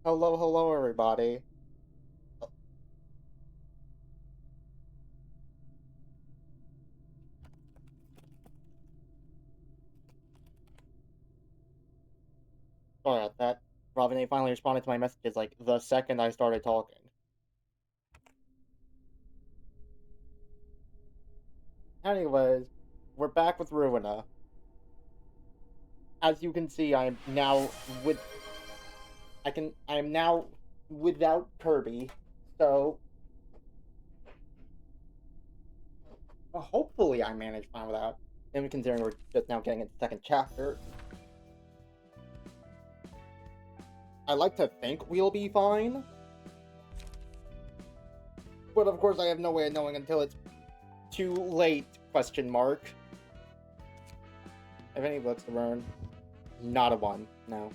Hello, hello, everybody. Sorry about that. Robin A finally responded to my messages like the second I started talking. Anyways, we're back with Ruina. As you can see, I am now without Kirby. So hopefully I managed fine without. And considering we're just now getting into the second chapter. I like to think we'll be fine. But of course I have no way of knowing until it's too late, question mark. Have any books to learn? Not a one, no.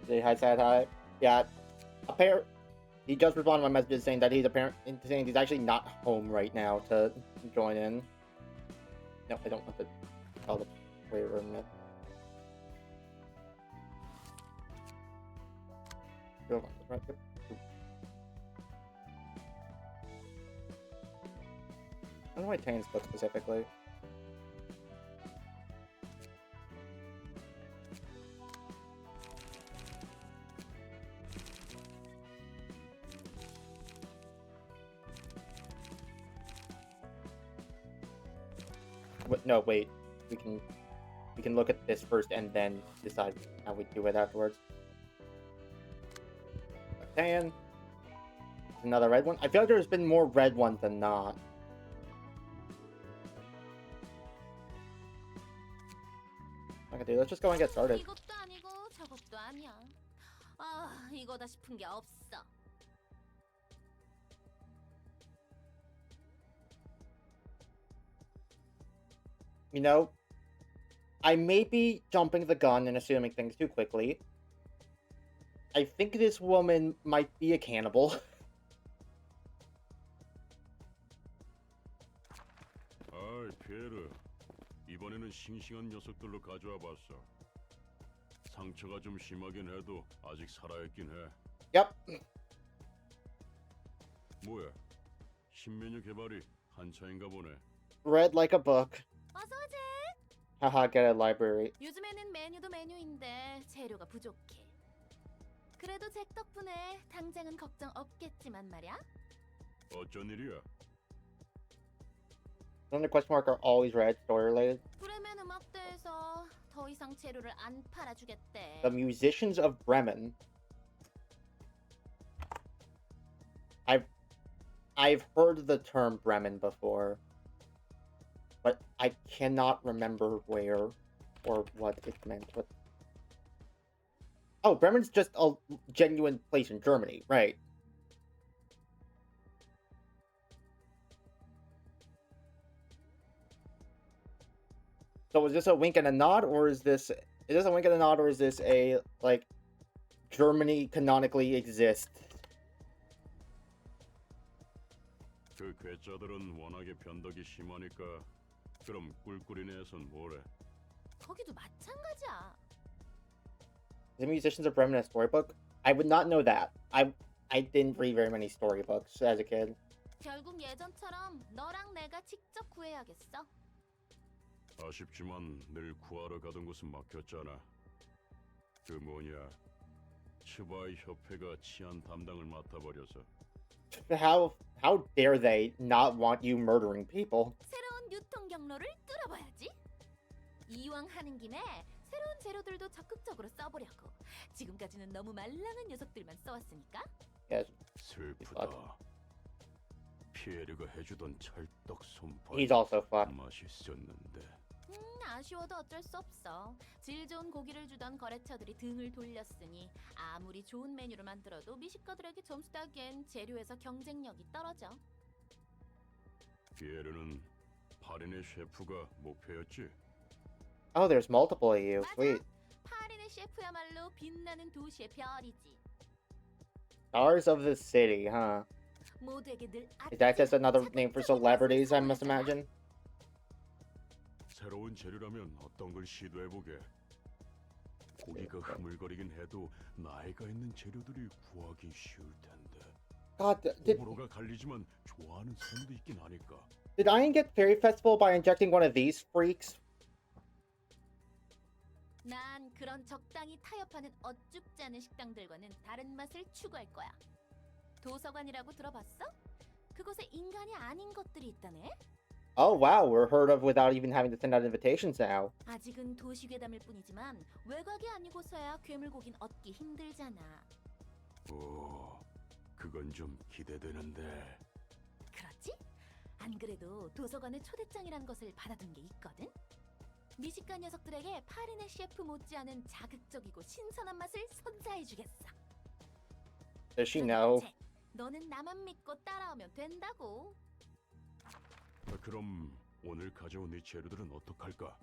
Say hi, sad hi. Yeah. He just responded to my messages saying that saying he's actually not home right now to join in. No, I don't want to tell the player room yet. I don't know why Tane's book specifically. No, wait. We can look at this first and then decide how we do it afterwards. Tan. Another red one. I feel like there's been more red ones than not. Okay, dude, let's just go and get started. You know, I may be jumping the gun and assuming things too quickly. I think this woman might be a cannibal. 아이, 피에르. 이번에는 싱싱한 녀석들로 가져와 봤어. 상처가 좀 심하긴 해도 아직 살아있긴 해. Yep. 뭐야? 신메뉴 개발이 한차인가 보네. Read like a book. 어서 오지. Haha, get a library. 요즘에는 메뉴도 메뉴인데 재료가 부족해. 그래도 잭 덕분에 당장은 걱정 없겠지만 말이야. 어쩐 일이야? Don't the question mark are always red, story related? 브레멘 음악대에서 더 이상 재료를 안 팔아주겠대. The musicians of Bremen. I've heard the term Bremen before, but I cannot remember where or what it meant. Oh, Bremen's just a genuine place in Germany, right? So is this a wink and a nod, or is this a wink and a nod, or is this a like Germany canonically exists? 그 괴짜들은 워낙에 변덕이 심하니까 그럼 꿀꿀이네에선 뭐래? 거기도 마찬가지야. The Musicians of Bremen a storybook? I would not know that. I didn't read very many storybooks as a kid. 결국 예전처럼 너랑 내가 직접 구해야겠어. 아쉽지만 늘 구하러 가던 곳은 막혔잖아. 그 뭐냐? 츠바이 협회가 치안 담당을 맡아버려서. How dare they not want you murdering people? 새로운 유통 경로를 뚫어봐야지. 이왕 하는 김에 새로운 재료들도 적극적으로 써보려고. 지금까지는 너무 말랑한 녀석들만 써왔으니까. Yes. 슬프다. 피에르가 해주던 찰떡 손발. He's also fucked. 맛있었는데. 아쉬워도 어쩔 수 없어. 질 좋은 고기를 주던 거래처들이 등을 돌렸으니 아무리 좋은 메뉴를 만들어도 미식가들에게 점수 따기엔 재료에서 경쟁력이 떨어져. 피에르는 파린의 셰프가 목표였지? Oh, there's multiple of you. 맞아. Sweet. 파린의 셰프야말로 빛나는 도시의 별이지. Stars of the city, huh? 모두에게 늘 Is that just another name for celebrities, I must imagine? 새로운 재료라면 어떤 걸 시도해보게. 고기가 흐물거리긴 해도 나이가 있는 재료들이 구하기 쉬울 텐데. God, 호불호가 갈리지만 좋아하는 사람도 있긴 하니까. did Ian get Fairy Festival by injecting one of these freaks? 난 그런 적당히 타협하는 어쭙지 않은 식당들과는 다른 맛을 추구할 거야. 도서관이라고 들어봤어? 그곳에 인간이 아닌 것들이 있다네? Oh wow, we're heard of without even having to send out invitations now. 아직은 도시괴담일 뿐이지만 외곽이 아니고서야 괴물고긴 얻기 힘들잖아. 오, 그건 좀 기대되는데. 그렇지? 안 그래도 도서관에 초대장이란 것을 받아둔 게 있거든? 미식가 녀석들에게 파리네 셰프 못지않은 자극적이고 신선한 맛을 선사해주겠어. Does she know? 제, 너는 나만 믿고 따라오면 된다고. 그럼 오늘 가져온 이 재료들은 어떡할까?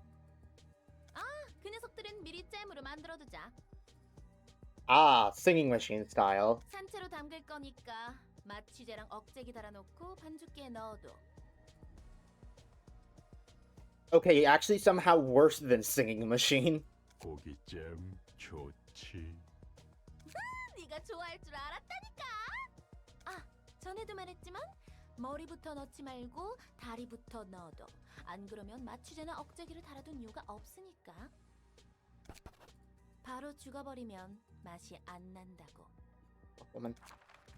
그 녀석들은 미리 잼으로 만들어두자. Ah, singing machine style. 산채로 담글 거니까 마취제랑 억제기 달아놓고 반죽기에 넣어둬. Okay, actually somehow worse than singing machine. 고기잼 좋지. 네가 좋아할 줄 알았다니까. 아, 전에도 말했지만 머리부터 넣지 말고 다리부터 넣어둬. 안 그러면 마취제나 억제기를 달아둔 이유가 없으니까. 바로 죽어버리면 맛이 안 난다고. Woman.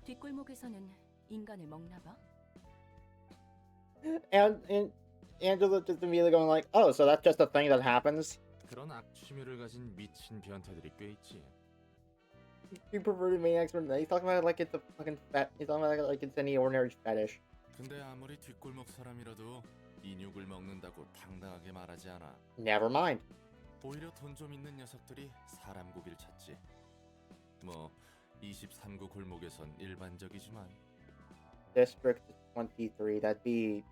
뒷골목에서는 인간을 먹나 봐. And Angela just immediately going like, oh, so that's just a thing that happens? 그런 악취미를 가진 미친 변태들이 꽤 있지. You perverted maniacs, he's talking about it like it's a fucking he's talking about it like it's any ordinary fetish. 근데 아무리 뒷골목 사람이라도 인육을 먹는다고 당당하게 말하지 않아. Never mind. 오히려 돈 좀 있는 녀석들이 사람 고기를 찾지. 뭐 23구 골목에선 일반적이지만. District 23, that'd be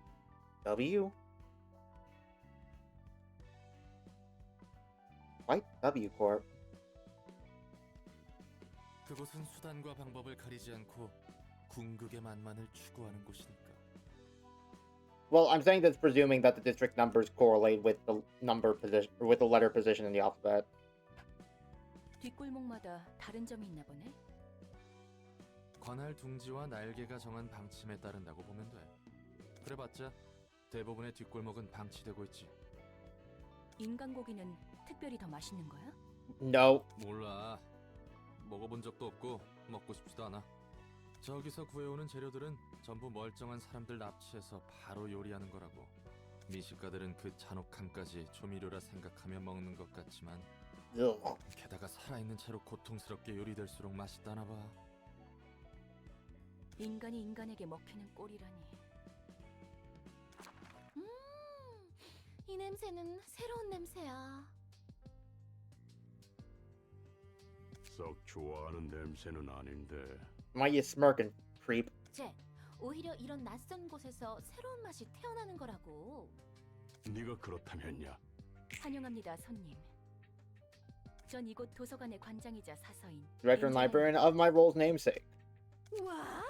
W? White W Corp. 그곳은 수단과 방법을 가리지 않고 궁극의 만만을 추구하는 곳이니까. Well, I'm saying that's presuming that the district numbers correlate with the number position, or with the letter position in the alphabet. 뒷골목마다 다른 점이 있나 보네. 관할 둥지와 날개가 정한 방침에 따른다고 보면 돼. 그래봤자 대부분의 뒷골목은 방치되고 있지. 인간 고기는 특별히 더 맛있는 거야? No. 몰라. 먹어본 적도 없고 먹고 싶지도 않아. 저기서 구해오는 재료들은 전부 멀쩡한 사람들 납치해서 바로 요리하는 거라고. 미식가들은 그 잔혹함까지 조미료라 생각하며 먹는 것 같지만 Ugh. 게다가 살아있는 채로 고통스럽게 요리될수록 맛있다나 봐. 인간이 인간에게 먹히는 꼴이라니. 이 냄새는 새로운 냄새야. 썩 좋아하는 냄새는 아닌데. Why you smirking, creep? 쟤, 오히려 이런 낯선 곳에서 새로운 맛이 태어나는 거라고. 네가 그렇다면야. 환영합니다, 손님. 전 이곳 도서관의 관장이자 사서인 Director and librarian of my role's namesake. 와우!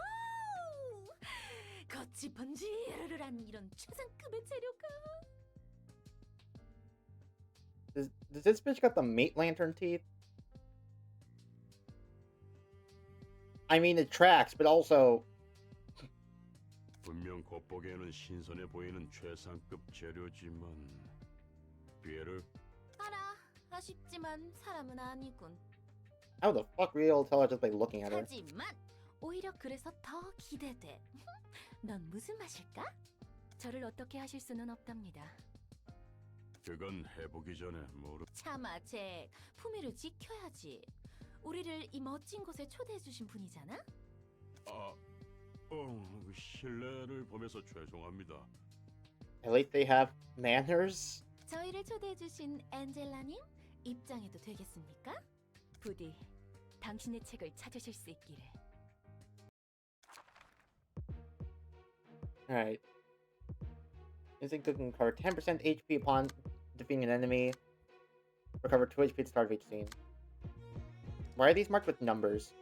겉이 번지르르한 이런 최상급의 재료가. Does this bitch got the meat lantern teeth? I mean, it tracks, but also... 분명 겉보기에는 신선해 보이는 최상급 재료지만. 피에르, 알아, 아쉽지만 사람은 아니군. How the fuck were you able to tell her just by looking at her? 하지만 오히려 그래서 더 기대돼. 넌 무슨 맛일까? 저를 어떻게 하실 수는 없답니다. 그건 해보기 전에 모르. 참아, 잭. 품위를 지켜야지. 우리를 이 멋진 곳에 초대해 주신 분이잖아? 실례를 범해서 죄송합니다. At least they have manners? 저희를 초대해 주신 엔젤라님, 입장해도 되겠습니까? 부디 당신의 책을 찾으실 수 있기를. Alright. Instant cooking recover 10% HP upon defeating an enemy. Recover 2 HP at the start of each scene. Why are these marked with numbers?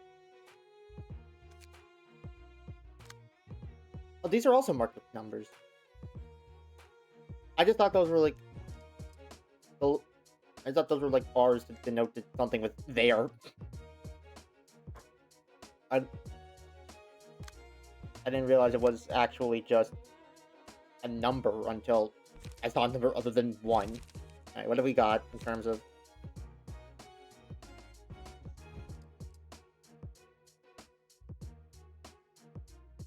Oh, these are also marked with numbers. I just thought those were like I thought those were like bars to denote that something was there. I didn't realize it was actually just a number until I saw a number other than 1. Alright, what do we got in terms of...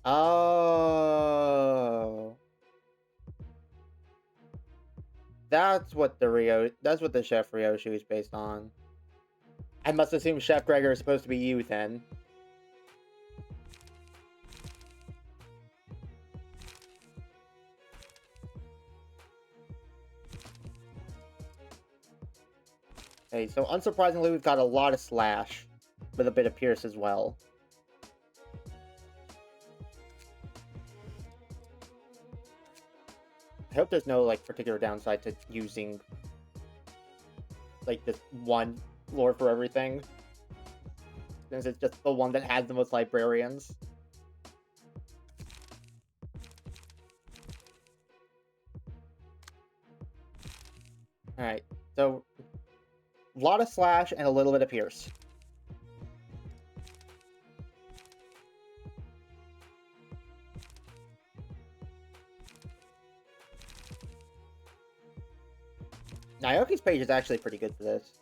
Oh... That's what the Chef Ryoshi is based on. I must assume Chef Gregor is supposed to be you then. Okay, so unsurprisingly, we've got a lot of Slash, with a bit of Pierce as well. I hope there's no, like, particular downside to using, like, this one lore for everything. Since it's just the one that has the most librarians. Alright, so... a lot of Slash and a little bit of Pierce. Naoki's page is actually pretty good for this.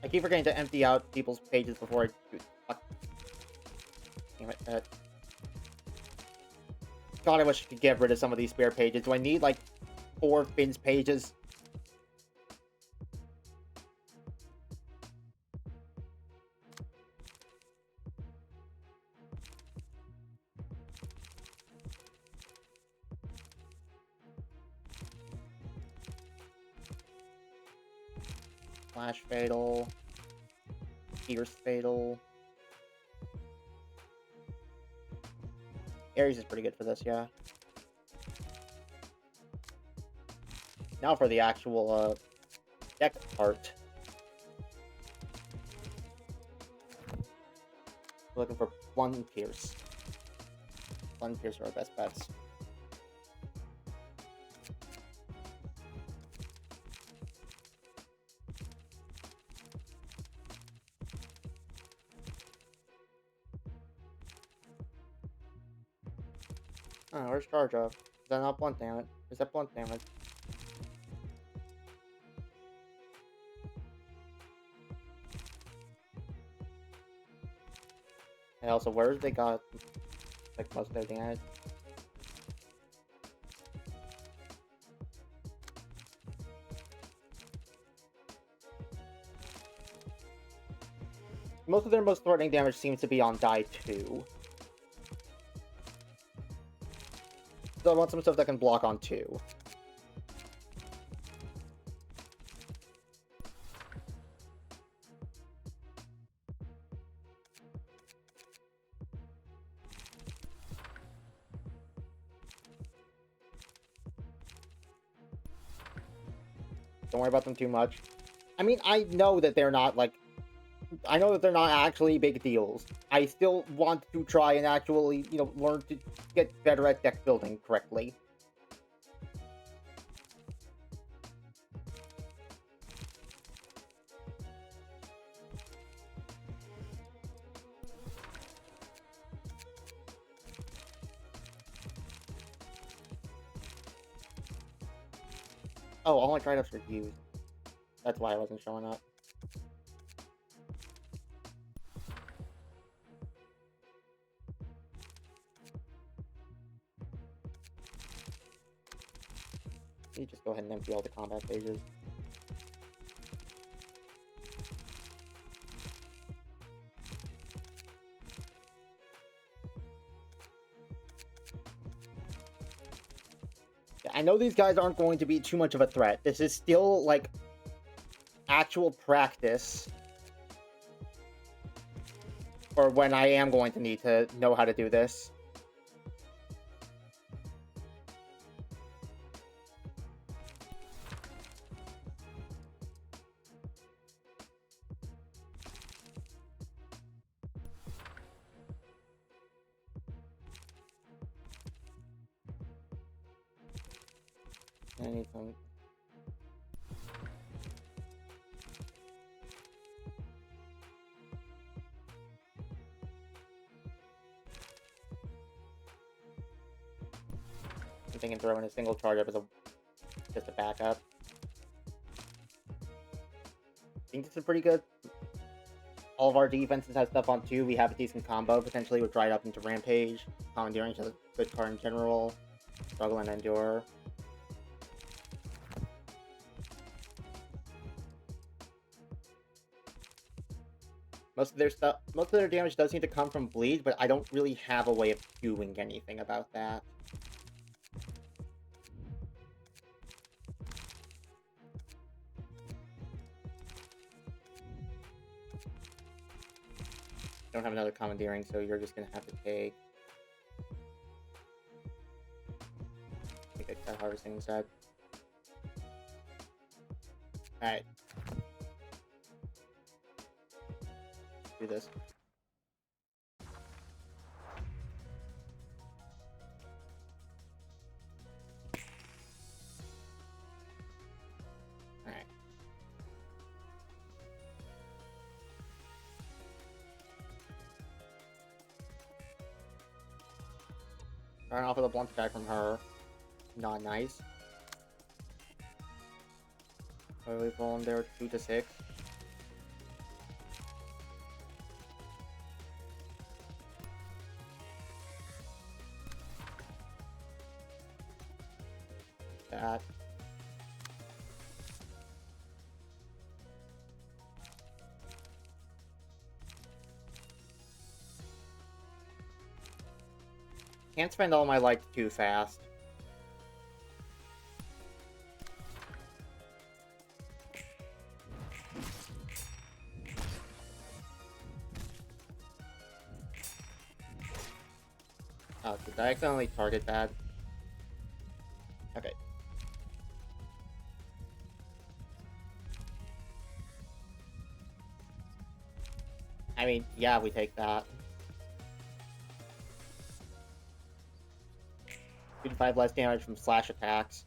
I keep forgetting to empty out people's pages before I do. Fuck. Damn it. God, I wish I could get rid of some of these spare pages. Do I need, like, 4 Finn's pages? Flash Fatal. Pierce Fatal. Ares is pretty good for this, yeah. Now for the actual, deck part. Looking for 1 Pierce. 1 Pierce are our best bets. Oh, where's Charge Up? Is that not blunt damage? Is that blunt damage? And also, where's they got, like, most of their damage? Most of their most threatening damage seems to be on die 2. So I want some stuff that can block on 2. Don't worry about them too much. I mean, I know that they're not, like... I know that they're not actually big deals. I still want to try and actually, you know, learn to get better at deck building correctly. Oh, all my trade-ups were used. That's why I wasn't showing up. You just go ahead and empty all the combat pages. Yeah, I know these guys aren't going to be too much of a threat. This is still, like, actual practice for when I am going to need to know how to do this. I need some. I'm thinking throwing a single charge up as just a backup. I think this is pretty good. All of our defenses have stuff on 2. We have a decent combo, potentially with Dried Up into Rampage. Commandeering is a good card in general. Struggle and Endure. Most of their damage does seem to come from bleed, but I don't really have a way of doing anything about that. Don't have another commandeering, so you're just gonna have to take. Take that harvesting instead. Alright. Do this. Alright. Starting off with a blunt attack from her. Not nice. We roll him there 2 to 6. That. Can't spend all my life too fast. Oh, did I accidentally target that? Okay. I mean, yeah, we take that. 2 to 5 less damage from slash attacks.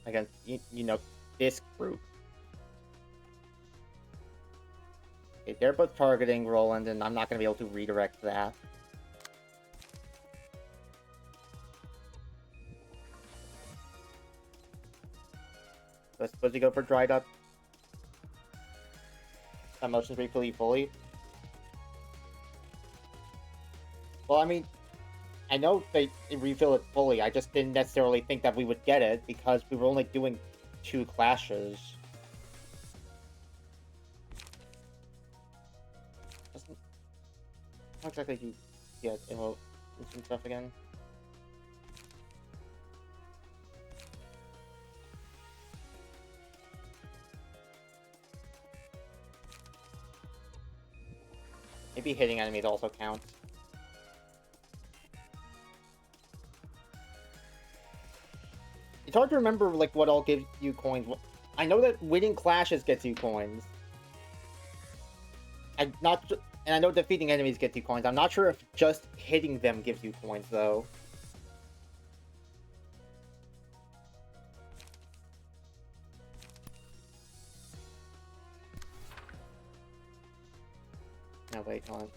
Against, you know, this group. Okay, they're both targeting Roland, and I'm not going to be able to redirect that. So I suppose we go for Dried Up. Emotions refill you fully. Well, I mean, I know they refill it fully. I just didn't necessarily think that we would get it because we were only doing 2 clashes. How exactly do you get emotes and stuff again? Maybe hitting enemies also counts. It's hard to remember, like, what all gives you coins. I know that winning clashes gets you coins. And I know defeating enemies gets you coins. I'm not sure if just hitting them gives you coins, though. No, wait, hold on.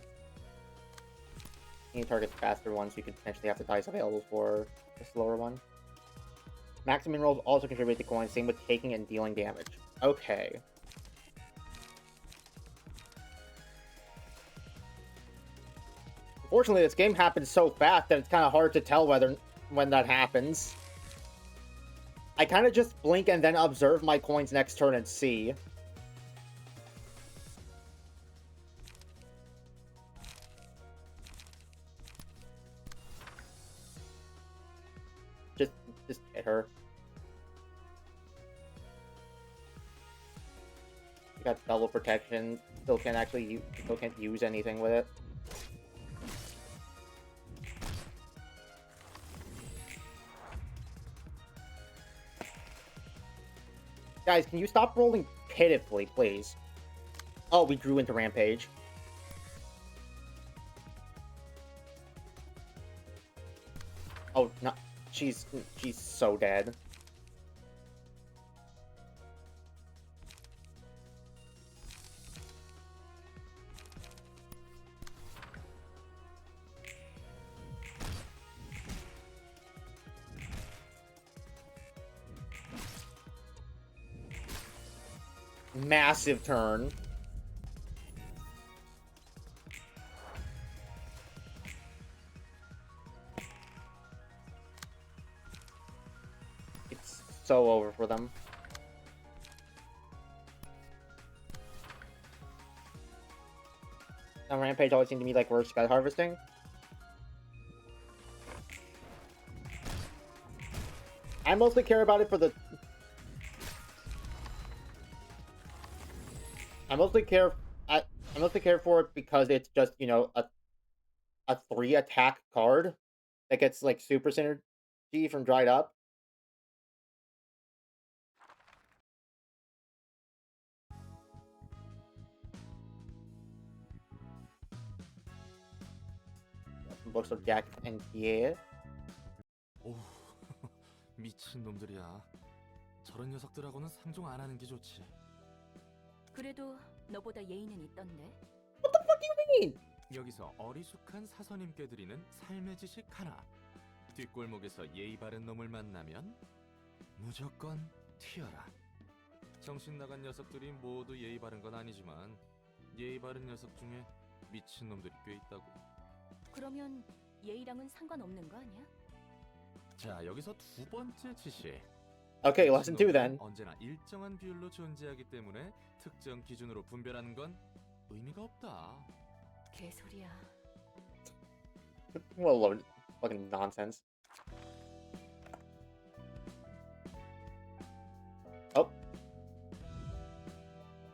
You can target the faster ones, so you could potentially have the dice available for the slower one. Maximum rolls also contribute to coins, same with taking and dealing damage. Okay. Unfortunately, this game happens so fast that it's kind of hard to tell when that happens. I kind of just blink and then observe my coins next turn and see. Just hit her. You got double protection. Still can't use anything with it. Guys, can you stop rolling pitifully, please? Oh, we drew into Rampage. Oh, no. She's so dead. massive turn. It's so over for them. Now, Rampage always seemed to me like we're sky harvesting. I mostly care about it for the... I mostly care for it because it's just, you know, a 3 attack card that gets like super synergy from dried up. Some books of Jack and Pierre. 오, 미친 놈들이야. 저런 녀석들하고는 상종 안 하는 게 좋지. 그래도 너보다 예의는 있던데. 여기서 어리숙한 사서님께 드리는 삶의 지식 하나. 뒷골목에서 예의 바른 놈을 만나면 무조건 튀어라. 정신 나간 녀석들이 모두 예의 바른 건 아니지만 예의 바른 녀석 중에 미친 놈들이 꽤 있다고. 그러면 예의랑은 상관없는 거 아니야? 자, 여기서 두 번째 지식. Okay, lesson 2 then. 언제나 일정한 비율로 존재하기 때문에 특정 기준으로 분별하는 건 의미가 없다. 개소리야. What a load of fucking nonsense. Oh.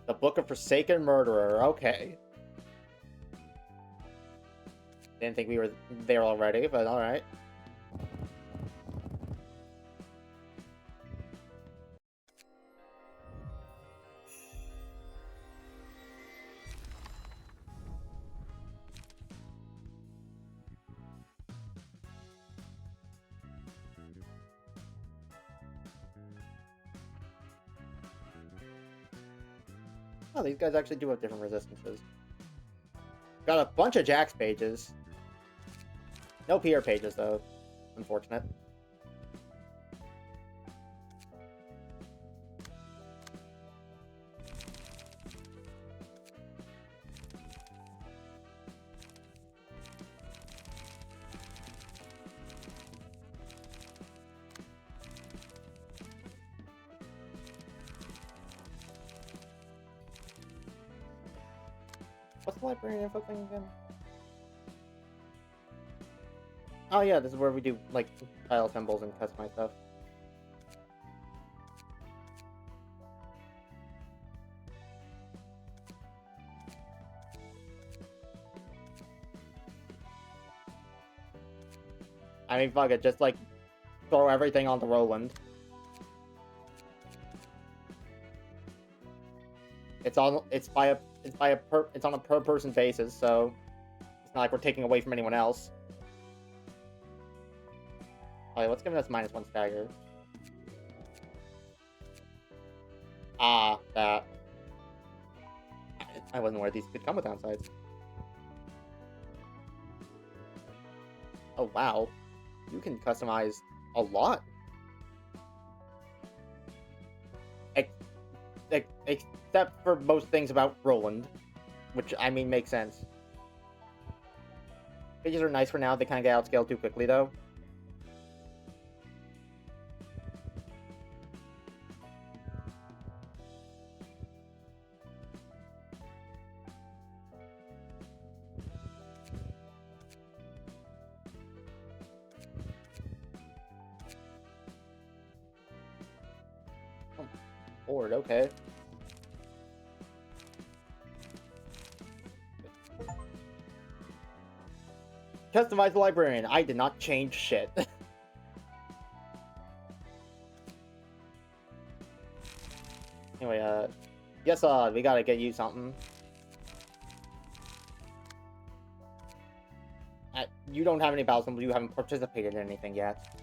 The Book of Forsaken Murderer. Okay. Didn't think we were there already, but alright. Oh, these guys actually do have different resistances. Got a bunch of Jax pages. No Pierre pages, though. Unfortunate. What's the librarian info thing again? Oh yeah, this is where we do, like, tile symbols and customize stuff. I mean, fuck it, just, like, throw everything onto Roland. It's on a per person basis, so it's not like we're taking away from anyone else. Alright, what's giving us -1 stagger? Ah, that. I wasn't aware these could come with downsides. Oh wow, you can customize a lot. Except for most things about Roland, which, I mean, makes sense. Pages are nice for now, they kind of get outscaled too quickly, though. Oh, board, okay. Customize the librarian. I did not change shit. Anyway, yes, we gotta get you something. You don't have any battle symbols, you haven't participated in anything yet.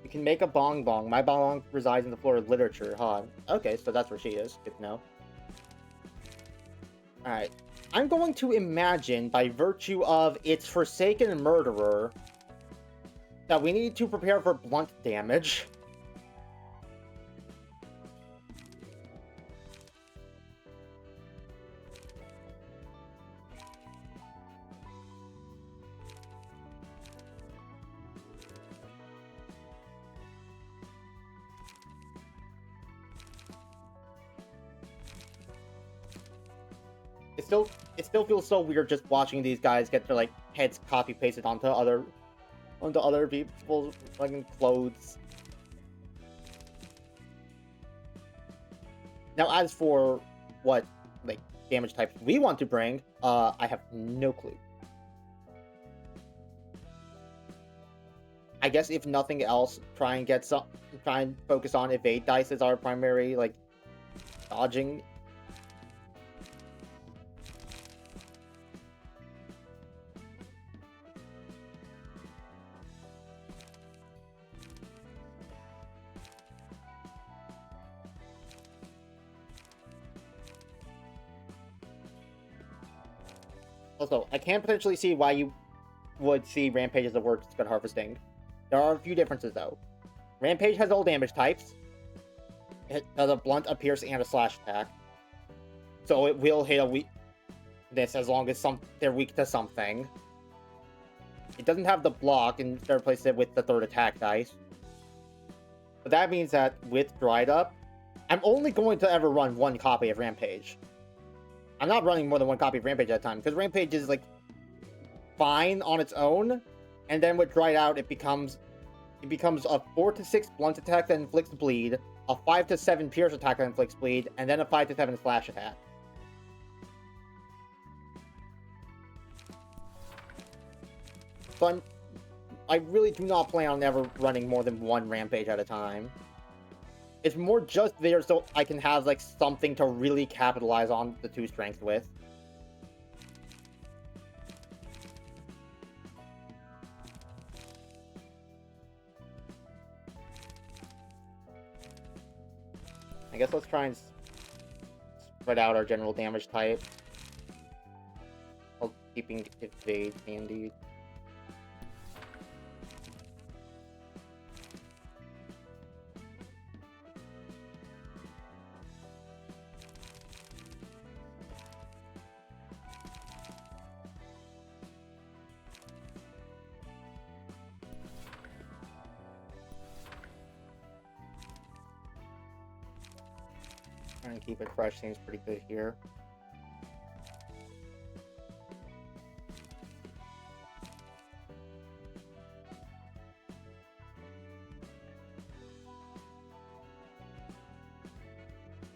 You can make a bong bong. My bong resides in the floor of literature, huh? Okay, so that's where she is. Good to know. Alright. I'm going to imagine, by virtue of its Forsaken Murderer, that we need to prepare for blunt damage. it still feels so weird just watching these guys get their like heads copy pasted onto other people's fucking clothes. Now, as for what like damage types we want to bring, I have no clue. I guess if nothing else, try and focus on evade dice as our primary like dodging. Also, I can potentially see why you would see Rampage as the worst good harvesting. There are a few differences though. Rampage has all damage types. It has a blunt, a pierce, and a slash attack. So it will hit a weakness as long as they're weak to something. It doesn't have the block, and they replace it with the third attack dice. But that means that with Dried Up, I'm only going to ever run one copy of Rampage. I'm not running more than one copy of Rampage at a time, because Rampage is like fine on its own, and then with Dried Out, it becomes a 4 to 6 blunt attack that inflicts bleed, a 5 to 7 pierce attack that inflicts bleed, and then a 5 to 7 slash attack. So I really do not plan on ever running more than one Rampage at a time. It's more just there so I can have like something to really capitalize on the 2 strength with. I guess let's try and spread out our general damage type while keeping evade handy. Trying to keep it fresh seems pretty good here.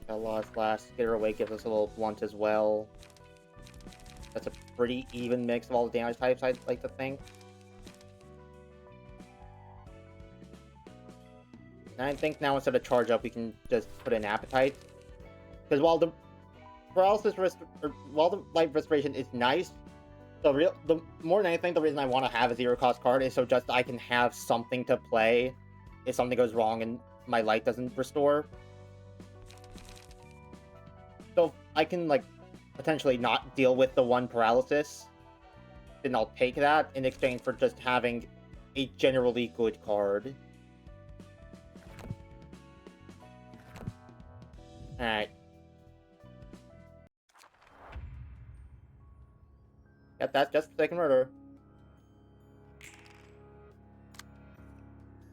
Outlaw slash Skitter Away gives us a little blunt as well. That's a pretty even mix of all the damage types, I'd like to think. And I think now instead of Charge Up, we can just put in Appetite. Because while the Life Restoration is nice, the more than anything, the reason I want to have a 0-cost card is so just I can have something to play if something goes wrong and my light doesn't restore. So I can like potentially not deal with the 1 paralysis, then I'll take that in exchange for just having a generally good card. Alright. Yep, that's just second murder.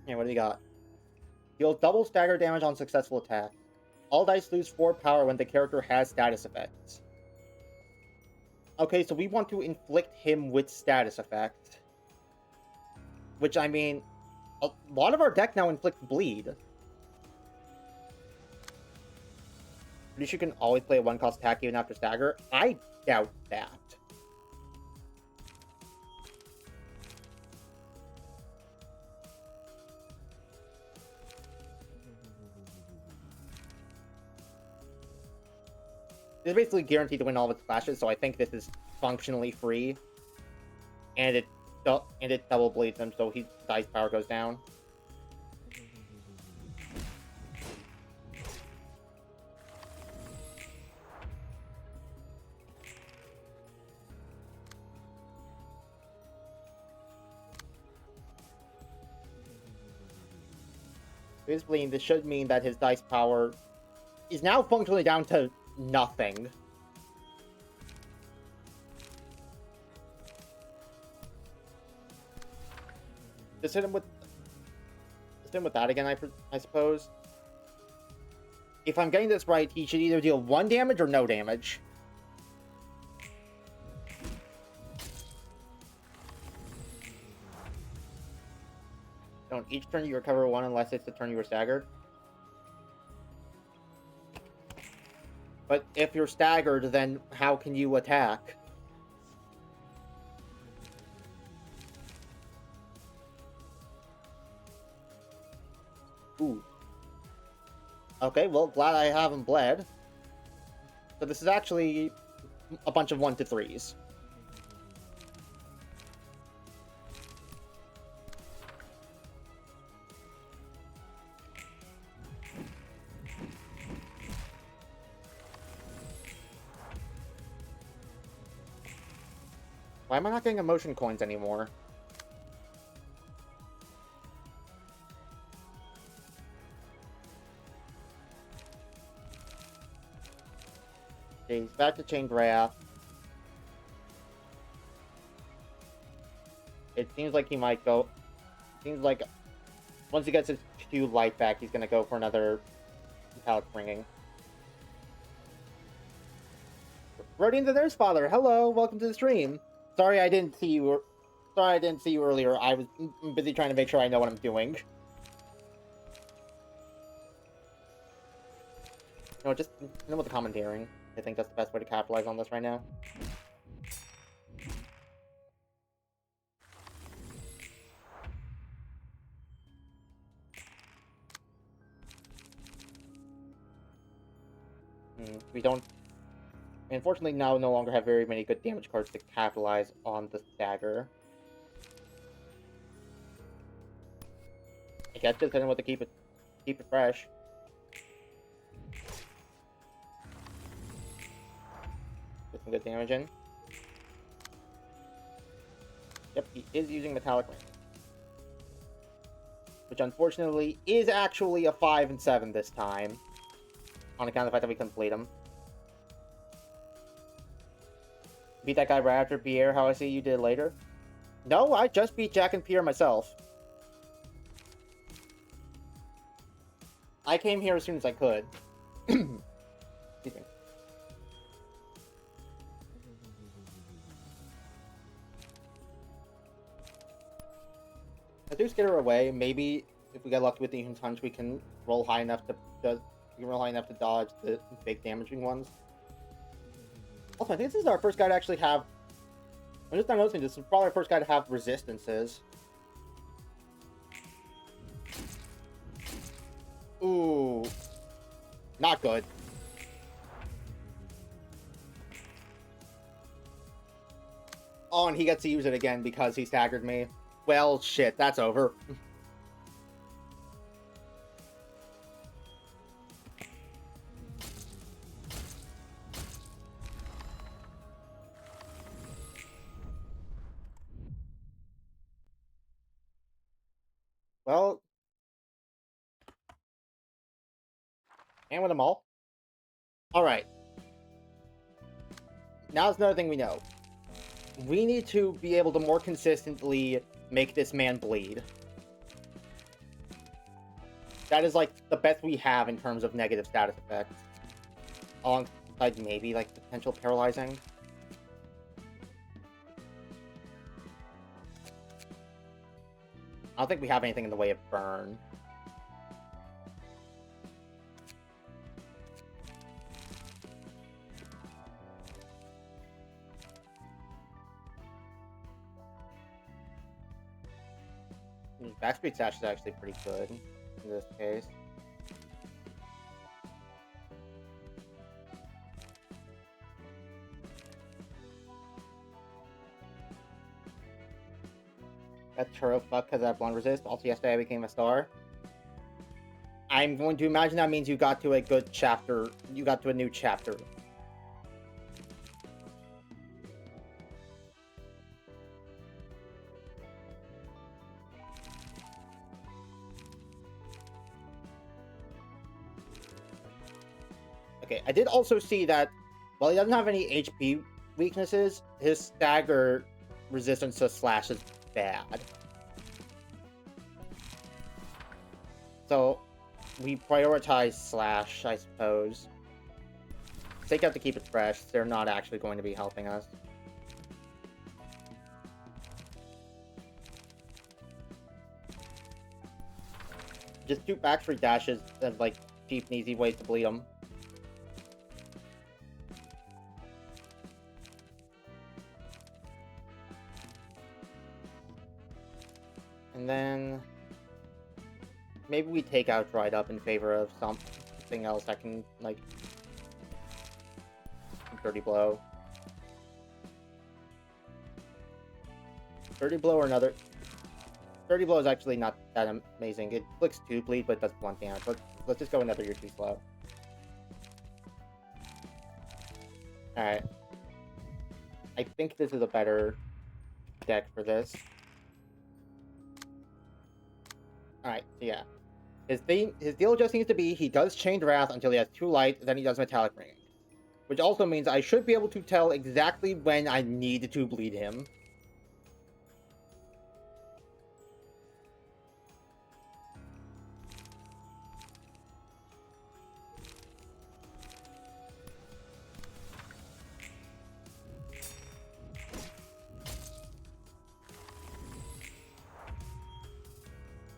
Yeah, what do we got? Deal double stagger damage on successful attack. All dice lose 4 power when the character has status effects. Okay, so we want to inflict him with status effect. Which, I mean, a lot of our deck now inflicts bleed. At least you can always play a 1-cost attack even after stagger. I doubt that. It's basically guaranteed to win all of its clashes, so I think this is functionally free. And it double bleeds him, so his dice power goes down. Basically, this should mean that his dice power is now functionally down to nothing. Just hit him with that again, I suppose. If I'm getting this right, he should either deal 1 damage or no damage. On each turn you recover 1 unless it's the turn you were staggered. But if you're staggered, then how can you attack? Ooh. Okay, well, glad I haven't bled. So this is actually a bunch of 1-3s. Why am I not getting emotion coins anymore? Okay, he's back to Chain Wrath. It seems like he might go... Seems like once he gets his 2 life back, he's gonna go for another metallic ringing. Rodian the Nurse Father, hello, welcome to the stream. Sorry I didn't see you. Sorry I didn't see you earlier. I was busy trying to make sure I know what I'm doing. No, just with the commentating. I think that's the best way to capitalize on this right now. We don't... Unfortunately, now no longer have very many good damage cards to capitalize on the stagger. I guess just hit him with the keep it fresh. Get some good damage in. Yep, he is using Metallic Ring. Which unfortunately is actually a 5 and 7 this time. On account of the fact that we complete him. Beat that guy right after Pierre, how I see you did later? No, I just beat Jack and Pierre myself. I came here as soon as I could. Excuse me. I do scare her away. Maybe if we get lucky with the Human Punch, we can roll high enough to dodge the big damaging ones. Also, I think this is our first guy to actually have... I'm just not noticing, this is probably our first guy to have resistances. Ooh. Not good. Oh, and he gets to use it again because he staggered me. Well, shit, that's over. Well, and with them all. Alright. Now there's another thing we know. We need to be able to more consistently make this man bleed. That is, like, the best we have in terms of negative status effects. Alongside maybe, like, potential paralyzing. I don't think we have anything in the way of burn. Backspeed Sash is actually pretty good in this case. That Churro fuck because I have blonde resist. Also, yesterday I became a star. I'm going to imagine that means you got to a good chapter. You got to a new chapter. Okay, I did also see that while he doesn't have any HP weaknesses, his stagger resistance to slash is bad. So, we prioritize slash, I suppose. Take out to keep it fresh. They're not actually going to be helping us. just do backstreet dashes and like cheap and easy ways to bleed him. And then maybe we take out Dried Up in favor of something else that can, like, Dirty Blow. Dirty Blow or another... Dirty Blow is actually not that amazing. It flicks 2 bleed, but it does blunt damage. Let's just go another You're Too Slow. Alright. I think this is a better deck for this. Alright, so yeah. His deal just seems to be he does Chained Wrath until he has 2 light, then he does Metallic Ring. Which also means I should be able to tell exactly when I need to bleed him.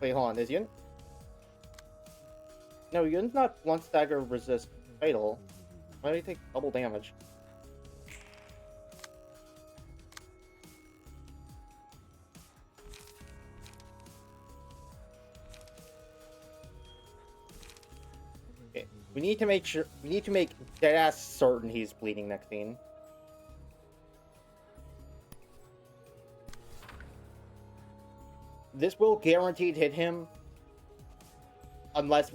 Wait, hold on, is Yun? No, Yun's not Blunt Stagger resist Fatal. Why do you take double damage? Okay, we need to make deadass certain he's bleeding next scene. This will guaranteed hit him unless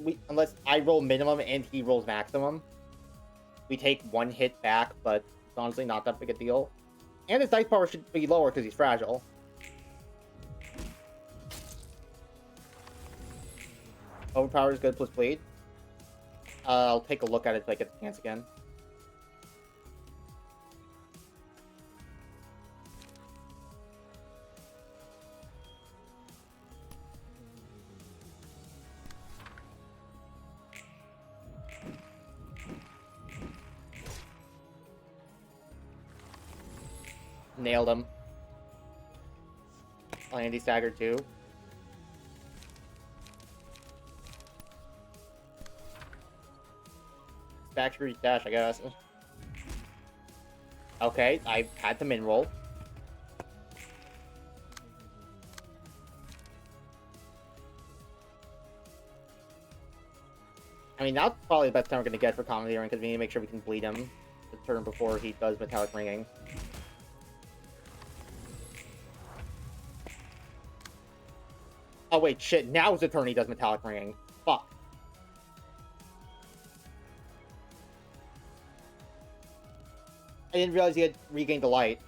I roll minimum and he rolls maximum. We take 1 hit back, but it's honestly not that big a deal. And his dice power should be lower because he's fragile. Overpower is good plus bleed. I'll take a look at it if I get the chance again. Nailed him. Andy staggered too. Backstreet dash, I guess. Okay, I had the min roll. I mean, that's probably the best time we're gonna get for Commandeering because we need to make sure we can bleed him the turn before he does Metallic Ringing. Oh wait, shit, now's the turn he does Metallic Ringing. Fuck. I didn't realize he had regained the light.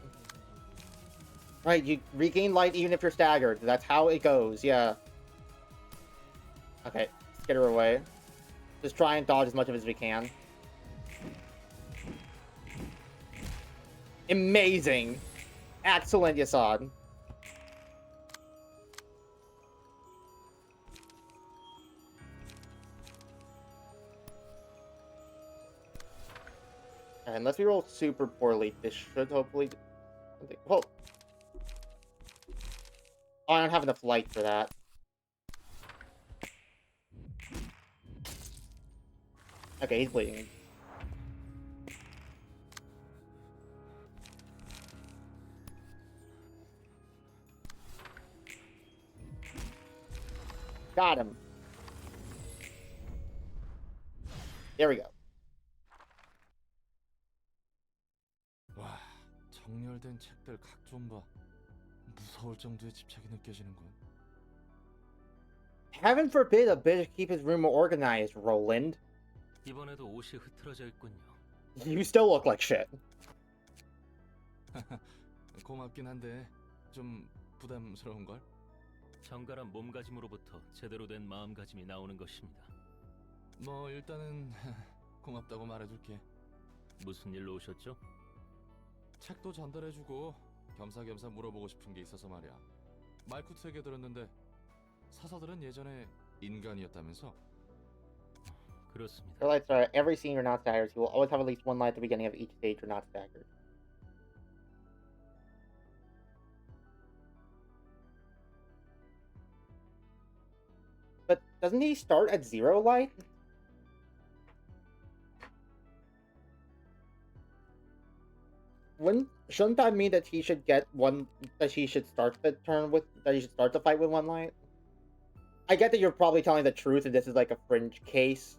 Right, you regain light even if you're staggered. That's how it goes, yeah. Okay, let's get her away. Just try and dodge as much of it as we can. Amazing! Excellent, Yasad. Unless we roll super poorly, this should hopefully... Well... Oh, I don't have enough light for that. Okay, he's bleeding. Got him. There we go. 와, 정렬된 책들 각 좀 봐. 무서울 정도의 집착이 느껴지는군. Heaven forbid a bitch keep his room organized, Roland. 이번에도 옷이 흐트러져 있군요. You still look like shit. 고맙긴 한데 좀 부담스러운 걸. 정갈한 몸가짐으로부터 제대로 된 마음가짐이 나오는 것입니다. 뭐 일단은 고맙다고 말해줄게. 무슨 일로 오셨죠? 책도 전달해주고 겸사겸사 물어보고 싶은 게 있어서 말이야. 말쿠트에게 들었는데 사서들은 예전에 인간이었다면서? 그렇습니다. Her lights are every scene you're not staggered. You will always have at least one light at the beginning of each stage you're not staggered. But Doesn't he start at 0 life? Shouldn't that mean that he should get one, that he should start the turn with, that he should start the fight with 1 light? I get that you're probably telling the truth and this is like a fringe case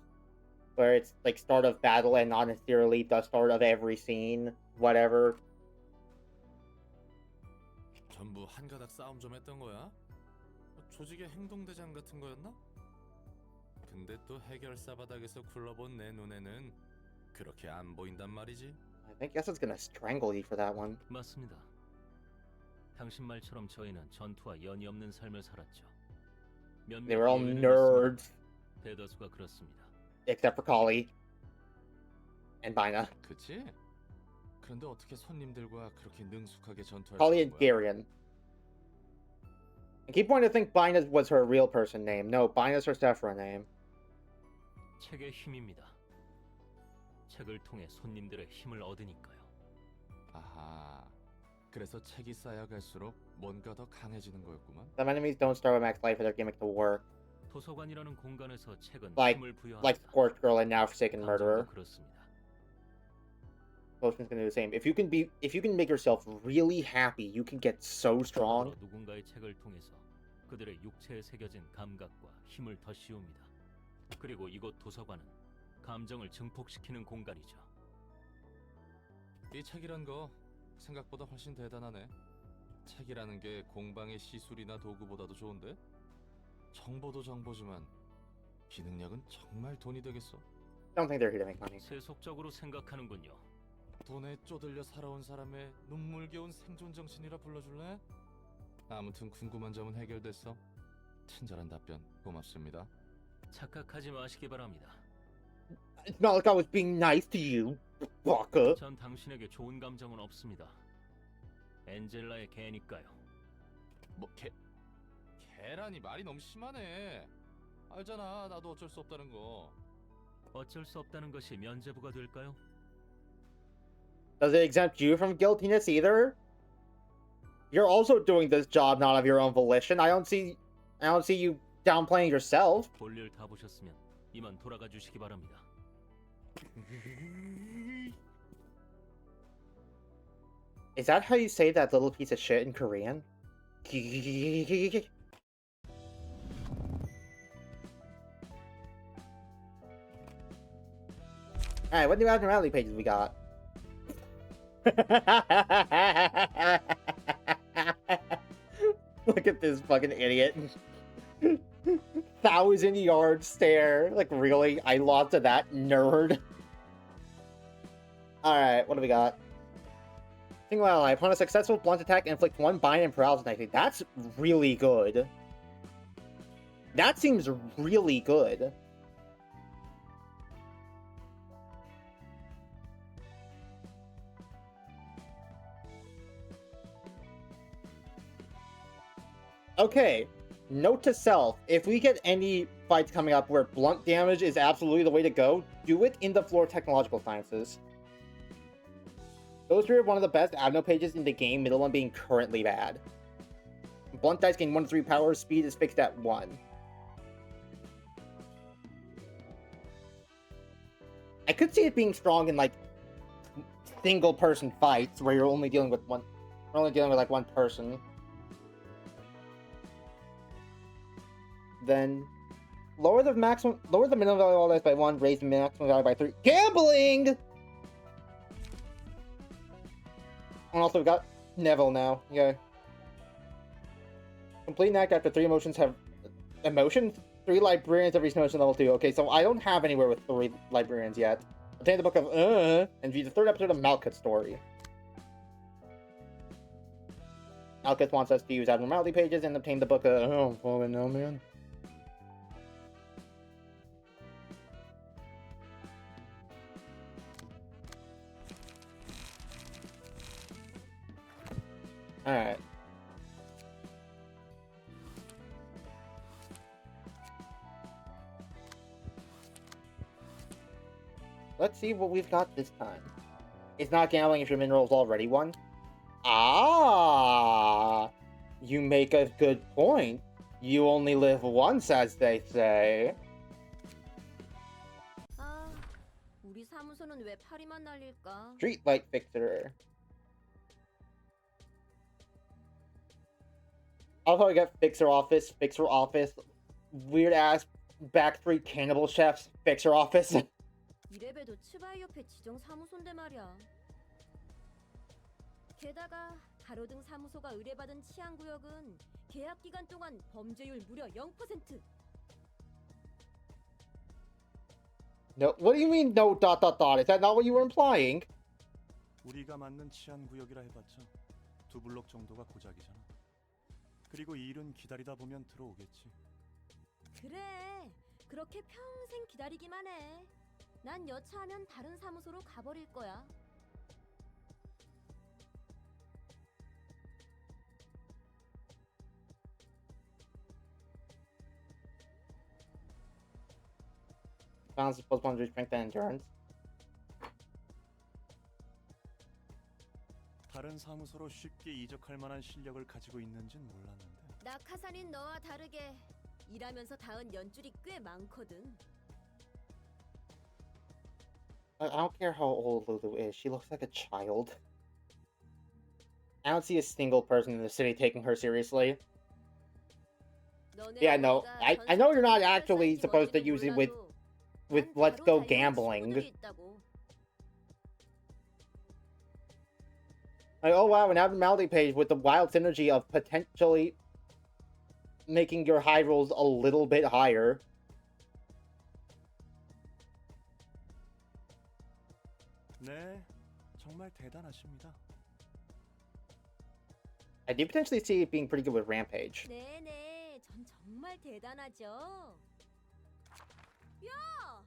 where it's like start of battle and not necessarily the start of every scene, whatever. 전부 한가닥 싸움 좀 했던 거야? 조직의 행동대장 같은 거였나? 근데 또 해결사 바닥에서 굴러본 내 눈에는 그렇게 안 보인단 말이지. I guess it's gonna strangle you for that one. 맞습니다. 당신 말처럼 저희는 전투와 연이 없는 삶을 살았죠. They were all nerds. 대다수가 그렇습니다. Except for Kali. And Bina. 그치? 그런데 어떻게 손님들과 그렇게 능숙하게 전투할 Kali 수 and 있는 거야? Garion. I keep wanting to think Bina was her real person name. No, Bina's her Sephra name. 책의 힘입니다. 책을 통해 손님들의 힘을 얻으니까요. 아하. 그래서 책이 쌓여갈수록 뭔가 더 강해지는 거였구만. Some enemies don't start with max life for their gimmick to work. 도서관이라는 공간에서 책은 Like- 힘을 부여한다. Like Scorched Girl and now Forsaken 감정도 Murderer. 그렇습니다. Potion's gonna do the same. If you can make yourself really happy, you can get so strong. 누군가의 책을 통해서 그들의 육체에 새겨진 감각과 힘을 더 씌웁니다. 그리고 이곳 도서관은 감정을 증폭시키는 공간이죠. 이 책이란 거 생각보다 훨씬 대단하네. 책이라는 게 공방의 시술이나 도구보다도 좋은데? 정보도 정보지만 기능력은 정말 돈이 되겠어. Don't think they're here to make money. 세속적으로 생각하는군요. 돈에 쪼들려 살아온 사람의 눈물겨운 생존 정신이라 불러줄래? 아무튼 궁금한 점은 해결됐어. 친절한 답변 고맙습니다. 착각하지 마시기 바랍니다. It's not like I was being nice to you, fucker. 전 당신에게 좋은 감정은 없습니다. 엔젤라의 개니까요. 뭐 계란이 말이 너무 심하네. 알잖아, 나도 어쩔 수 없다는 거. 어쩔 수 없다는 것이 면죄부가 될까요? Does it exempt you from guiltiness either? You're also doing this job not of your own volition. I don't see you downplaying yourself. 볼일 다 보셨으면 이만 돌아가 주시기 바랍니다. Is that how you say that little piece of shit in Korean? Alright, what new abnormality pages we got? Look at this fucking idiot. 1,000-yard stare. Like, really? I lost to that nerd. Alright, what do we got? Single ally. Upon a successful blunt attack, inflict 1 bind and paralysis technique. That's really good. That seems really good. Okay, note to self, if we get any fights coming up where blunt damage is absolutely the way to go, do it in the floor of technological sciences. Those three are one of the best Adno pages in the game, middle one being currently bad. Blunt dice gain 1 to 3 power, speed is fixed at 1. I could see it being strong in like single person fights where you're only dealing with one like one person. Then lower the minimum value of all dice by 1, raise the maximum value by 3. Gambling! And also we got Neville now. Yeah. Complete knack after 3 emotions have emotions? 3 librarians have reached emotion level 2. Okay, so I don't have anywhere with 3 librarians yet. Obtain the book of and view the 3rd episode of Malkuth's story. Malkuth wants us to use abnormality pages and obtain the book of oh no man. Alright. Let's see what we've got this time. It's not gambling if your mineral's already won. Ah! You make a good point. You only live once, as they say. 아, 우리 사무소는 왜 파리만 날릴까? Streetlight fixer. I'll probably get fixer office, weird ass back three cannibal chefs, fixer office. 이래봬도 츠바이 옆에 지정 사무소인데 말이야. 게다가 가로등 사무소가 의뢰받은 치안 구역은 계약 기간 동안 범죄율 무려 0%. No, what do you mean no ... Is that not what you were implying? 우리가 맞는 치안 구역이라 해봤자 두 블록 정도가 고작이잖아. 그리고 이 일은 기다리다 보면 들어오겠지. 그래, 그렇게 평생 기다리기만 해. 난 여차하면 다른 사무소로 가버릴 거야. Balance is postponed to strength and endurance. 다른 사무소로 쉽게 이적할 만한 실력을 가지고 있는진 몰랐는데. 낙하산인 너와 다르게 일하면서 닿은 연줄이 꽤 많거든. I don't care how old Lulu is, she looks like a child. I don't see a single person in the city taking her seriously. 너네 Yeah, no, 어머니가 I know you're not 전설적인 actually 회사인지 supposed to 뭔지는 use it with 몰라도 난 Let's 바로 Go 달리는 Gambling. 친구들이 있다고. Like, oh wow, an abnormality page with the wild synergy of potentially making your high rolls a little bit higher. 네, 정말 대단하십니다. I do potentially see it being pretty good with Rampage. 네네, 전 정말 대단하죠. 야,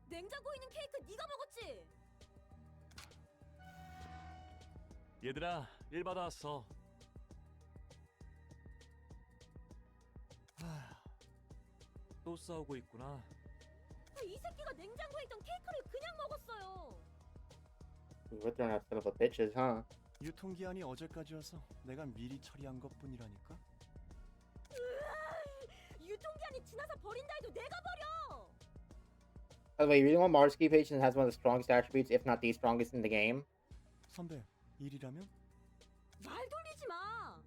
냉장고에 있는 케이크 네가 먹었지? 얘들아, 일 받아왔어. 또 싸우고 있구나. 이 새끼가 냉장고에 있던 케이크를 그냥 먹었어요. We're throwing out son of a bitches, huh? 유통기한이 어제까지여서 내가 미리 처리한 것뿐이라니까. 유통기한이 지나서 버린다 해도 내가 버려. By the way, reading on Mars Key page has one of the strongest attributes, if not the strongest in the game. 선배, 일이라면? 말 돌리지 마.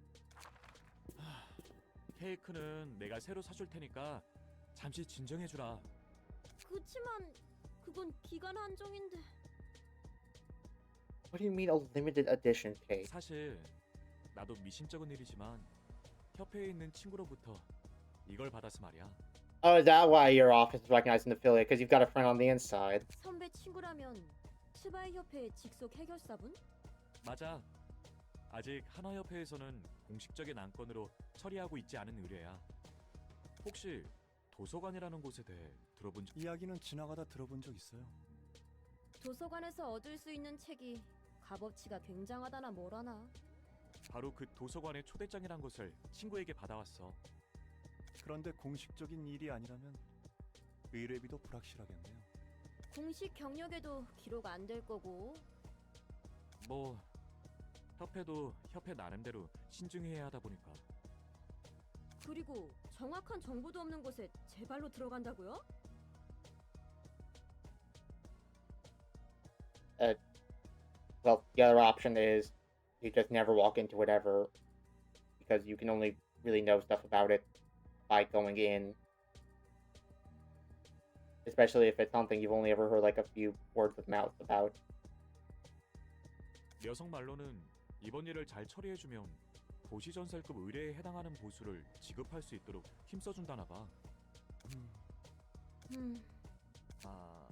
케이크는 내가 새로 사줄 테니까 잠시 진정해주라. 그치만 그건 기간 한정인데. What do you mean a limited edition cake? 사실 나도 미심쩍은 일이지만 협회에 있는 친구로부터 이걸 받아서 말이야. Oh, is that why your office is recognized an affiliate? Because you've got a friend on the inside. 선배 친구라면 츠바이 협회의 직속 해결사분? 맞아. 아직 한화협회에서는 공식적인 안건으로 처리하고 있지 않은 의뢰야. 혹시 도서관이라는 곳에 대해 들어본 적? 이야기는 지나가다 들어본 적 있어요. 도서관에서 얻을 수 있는 책이 값어치가 굉장하다나 뭐라나. 바로 그 도서관의 초대장이란 것을 친구에게 받아왔어. 그런데 공식적인 일이 아니라면 의뢰비도 불확실하겠네요. 공식 경력에도 기록 안 될 거고. 뭐 협회도 협회 나름대로 신중해야 하다 보니까. 그리고 정확한 정보도 없는 곳에 제 발로 들어간다고요? Well, the other option is you just never walk into it ever, because you can only really know stuff about it by going in. Especially if it's something you've only ever heard like a few words of mouth about. 여성 말로는 이번 일을 잘 처리해주면 도시전설급 의뢰에 해당하는 보수를 지급할 수 있도록 힘써준다나 봐. 아,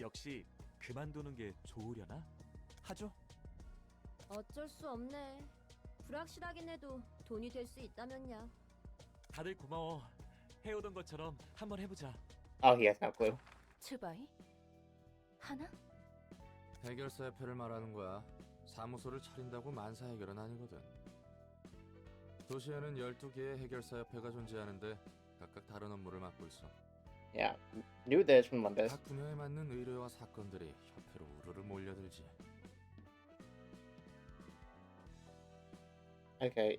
역시 그만두는 게 좋으려나? 하죠? 어쩔 수 없네. 불확실하긴 해도 돈이 될 수 있다면야. 다들 고마워. 해오던 것처럼 한번 해보자. Oh, he has no clue. 츠바이? 하나? 해결사 협회를 말하는 거야. 사무소를 차린다고 만사 해결은 아니거든. 도시에는 12개의 해결사 협회가 존재하는데 각각 다른 업무를 맡고 있어. Yeah, knew this from Olympus. 각 분야에 맞는 의뢰와 사건들이 협회로 우르르 몰려들지. Okay.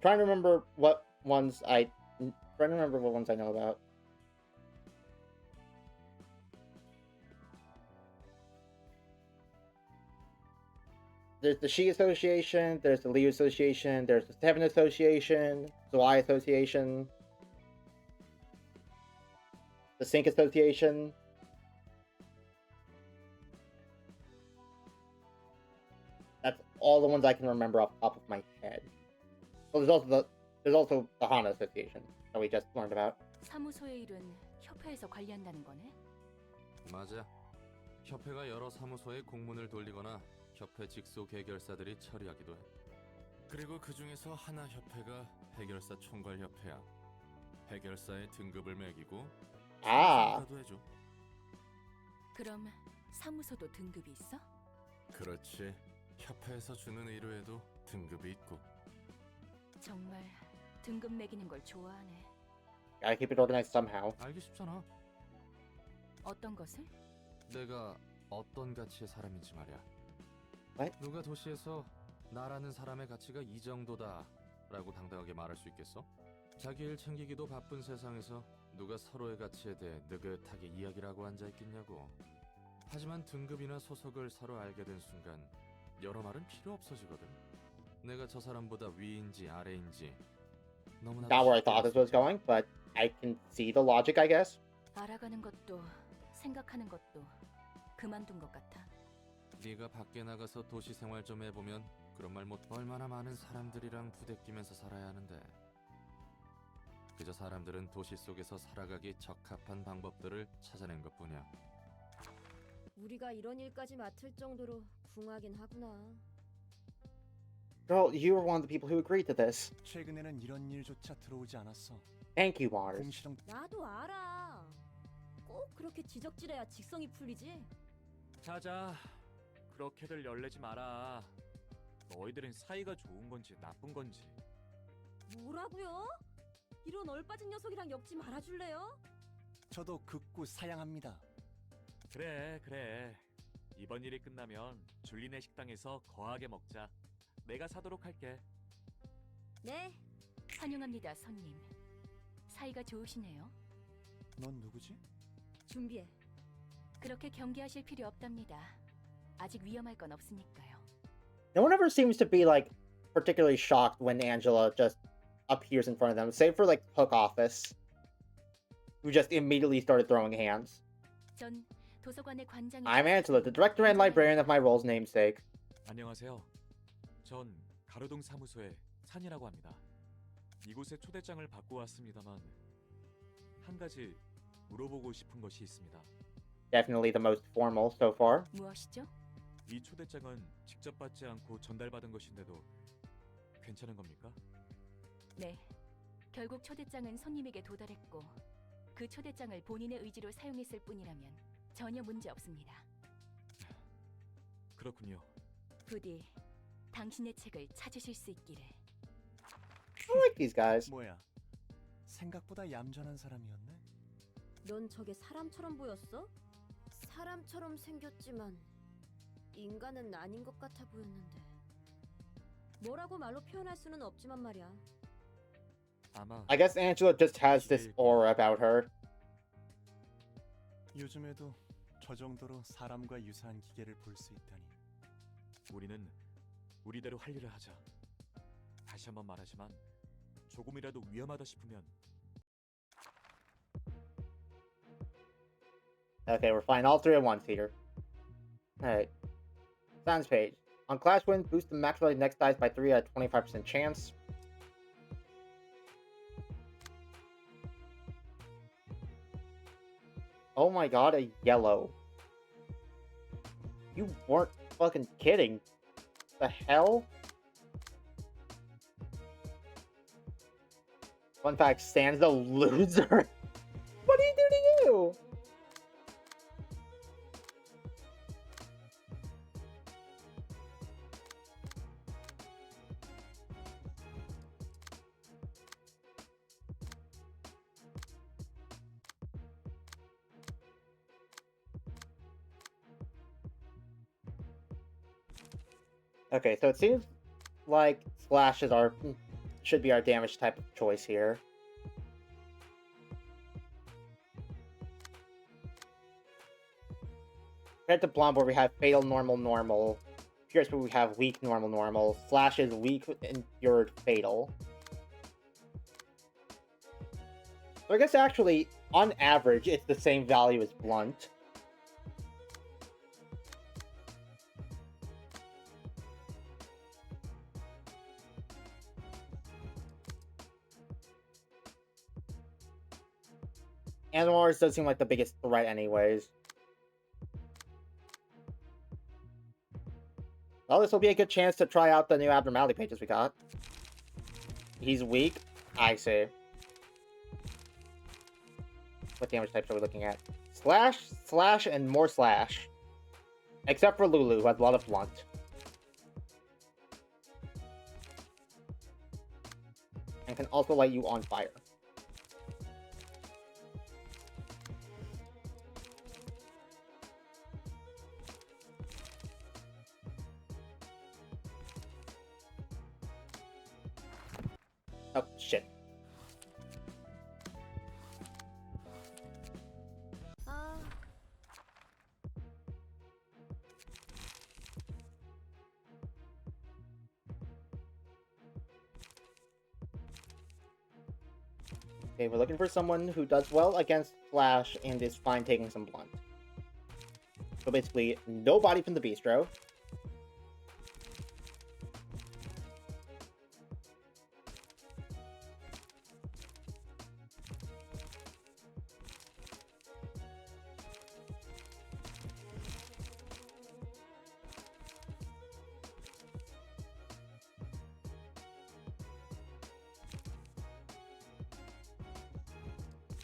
Trying to remember what ones I Trying to remember what ones I know about. There's the She Association, there's the Liu Association, there's the Seven Association, the Y Association, the Sync Association. That's all the ones I can remember off the top of my head. Well, there's also the Hana Association that we just learned about. 사무소의 일은 협회에서 관리한다는 거네. 맞아. 협회가 여러 사무소에 공문을 돌리거나 협회 직속 해결사들이 처리하기도 해. 그리고 그 중에서 하나 협회가 해결사 총괄 협회야. 해결사의 등급을 매기고 평가도 해줘. 그럼 사무소도 등급이 있어? 그렇지. 협회에서 주는 의뢰에도 등급이 있고. 정말 등급 매기는 걸 좋아하네. Gotta keep it organized somehow. 알기 쉽잖아. 어떤 것을? 내가 어떤 가치의 사람인지 말이야. What? 누가 도시에서 나라는 사람의 가치가 이 정도다 라고 당당하게 말할 수 있겠어? 자기 일 챙기기도 바쁜 세상에서 누가 서로의 가치에 대해 느긋하게 이야기를 하고 앉아있겠냐고. 하지만 등급이나 소속을 서로 알게 된 순간 여러 말은 필요 없어지거든. 내가 저 사람보다 위인지 아래인지 너무나 Not where I thought this was going, but I can see the logic, I guess. 알아가는 것도 생각하는 것도 그만둔 것 같아. 네가 밖에 나가서 도시 생활 좀 해보면 그런 말 못. 얼마나 많은 사람들이랑 부대끼면서 살아야 하는데. 그저 사람들은 도시 속에서 살아가기 적합한 방법들을 찾아낸 것뿐이야. 우리가 이런 일까지 맡을 정도로 궁하긴 하구나. Girl, you were one of the people who agreed to this. 최근에는 이런 일조차 들어오지 않았어. Thank you, Mars. 공실은 나도 알아. 꼭 그렇게 지적질해야 직성이 풀리지. 자자, 그렇게들 열내지 마라. 너희들은 사이가 좋은 건지 나쁜 건지. 뭐라고요? 이런 얼빠진 녀석이랑 엮지 말아줄래요? 저도 극구 사양합니다. 그래. 이번 일이 끝나면 줄리네 식당에서 거하게 먹자. 내가 사도록 할게. 네. 환영합니다, 손님. 사이가 좋으시네요. 넌 누구지? 준비해. 그렇게 경계하실 필요 없답니다. 아직 위험할 건 없으니까요. No one ever seems to be like particularly shocked when Angela just appears in front of them, save for like Hook Office, who just immediately started throwing hands. 전 도서관의 관장이. I'm Angela, the director and librarian of my role's namesake. 안녕하세요. 전 가로동 사무소의 산이라고 합니다. 이곳에 초대장을 받고 왔습니다만 한 가지 물어보고 싶은 것이 있습니다. Definitely the most formal so far. 무엇이죠? 이 초대장은 직접 받지 않고 전달받은 것인데도 괜찮은 겁니까? 네. 결국 초대장은 손님에게 도달했고 그 초대장을 본인의 의지로 사용했을 뿐이라면 전혀 문제 없습니다. 그렇군요. 부디 당신의 책을 찾으실 수 있기를. I like these guys. 뭐야? 생각보다 얌전한 사람이었네. 넌 저게 사람처럼 보였어? 사람처럼 생겼지만 인간은 아닌 것 같아 보였는데. 뭐라고 말로 표현할 수는 없지만 말이야. 아마 I guess Angela just has this aura about her. 요즘에도 저 정도로 사람과 유사한 기계를 볼 수 있다니. 우리는 우리대로 할 일을 하자. 다시 한번 말하지만 조금이라도 위험하다 싶으면. Okay, we're flying all three at once here. Alright. Sounds page. On class win, boost the max value next dice by 3 at a 25% chance. Oh my god, a yellow. You weren't fucking kidding. The hell? Fun fact, Stan's the loser. What do you do to you? Okay, so it seems like slashes should be our damage type of choice here. compared to Blonde where we have Fatal, Normal, Normal, Pierce where we have Weak, Normal, Normal, Slash is Weak, Endured, Fatal. So I guess actually, on average, it's the same value as Blunt. Animals does seem like the biggest threat anyways. Well, this will be a good chance to try out the new abnormality pages we got. He's weak. I see. What damage types are we looking at? Slash, Slash, and more Slash. Except for Lulu, who has a lot of Blunt. And can also light you on fire. Oh, shit. Okay, we're looking for someone who does well against Flash and is fine taking some Blunt. So basically, nobody from the Bistro.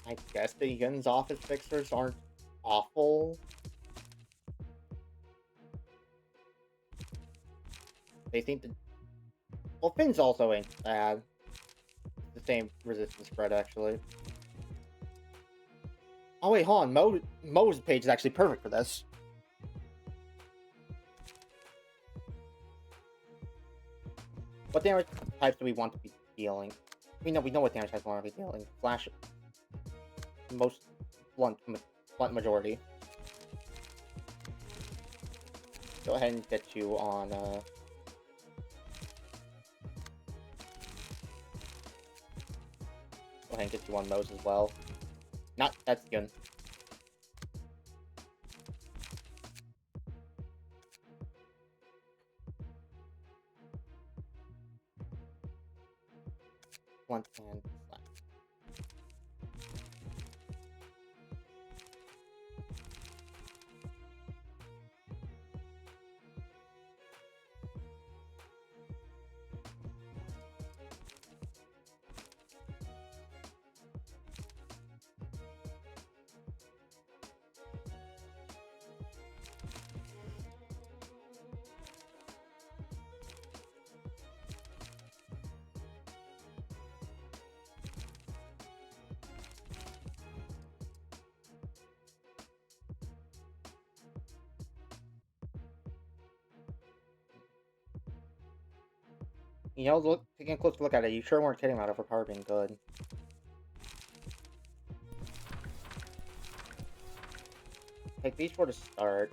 I guess the Yun's office fixers aren't awful. They seem to... Well, Finn's also ain't bad. It's the same resistance spread, actually. Oh wait, hold on. Mo's page is actually perfect for this. What damage types do we want to be dealing? We know what damage types we want to be dealing. Flash... most blunt majority. Go ahead and get you on go ahead and get you on those as well. Not that's good. Blunt and slash. You know, taking a close look at it, you sure weren't kidding about it for power being good. Take these four to start.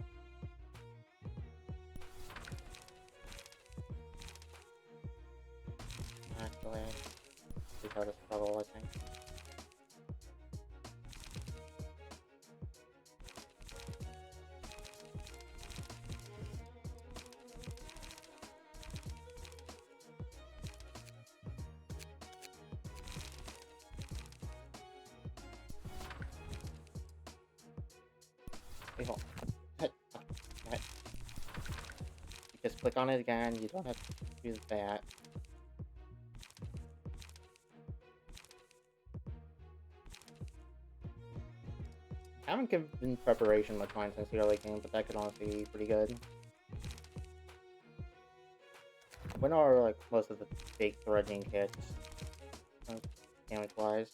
Actually, these are to struggle, I think. Wait, hold on. Hey. You just click on it again, you don't have to use that. I haven't given preparation much mind since the early game, but that could honestly be pretty good. When are like most of the big threatening hits? Damage wise.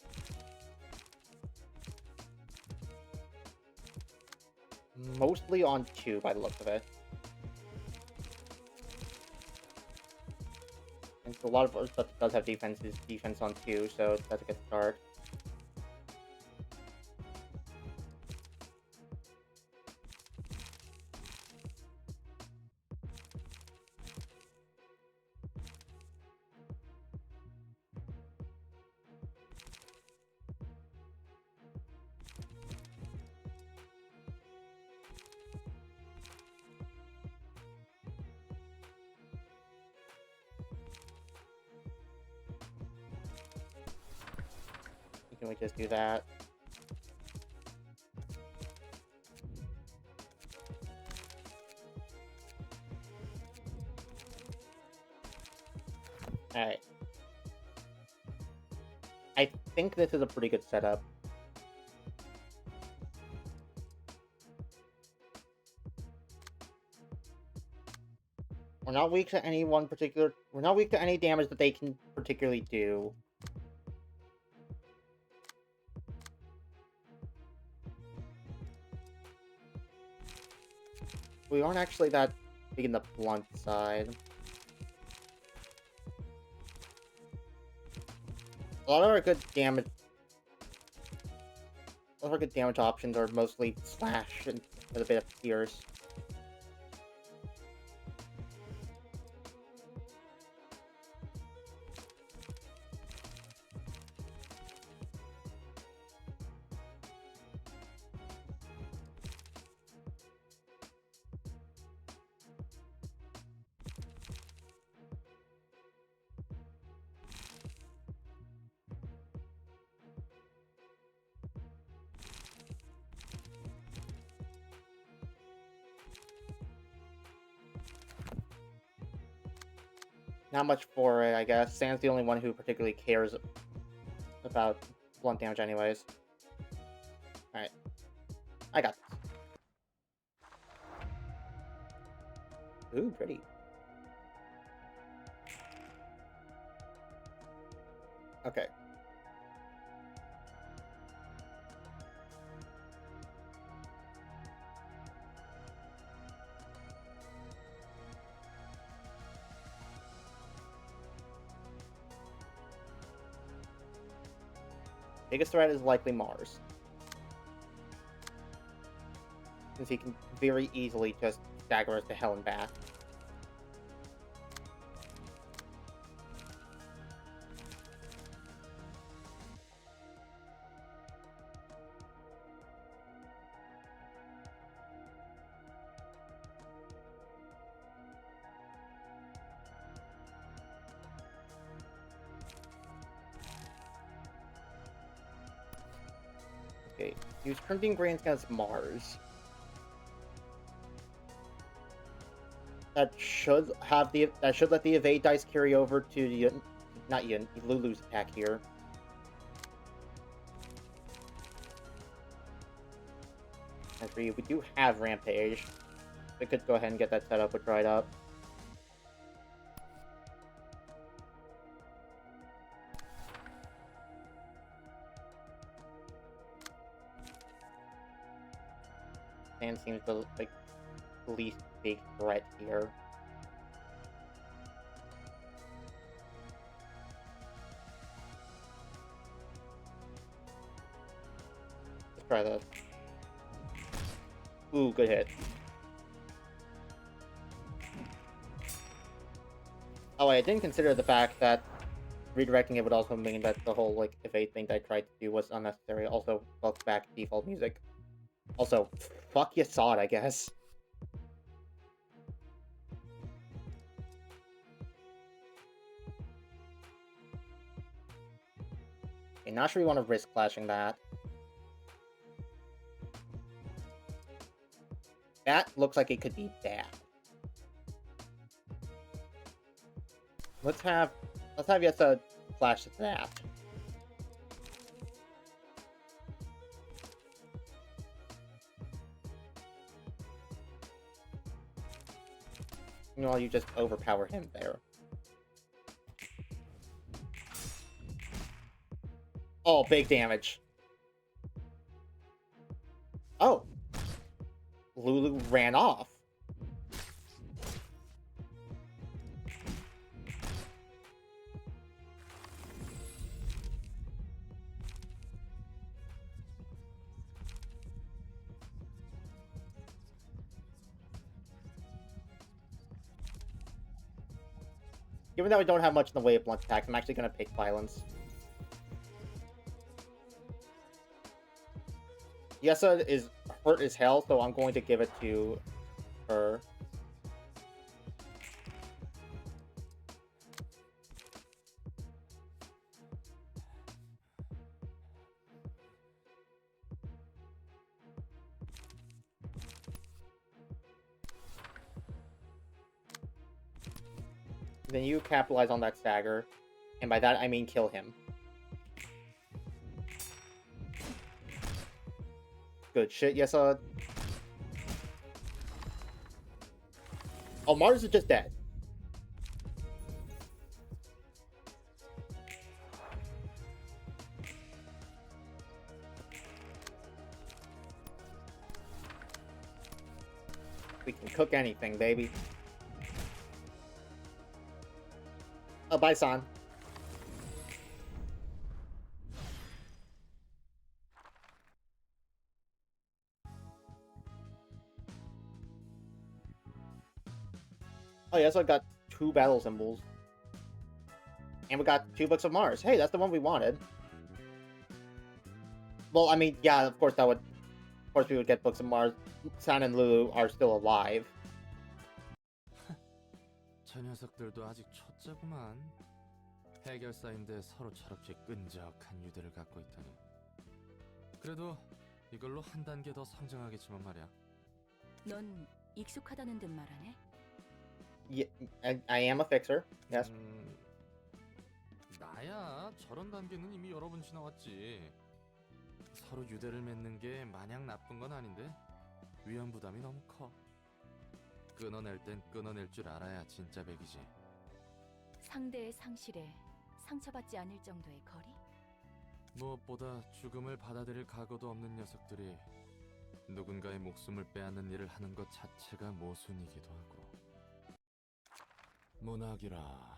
Mostly on 2 by the looks of it. And so a lot of our stuff does have defense on 2, so that's a good start. Can we just do that? Alright. I think this is a pretty good setup. We're not weak to any one particular... We're not weak to any damage that they can particularly do. We aren't actually that big in the blunt side. A lot of our good damage... A lot of our good damage options are mostly slash and with a bit of pierce. Not much for it, I guess. Sam's the only one who particularly cares about blunt damage anyways. Alright. I got this. Ooh, pretty. Okay. Biggest threat is likely Mars, since he can very easily just stagger us to hell and back. Okay, use Crimson Grains against Mars. That should let the evade dice carry over to the Lulu's attack here. And for you, we do have Rampage. We could go ahead and get that set up with Dried Up. And seems the least big threat here. Let's try this. Ooh, good hit. Oh, I didn't consider the fact that redirecting it would also mean that the whole evade thing that I tried to do was unnecessary. Also, welcome back to default music. Also, fuck you saw it, I guess. Okay, not sure we want to risk clashing that. That looks like it could be bad. Let's have Yessa flash that. Meanwhile, you just overpower him there. Oh, big damage. Oh. Lulu ran off. Given that we don't have much in the way of blunt attacks, I'm actually going to pick Violence. Yessa is hurt as hell, so I'm going to give it to her. then you capitalize on that stagger. And by that, I mean kill him. Good shit, yes, Oh, Mars is just dead. We can cook anything, baby. Oh, bye, San. Oh, yeah, so I got 2 battle symbols. And we got 2 books of Mars. Hey, that's the one we wanted. Well, I mean, yeah, of course that would... Of course we would get books of Mars. San and Lulu are still alive. 저 녀석들도 아직 초짜구만. 해결사인데 서로 저렇게 끈적한 유대를 갖고 있다니. 그래도 이걸로 한 단계 더 성장하겠지만 말이야. 넌 익숙하다는 듯 말하네. Yeah, I am a fixer. Yes. 나야 저런 단계는 이미 여러 번 지나왔지. 서로 유대를 맺는 게 마냥 나쁜 건 아닌데 위험 부담이 너무 커. 끊어낼 땐 끊어낼 줄 알아야 진짜 백이지. 상대의 상실에 상처받지 않을 정도의 거리? 무엇보다 죽음을 받아들일 각오도 없는 녀석들이 누군가의 목숨을 빼앗는 일을 하는 것 자체가 모순이기도 하고. 문학이라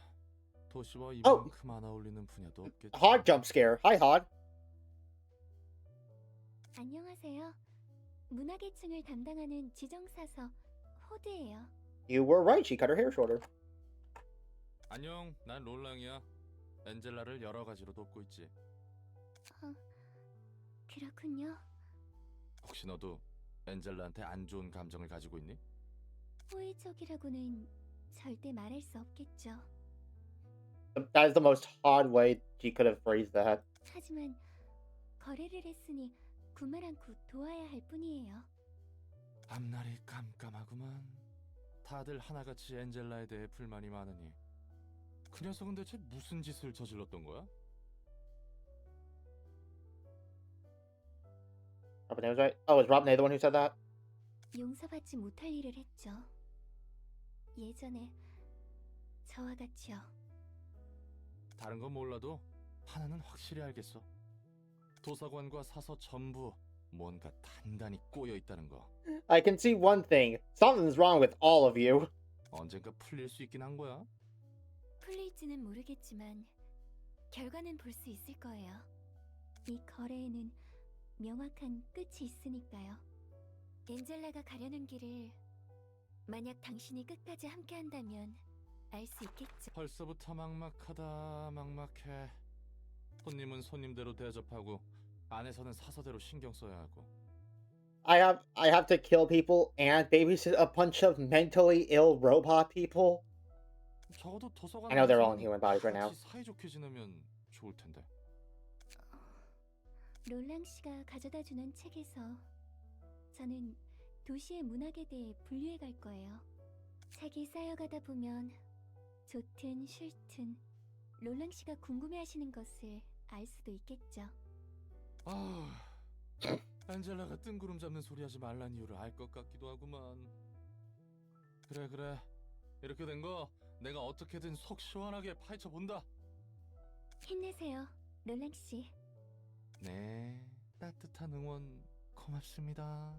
도시와 이만큼 안 어울리는 분야도 없겠지. Hod jump scare. Hi, Hod. 안녕하세요. 문화계층을 담당하는 지정사서 호드예요. You were right. She cut her hair shorter. 안녕, 난 롤랑이야. 엔젤라를 여러 가지로 돕고 있지. 그렇군요. 혹시 너도 엔젤라한테 안 좋은 감정을 가지고 있니? 호의적이라고는 절대 말할 수 없겠죠. That is the most Hod way she could have phrased that. 하지만 거래를 했으니 구말 않고 도와야 할 뿐이에요. 앞날이 깜깜하구만. 다들 하나같이 엔젤라에 대해 불만이 많으니 그 녀석은 대체 무슨 짓을 저질렀던 거야? Robin was right. Oh, was Robin the one who said that? 용서받지 못할 일을 했죠. 예전에 저와 같이요. 다른 건 몰라도 하나는 확실히 알겠어. 도서관과 사서 전부 뭔가 단단히 꼬여 있다는 거. I can see one thing. Something's wrong with all of you. 언젠가 풀릴 수 있긴 한 거야. 풀릴지는 모르겠지만 결과는 볼 수 있을 거예요. 이 거래에는 명확한 끝이 있으니까요. 엔젤라가 가려는 길을 만약 당신이 끝까지 함께한다면 알 수 있겠죠. 벌써부터 막막하다. 막막해. 손님은 손님대로 대접하고 안에서는 사서대로 신경 써야 하고. I have to kill people and babysit a bunch of mentally ill robot people. 적어도 도서관 I know they're all in human bodies right now. 같이 사이좋게 지내면 좋을 텐데. 롤랑 씨가 가져다 주는 책에서 저는 도시의 문학에 대해 분류해 갈 거예요. 책이 쌓여가다 보면 좋든 싫든 롤랑 씨가 궁금해하시는 것을 알 수도 있겠죠. 아, 안젤라가 뜬구름 잡는 소리 하지 말란 이유를 알 것 같기도 하구만. 그래. 이렇게 된 거 내가 어떻게든 속 시원하게 파헤쳐 본다. 힘내세요, 롤랑 씨. 네, 따뜻한 응원 고맙습니다.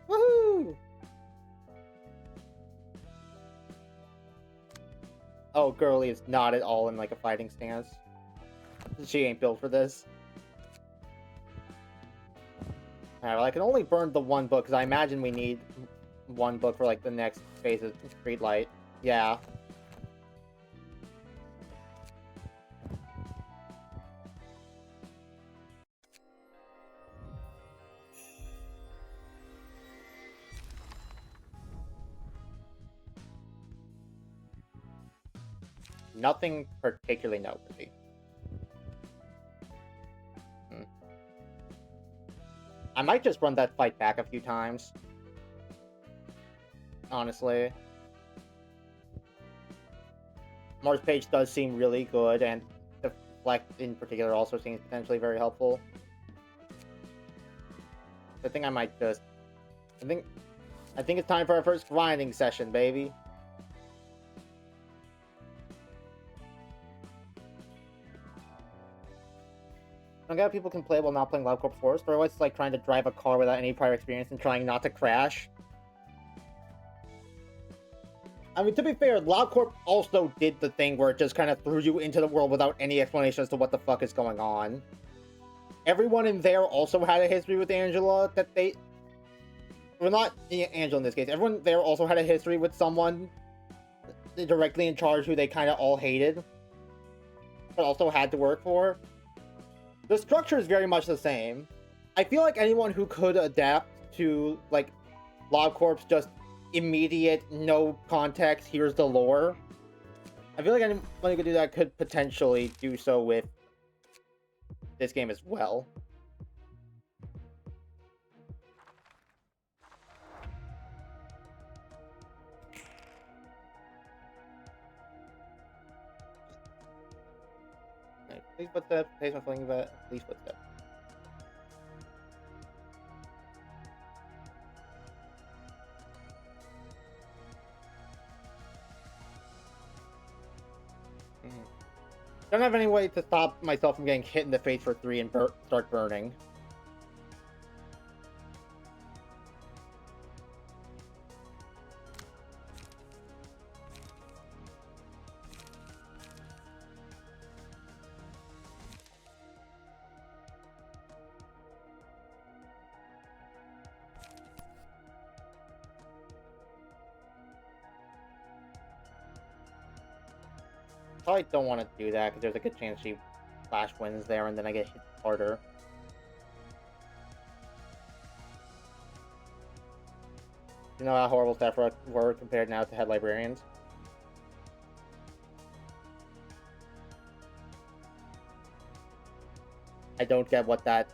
Woohoo! Oh, Girly is not at all in like a fighting stance. She ain't built for this. Alright, well, I can only burn the one book because I imagine we need one book for like the next phase of Streetlight. Yeah. Nothing particularly noteworthy. I might just run that fight back a few times. honestly. Mars page does seem really good, and Deflect in particular also seems potentially very helpful. I think I might just... I think it's time for our first grinding session, baby. I get how people can play while not playing LabCorp Forest, or it's like trying to drive a car without any prior experience and trying not to crash. I mean, to be fair, LabCorp also did the thing where it just kind of threw you into the world without any explanation as to what the fuck is going on. Everyone in there also had a history with Angela that they... Well, not Angela in this case. Everyone there also had a history with someone directly in charge who they kind of all hated, but also had to work for. The structure is very much the same. I feel like anyone who could adapt to, like, LabCorp's just immediate, no context, here's the lore. I feel like anyone who could do that could potentially do so with this game as well. Right, please footsteps, taste my fling that, please footsteps. Don't have any way to stop myself from getting hit in the face for 3 and start burning. Probably don't want to do that because there's a good chance she flash wins there and then I get hit harder. You know how horrible staff were compared now to head librarians? I don't get what that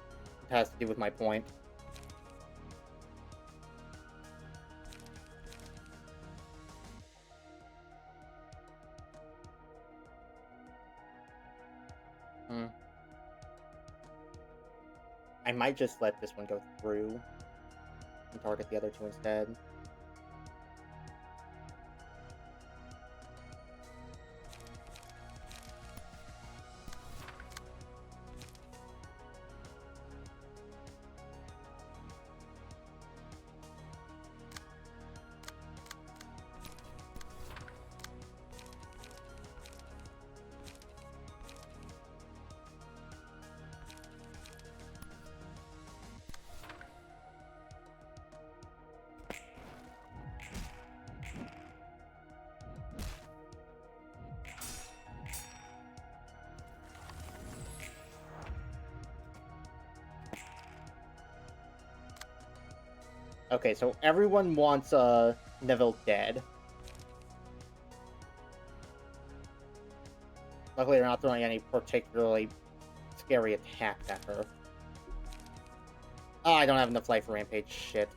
has to do with my point. I might just let this one go through and target the other two instead. Okay, so everyone wants Neville dead. Luckily, they're not throwing any particularly scary attacks at her. Oh, I don't have enough life for Rampage. Shit.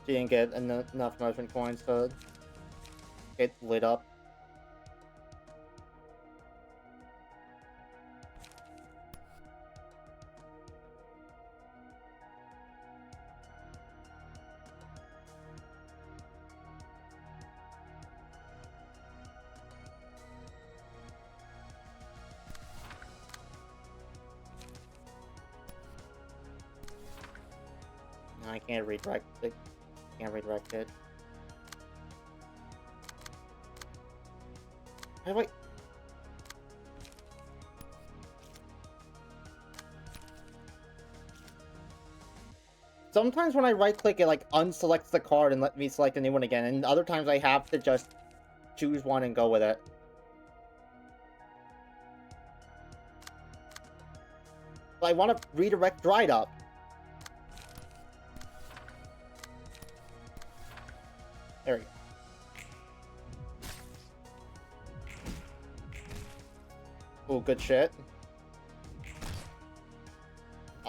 She didn't get enough motion coins to get lit up. I can't redirect it. Can't redirect it. How do I... Sometimes when I right-click, it like unselects the card and let me select a new one again, and other times I have to just choose one and go with it. But I want to redirect Dried Up. There we go. Oh, good shit.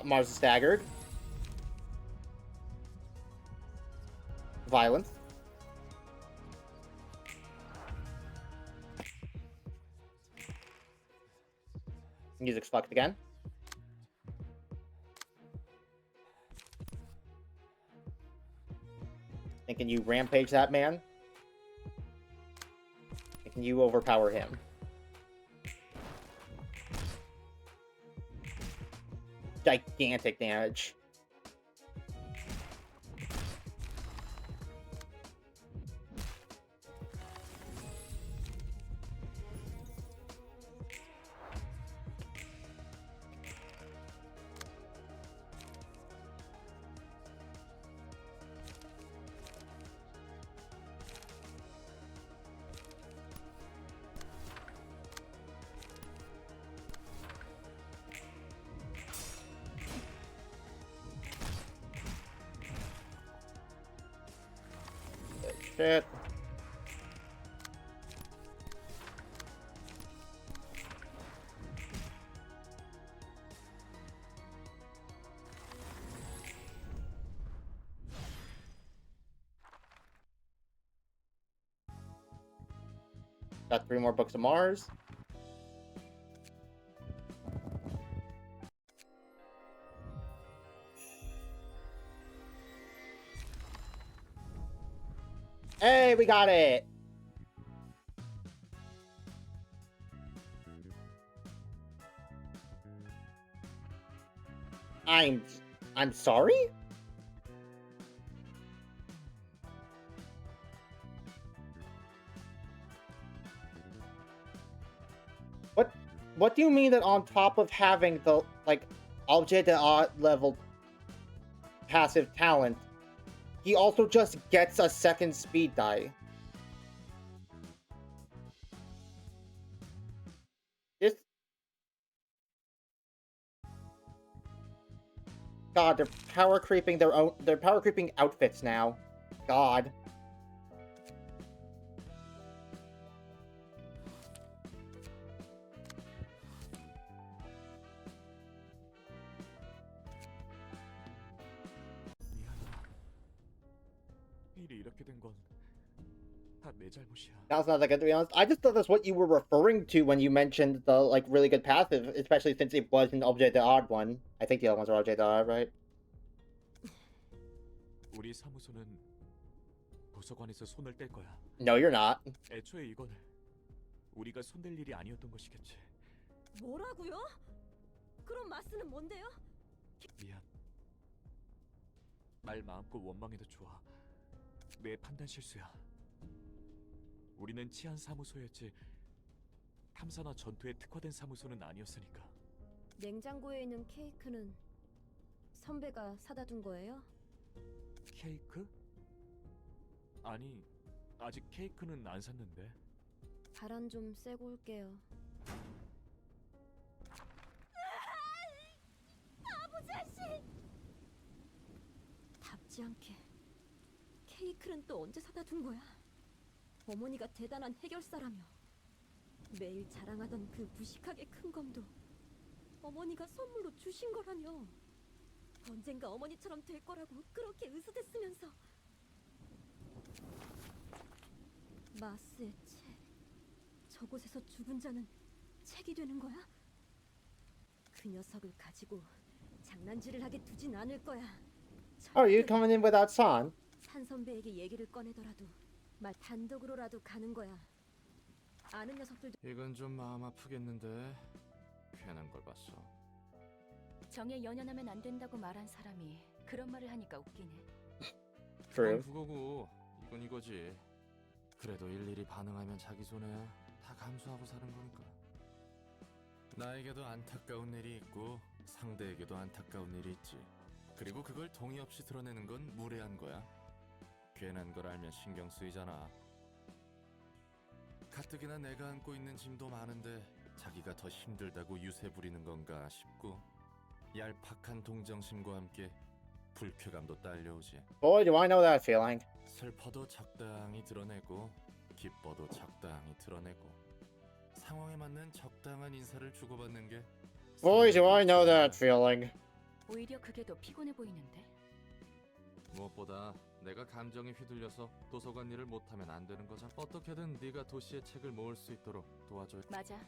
Mars is staggered. violence. Music's fucked again. And can you rampage that man? And can you overpower him? Gigantic damage. Shit. Got 3 more books of Mars. Hey, we got it! I'm sorry? What do you mean that on top of having the, like, objet d'art level passive talent, he also just gets a second speed die? This... God, they're power creeping they're power creeping outfits now. God. 일이 이렇게 된 건 다 내 잘못이야. That's not that good, to be honest. I just thought that's what you were referring to when you mentioned the, like, really good passive, especially since it was an objet d'art one. I think the other ones are objet d'art, right? 우리 사무소는 도서관에서 손을 뗄 거야. No, you're not. 애초에 이건 우리가 손댈 일이 아니었던 것이겠지. 뭐라고요? 그럼 마스는 뭔데요? 미안. 말 마음껏 원망해도 좋아. 내 판단 실수야. 우리는 치안 사무소였지 탐사나 전투에 특화된 사무소는 아니었으니까. 냉장고에 있는 케이크는 선배가 사다 둔 거예요? 케이크? 아니, 아직 케이크는 안 샀는데. 바람 좀 쐬고 올게요. 바보 자식! 답지 않게 케이크는 또 언제 사다 둔 거야? 어머니가 대단한 해결사라며 매일 자랑하던 그 무식하게 큰 검도 어머니가 선물로 주신 거라며 언젠가 어머니처럼 될 거라고 그렇게 으스댔으면서 마스의 책 저곳에서 죽은 자는 책이 되는 거야? 그 녀석을 가지고 장난질을 하게 두진 않을 거야. Oh, are you coming in without San? 산 선배에게 얘기를 꺼내더라도 말 단독으로라도 가는 거야. 아는 녀석들도 이건 좀 마음 아프겠는데 괜한 걸 봤어. 정에 연연하면 안 된다고 말한 사람이 그런 말을 하니까 웃기네. True. 그건 그거고 이건 이거지. 그래도 일일이 반응하면 자기 손해야. 다 감수하고 사는 거니까. 나에게도 안타까운 일이 있고 상대에게도 안타까운 일이 있지. 그리고 그걸 동의 없이 드러내는 건 무례한 거야. 괜한 걸 알면 신경 쓰이잖아. 가뜩이나 내가 안고 있는 짐도 많은데 자기가 더 힘들다고 유세 부리는 건가 싶고 얄팍한 동정심과 함께 불쾌감도 딸려오지. Boy, do I know that feeling. 슬퍼도 적당히 드러내고 기뻐도 적당히 드러내고 상황에 맞는 적당한 인사를 주고받는 게 Boy, do I know that feeling. 오히려 그게 더 피곤해 보이는데. 무엇보다 내가 감정에 휘둘려서 도서관 일을 못하면 안 되는 거잖아. 어떻게든 네가 도시의 책을 모을 수 있도록 도와줘. 맞아.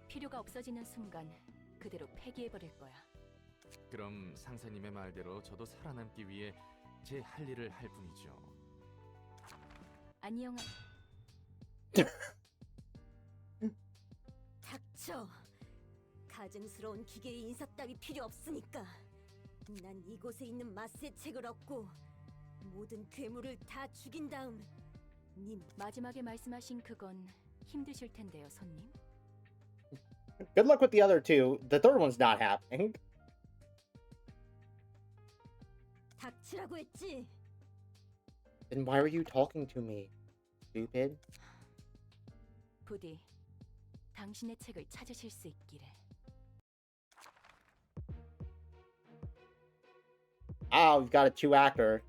필요가 없어지는 순간 그대로 폐기해버릴 거야. 그럼 상사님의 말대로 저도 살아남기 위해 제 할 일을 할 뿐이죠. 안녕. 닥쳐. 가증스러운 기계의 인사 따위 필요 없으니까. 난 이곳에 있는 마스의 책을 얻고 모든 괴물을 다 죽인 다음 마지막에 말씀하신 그건 힘드실 텐데요, 손님. Good luck with the other two. The third one's not happening. 닥치라고 했지. Then why are you talking to me, stupid? 부디 당신의 책을 찾으실 수 있기를. Oh, you've got a two-actor.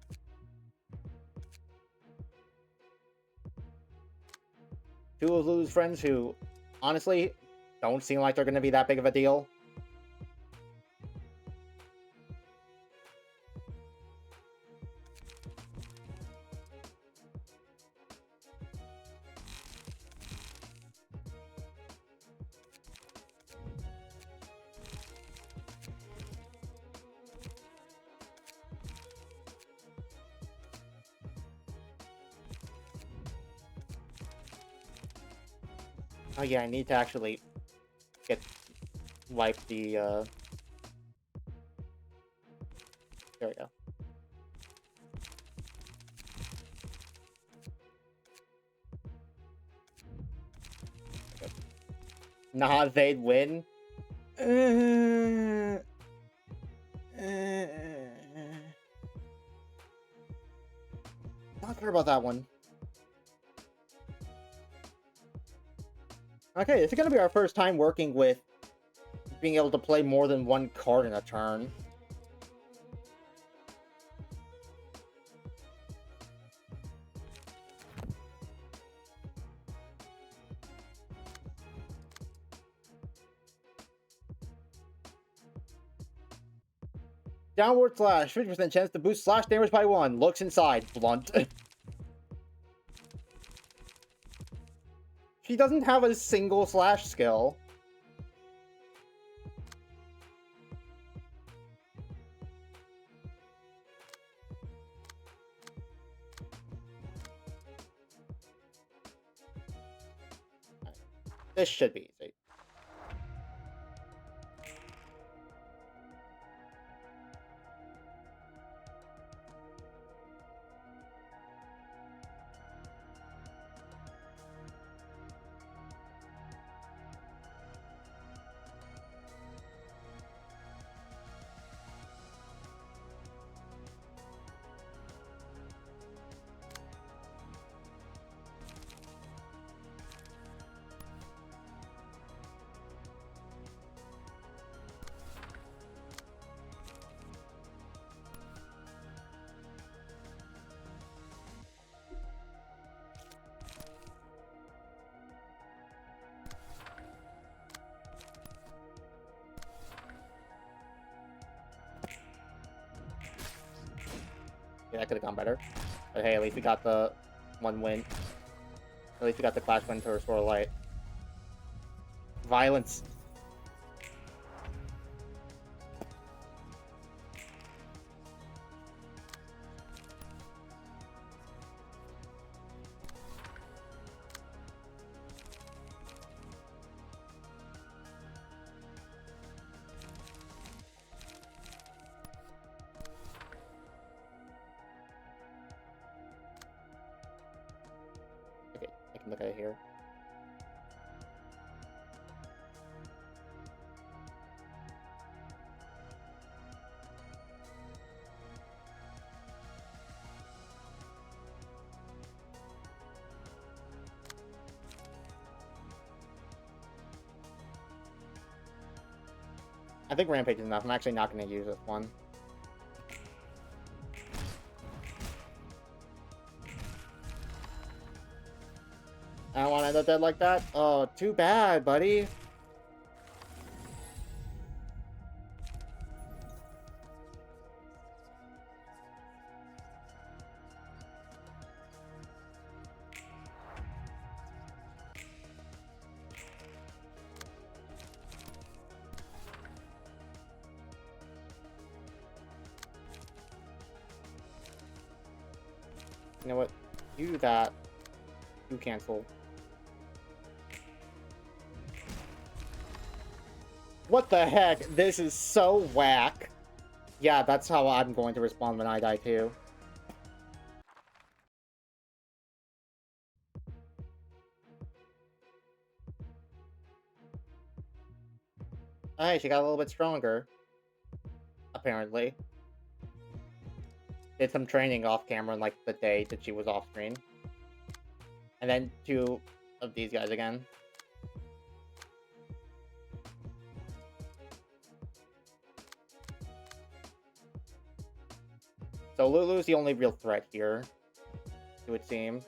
Two of Lulu's friends who, honestly, don't seem like they're going to be that big of a deal. Oh yeah, I need to actually wipe the, there we go. Okay. Nah, they'd win. Not sure about that one. Okay, this is gonna be our first time working with being able to play more than one card in a turn. Downward slash, 50% chance to boost slash damage by 1. Looks inside. Blunt. She doesn't have a single slash skill. This should be easy. Yeah, that could have gone better. But hey, at least we got the one win. At least we got the clash win to restore light. Violence. Okay, I can look at it here. I think Rampage is enough. I'm actually not going to use this one. I don't want to end up dead like that. Oh, too bad, buddy. You know what? You do that. You cancel. What the heck? This is so whack. Yeah, that's how I'm going to respond when I die too. Hey, she got a little bit stronger. Apparently. Did some training off camera like the day that she was off screen. And then 2 of these guys again. So Lulu's the only real threat here, it would seem.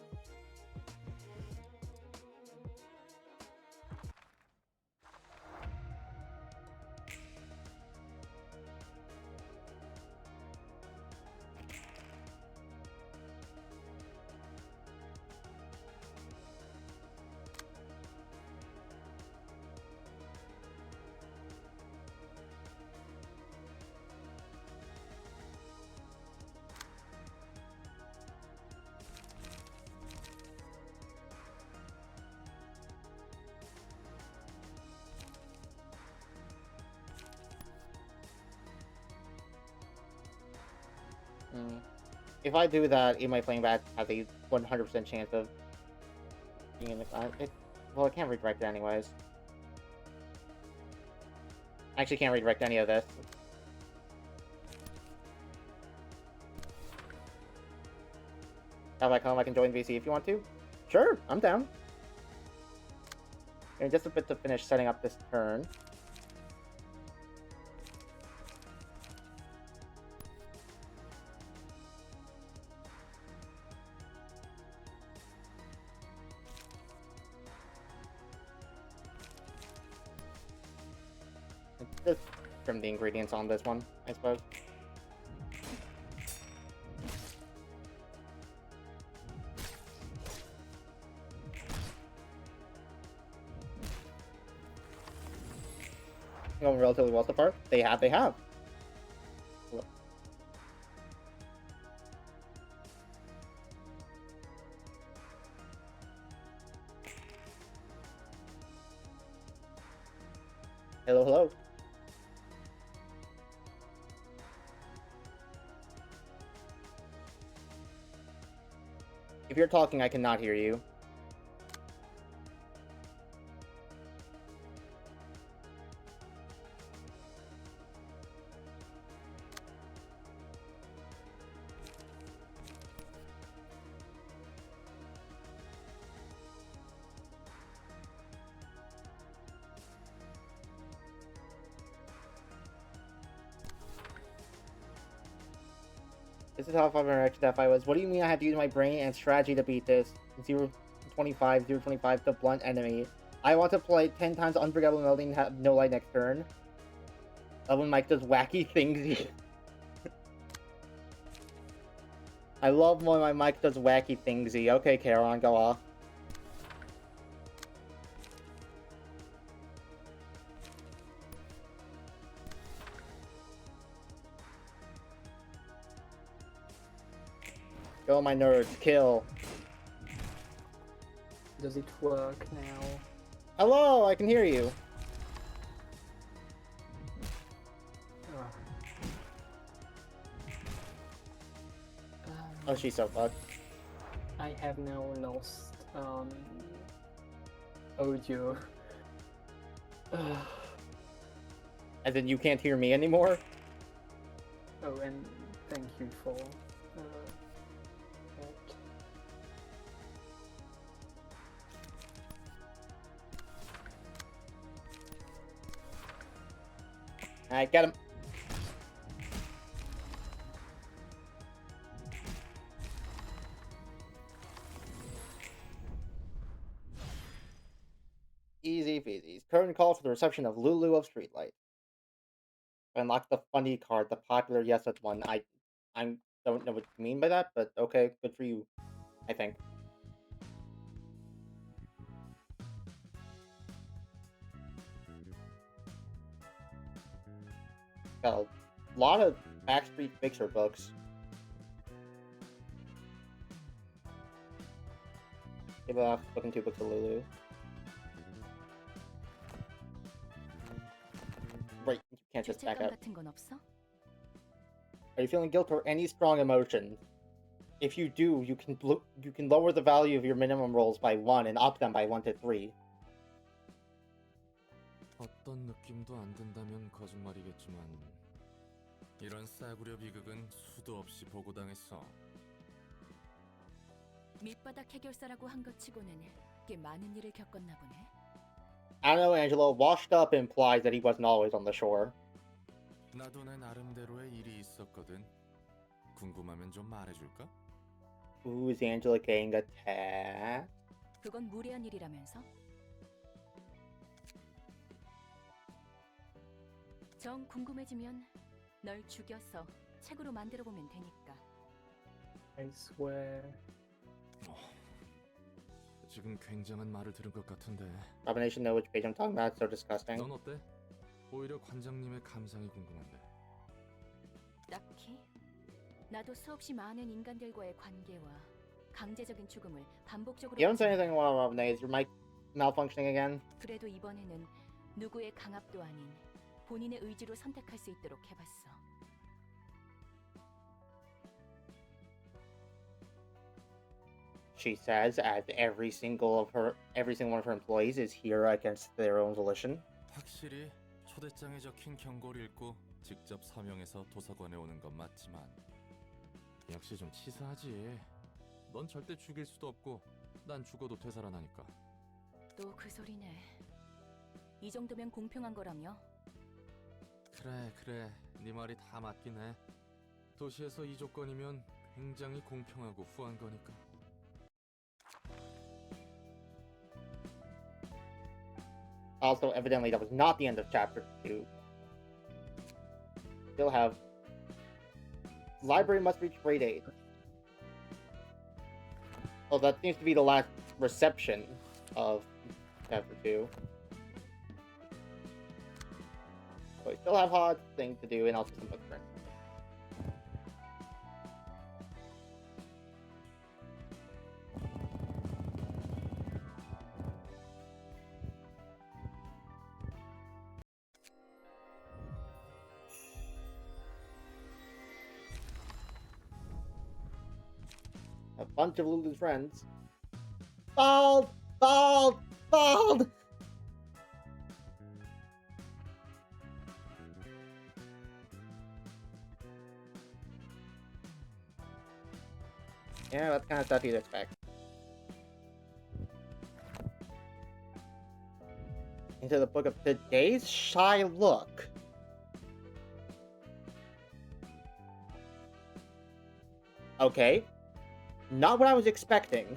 If I do that, my flame back has a 100% chance of being in the class. Well, I can't redirect it anyways. I actually can't redirect any of this. Have I come? I can join VC if you want to. Sure, I'm down. And just a bit to finish setting up this turn. Just trim the ingredients on this one, I suppose. Going relatively well so far. They have. Hello, hello. If you're talking, I cannot hear you. This is how far my reaction that fight was. What do you mean I have to use my brain and strategy to beat this? 0-25, the blunt enemy. I want to play 10 times Unforgettable Melody and have no light next turn. When Mike does wacky things. I love when my mic does wacky thingsy. Okay, Caroline, go off. Go, my nerds, kill. Does it work now? Hello, I can hear you. Oh, she's so fucked. I have now lost audio. As in, you can't hear me anymore? Oh, and thank you for that. Alright, get him. Easy peasy. Current call for the reception of Lulu of Streetlight. Unlock the funny card, the popular yes at one. I don't know what you mean by that, but okay, good for you, I think. Got a lot of Backstreet Fixer books. Give it off book and 2 books to Lulu. Right, you can't just back 죄책감 up. 같은 건 없어? Are you feeling guilt or any strong emotions? If you do, you can lower the value of your minimum rolls by 1 and up them by 1 to 3. 어떤 느낌도 안 든다면 거짓말이겠지만 이런 싸구려 비극은 수도 없이 보고당했어. 밑바닥 해결사라고 한 것 치고는 꽤 많은 일을 겪었나 보네. I don't know, Angelo. Washed up implies that he wasn't always on the shore. 나도 내 나름대로의 일이 있었거든. 궁금하면 좀 말해줄까? Ooh, is Angela getting attacked? 그건 무례한 일이라면서? 정 궁금해지면 널 죽여서 책으로 만들어 보면 되니까. I swear. 지금 굉장한 말을 들은 것 같은데. Abomination know which page I'm talking about. It's so disgusting. 넌 어때? 오히려 관장님의 감상이 궁금한데. 딱히 나도 수없이 많은 인간들과의 관계와 강제적인 죽음을 반복적으로 You haven't said anything while Robin is your mic malfunctioning again? 그래도 이번에는 누구의 강압도 아닌 본인의 의지로 선택할 수 있도록 해봤어. She says, as every single one of her employees is here against their own volition. 확실히 초대장에 적힌 경고를 읽고 직접 서명해서 도서관에 오는 건 맞지만 역시 좀 치사하지. 넌 절대 죽일 수도 없고 난 죽어도 되살아나니까. 또 그 소리네. 이 정도면 공평한 거라며? 그래 네 말이 다 맞긴 해. 도시에서 이 조건이면 굉장히 공평하고 후한 거니까. Also, evidently, that was not the end of chapter 2. Still have... Library must reach grade 8. Oh, that seems to be the last reception of chapter 2. So we still have hard things to do, and also some book prints. A bunch of Lulu's friends. Bald! Bald! Bald! Yeah, that's kind of stuff you'd expect. Into the book of today's shy look. Okay. Not what I was expecting.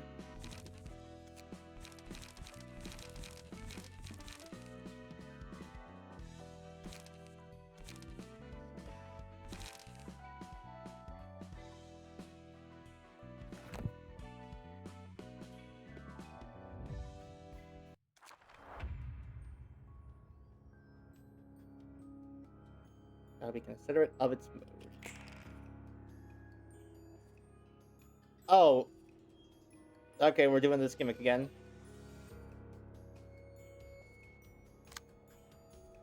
Gotta be considerate of its mood. Oh. Okay, we're doing this gimmick again.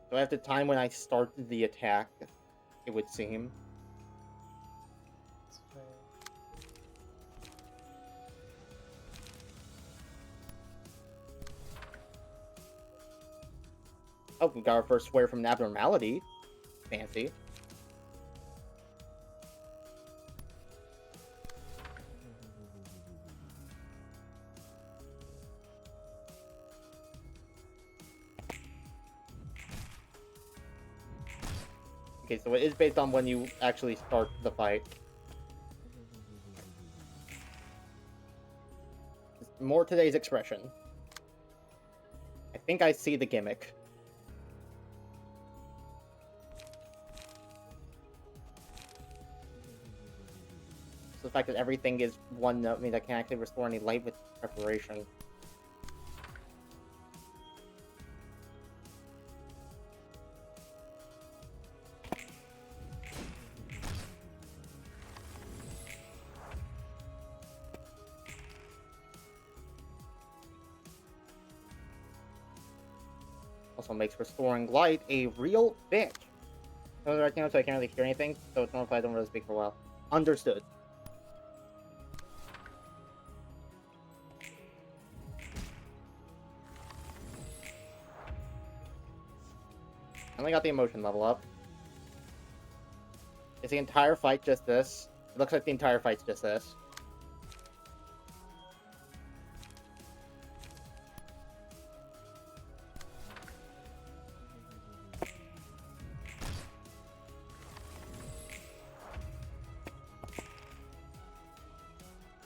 Do I have to time when I start the attack? It would seem. Swear. Oh, we got our first swear from an abnormality. Fancy. Okay, so it is based on when you actually start the fight. More today's expression. I think I see the gimmick. So the fact that everything is one note means I can't actually restore any light with preparation. Also makes restoring light a real bitch. So right now, so I can't really hear anything, so it's normal if I don't really speak for a while. Understood. I only got the emotion level up. Is the entire fight just this? It looks like the entire fight's just this.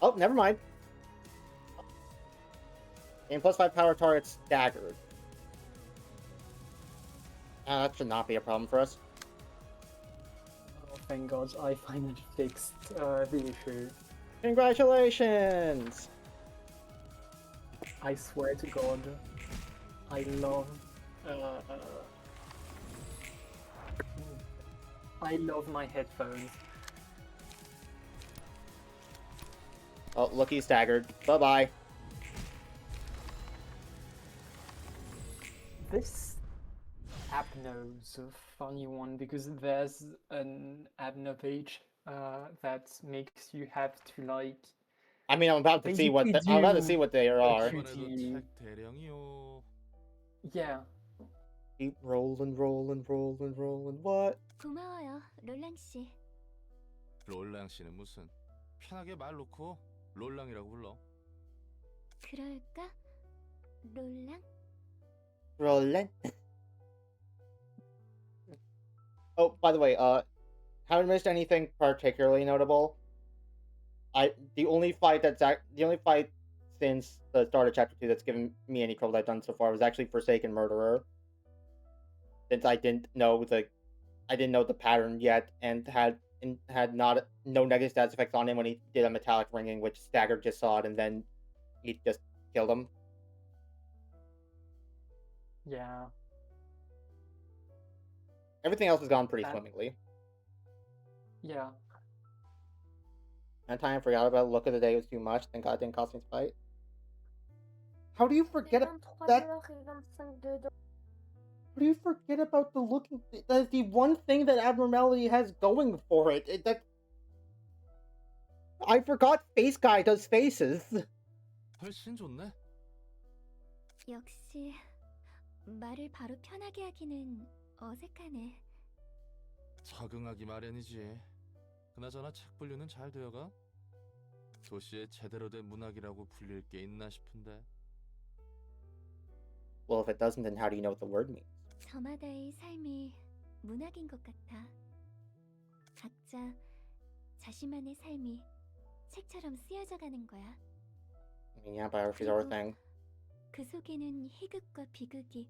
Oh, never mind. Gain +5 power targets staggered. That should not be a problem for us. Oh, thank God, I finally fixed the issue. Congratulations! I swear to God, I love my headphones. Oh, look, he's staggered. Bye-bye. This Abno's a funny one because there's an Abno page that makes you have to like. I mean, I'm about to see what I'm about to see what they are. 이번에도 책 대령이요. Yeah. Keep rolling, rolling, rolling, rolling. What? 고마워요, 롤랑 씨. 롤랑 씨는 무슨? 편하게 말 놓고 롤랑이라고 불러. 그럴까? 롤랑? Rolling. Oh, by the way, haven't missed anything particularly notable. The only fight since the start of chapter 2 that's given me any trouble I've done so far was actually Forsaken Murderer. Since I didn't know the pattern yet and had no negative status effects on him when he did a metallic ringing, which Staggered just saw it and then he just killed him. Yeah. Everything else has gone pretty swimmingly. Yeah. That time I forgot about look of the day was too much. Thank God it didn't cost me spite. How do you forget that? How do you forget about the looking? That's the one thing that Abnormality has going for it. I forgot Face Guy does faces. 훨씬 좋네. 역시 말을 바로 편하게 하기는 어색하네. 적응하기 마련이지. 그나저나 책 분류는 잘 되어가? 도시에 제대로 된 문학이라고 불릴 게 있나 싶은데. Well, if it doesn't, then how do you know what the word means? 저마다의 삶이 문학인 것 같아. 각자 자신만의 삶이 책처럼 쓰여져 가는 거야. I mean, yeah, biographies are a thing. 그 속에는 희극과 비극이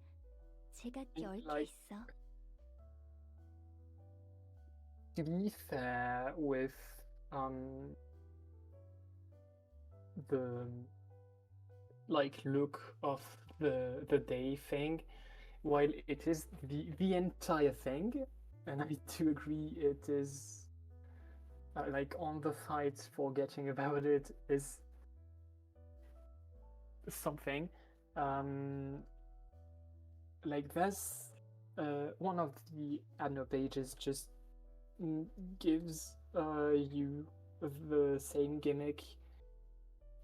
제각기 얽혀 Like- 있어. To be fair with the like look of the day thing, while it is the entire thing, and I do agree it is like on the fight, forgetting about it is something. Like there's one of the Adno pages just gives you the same gimmick,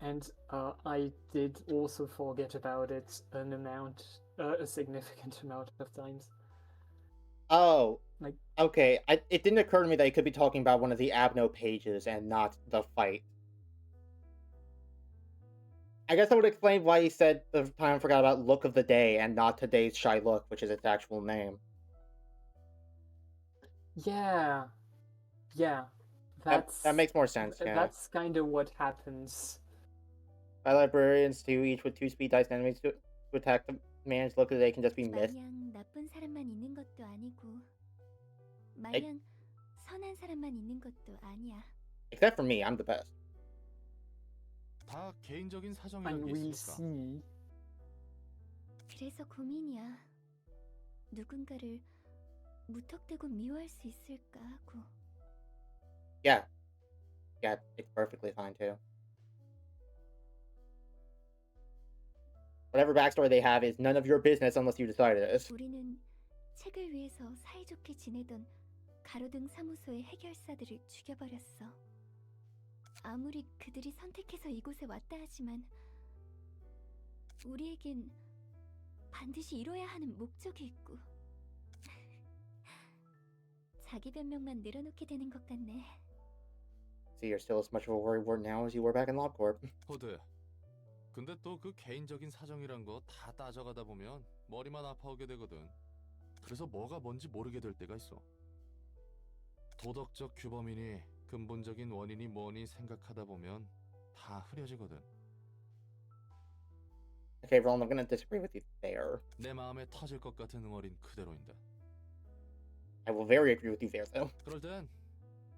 and I did also forget about it a significant amount of times. Oh, Like- okay. It didn't occur to me that he could be talking about one of the Abno pages and not the fight. I guess that would explain why he said the time I forgot about Look of the Day and not Today's Shy Look, which is its actual name. Yeah, That makes more sense, yeah. That's kind of what happens. By librarians too, each with 2 speed dice enemies to attack the man's Look of the Day can just be missed. 마냥 나쁜 사람만 있는 것도 아니고 마냥 선한 사람만 있는 것도 아니야. Except for me, I'm the best. 다 개인적인 사정이란 And 게 we'll 있으니까. see. 그래서 고민이야. 누군가를 무턱대고 미워할 수 있을까 하고. Yeah, it's perfectly fine too. whatever backstory they have is none of your business unless you decide it is. 우리는 책을 위해서 사이좋게 지내던 가로등 사무소의 해결사들을 죽여버렸어. 아무리 그들이 선택해서 이곳에 왔다 하지만 우리에겐 반드시 이뤄야 하는 목적이 있고 자기 변명만 늘어놓게 되는 것 같네. So you're still as much of a worrywart now as you were back in LobCorp. 호드. 근데 또 그 개인적인 사정이란 거 다 따져가다 보면 머리만 아파오게 되거든. 그래서 뭐가 뭔지 모르게 될 때가 있어. 도덕적 규범이니 근본적인 원인이 뭐니 생각하다 보면 다 흐려지거든. Okay, Roland, I'm gonna disagree with you there. 내 마음에 터질 것 같은 응어린 그대로인데. I will very agree with you there, though. 그럴 땐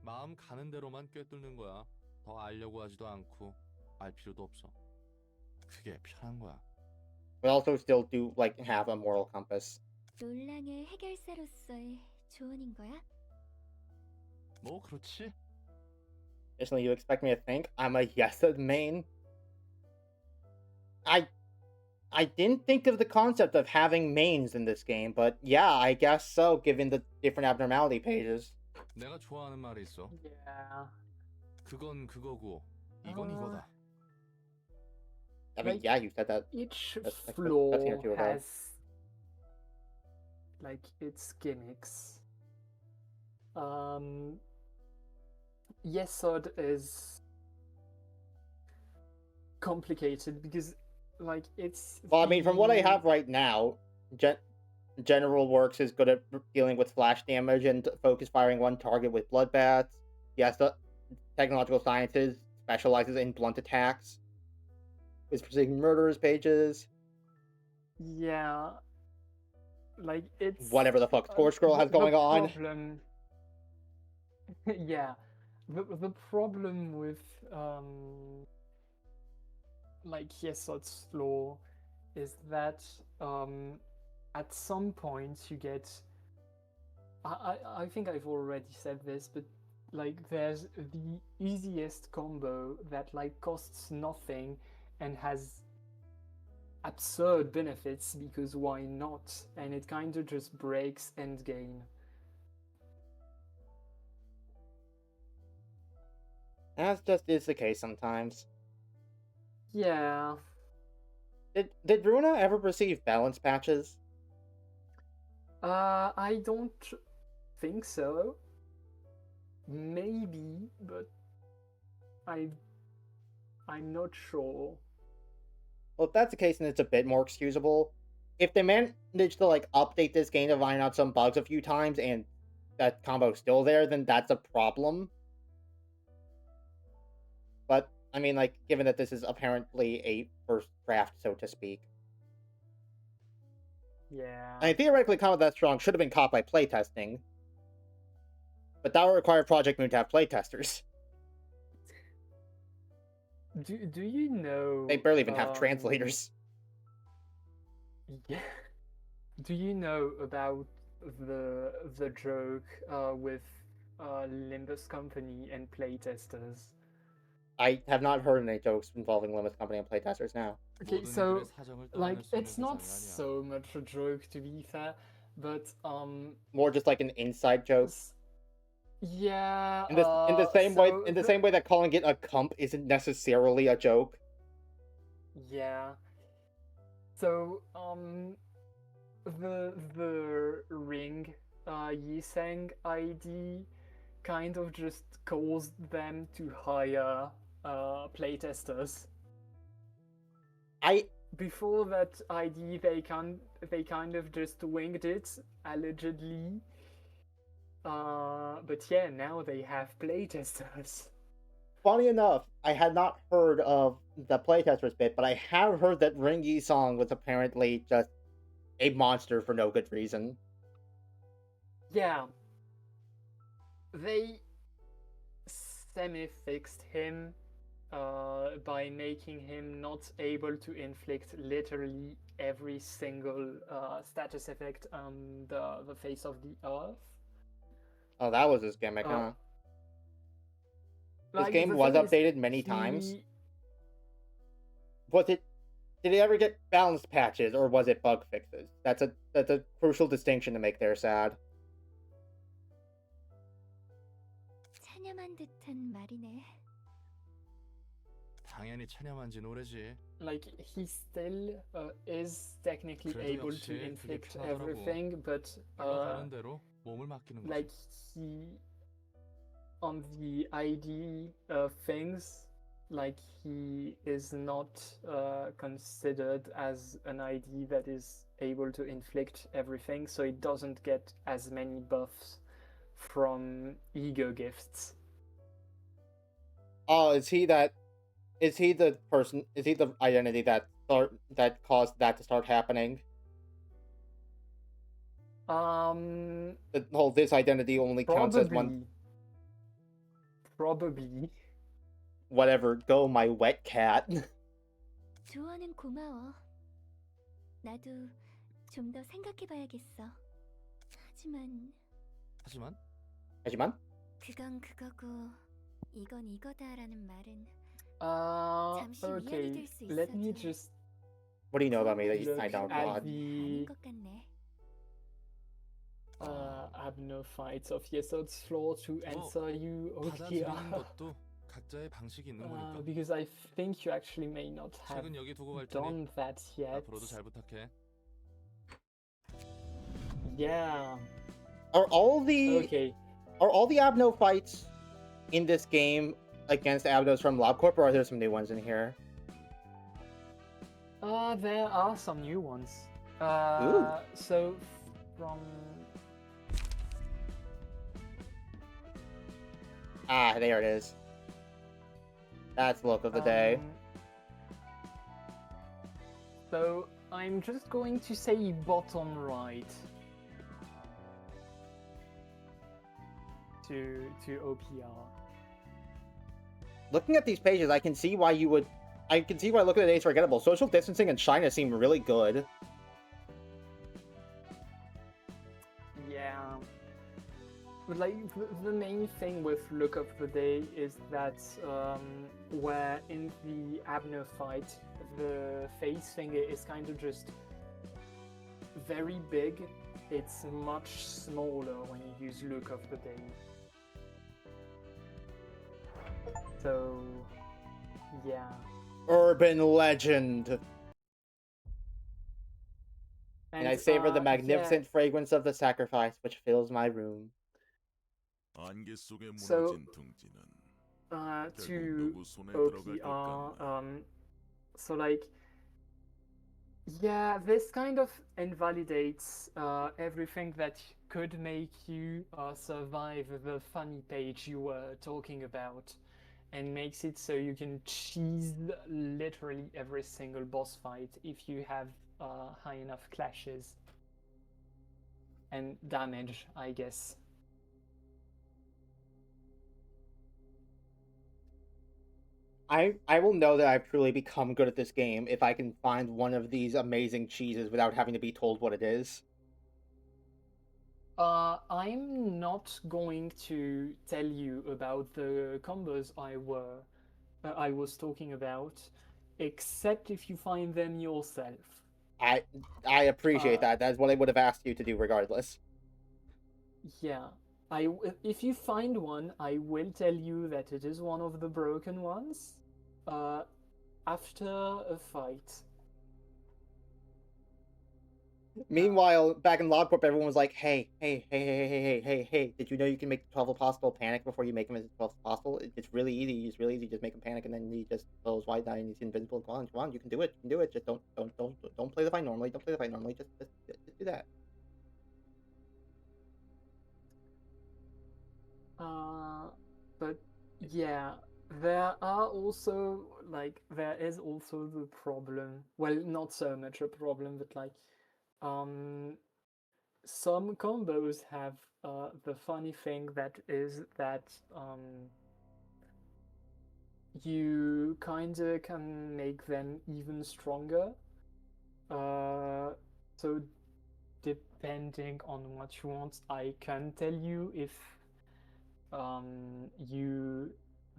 마음 가는 대로만 꿰뚫는 거야. 더 알려고 하지도 않고 알 필요도 없어. 그게 편한 거야. But also still do, like, have a moral compass. 롤랑의 해결사로서의 조언인 거야? 뭐 그렇지? Additionally, you expect me to think I'm a yes main? I didn't think of the concept of having mains in this game, but yeah, I guess so, given the different abnormality pages. 내가 좋아하는 말이 있어. Yeah. 그건 그거고 이건 이거다. I mean, Like, yeah, you said that. Each That's like floor a two ago. has like its gimmicks. Yesod is complicated because like it's Well, I mean, from what I the- have right now, General Works is good at dealing with flash damage and focus firing one target with bloodbaths. Yes, the Technological Sciences specializes in blunt attacks. With precision murderers pages. Yeah, like it's Whatever the fuck Score Scroll has the going on. problem... yeah, the problem with like Yesod's law is that at some point you get I think I've already said this, but like there's the easiest combo that like costs nothing and has absurd benefits because why not, and it kind of just breaks endgame. That just is the case sometimes. Yeah. Did Runa ever receive balance patches? I don't think so. Maybe, but I'm not sure. Well, if that's the case, then it's a bit more excusable. If they manage to like update this game to find out some bugs a few times and that combo's still there, then that's a problem. But I mean, like, given that this is apparently a first draft, so to speak. Yeah. I mean, theoretically, combo that strong should have been caught by playtesting. But that would require Project Moon to have playtesters. Do you know They barely even have translators. Yeah. Do you know about the joke with Limbus Company and playtesters? I have not heard any jokes involving Limits Company and playtesters now. Okay, 모든 so 이들의 사정을 like 떠올릴 수 있는 it's not 세상이 아니야. so much a joke to be fair, but More just like an inside joke. yeah. In the same way that calling it a cump isn't necessarily a joke. Yeah. So the ring Yiseng ID kind of just caused them to hire playtesters. Before that ID they kind of just winged it allegedly. But yeah, now they have playtesters. Funny enough, I had not heard of the playtesters bit, but I have heard that Ring Yi Song was apparently just a monster for no good reason. Yeah. They semi-fixed him by making him not able to inflict literally every single status effect on the face of the earth. Oh, that was his gimmick, huh? This Like, game the was thing is, updated many times. Was it Did he ever get balance patches, or was it bug fixes? That's a crucial distinction to make there, Sad. 찬ям한 듯한 말이네. 당연히 체념한 지 오래지. Like he still is technically 그래도 able 역시 to 그게 inflict 편하더라고. everything, but 흘러가는 대로 몸을 맡기는 거지. like he on the ID things, like he is not considered as an ID that is able to inflict everything, so it doesn't get as many buffs from ego gifts. Oh, is he the person? Is he the identity that caused that to start happening? The whole this identity only counts as one. Probably. Whatever. Go, my wet cat. 조언은 고마워. 나도 좀 더 생각해봐야겠어. 하지만 그건 그거고 이건 이거다라는 말은 잠시 위안이 Okay. 될 수 Let me 있어도 just What do you know about me that you look find out at odd? 아닌 the 것 같네. abnophites of Yesod's floor to answer you. Okay. 받아들이는 것도 각자의 방식이 있는 거니까. Because I think you actually may not have 책은 여기 두고 갈 테니 done that yet. 앞으로도 잘 부탁해. Yeah. Are all the Okay. Abno fights in this game against Abnos from LobCorp, or are there some new ones in here? There are some new ones. Ooh. So from There it is. That's the look of the day. So I'm just going to say bottom right to OPR. Looking at these pages, I can see why looking at it is forgettable. Social distancing and China seem really good. Yeah. But like the main thing with look of the day is that where in the Abner fight the face finger is kind of just very big, it's much smaller when you use look of the day. So yeah. Urban legend. And I savor the magnificent fragrance of the sacrifice which fills my room. 안개 속에 So, 무너진 둥지는 to 결국 누구 손에 들어갈 것 OPR, 같나? so like, yeah, this kind of invalidates everything that could make you survive the funny page you were talking about, and makes it so you can cheese literally every single boss fight if you have high enough clashes and damage, I guess. I will know that I've truly become good at this game if I can find one of these amazing cheeses without having to be told what it is. I'm not going to tell you about the combos I was talking about, except if you find them yourself. I appreciate that. That's what I would have asked you to do regardless. Yeah, if you find one, I will tell you that it is one of the broken ones. After a fight. Meanwhile, back in LobCorp, everyone was like, hey, did you know you can make the 12 Apostle panic before you make him as 12 Apostle? It's really easy. It's really easy. Just make him panic, and then he just goes white knight and he's invincible. Come on, you can do it. You can do it. Just don't play the fight normally. Don't play the fight normally. Just do that. But yeah, there is also the problem. Well, not so much a problem, but like, some combos have the funny thing that is that you kinda can make them even stronger. So depending on what you want, I can tell you if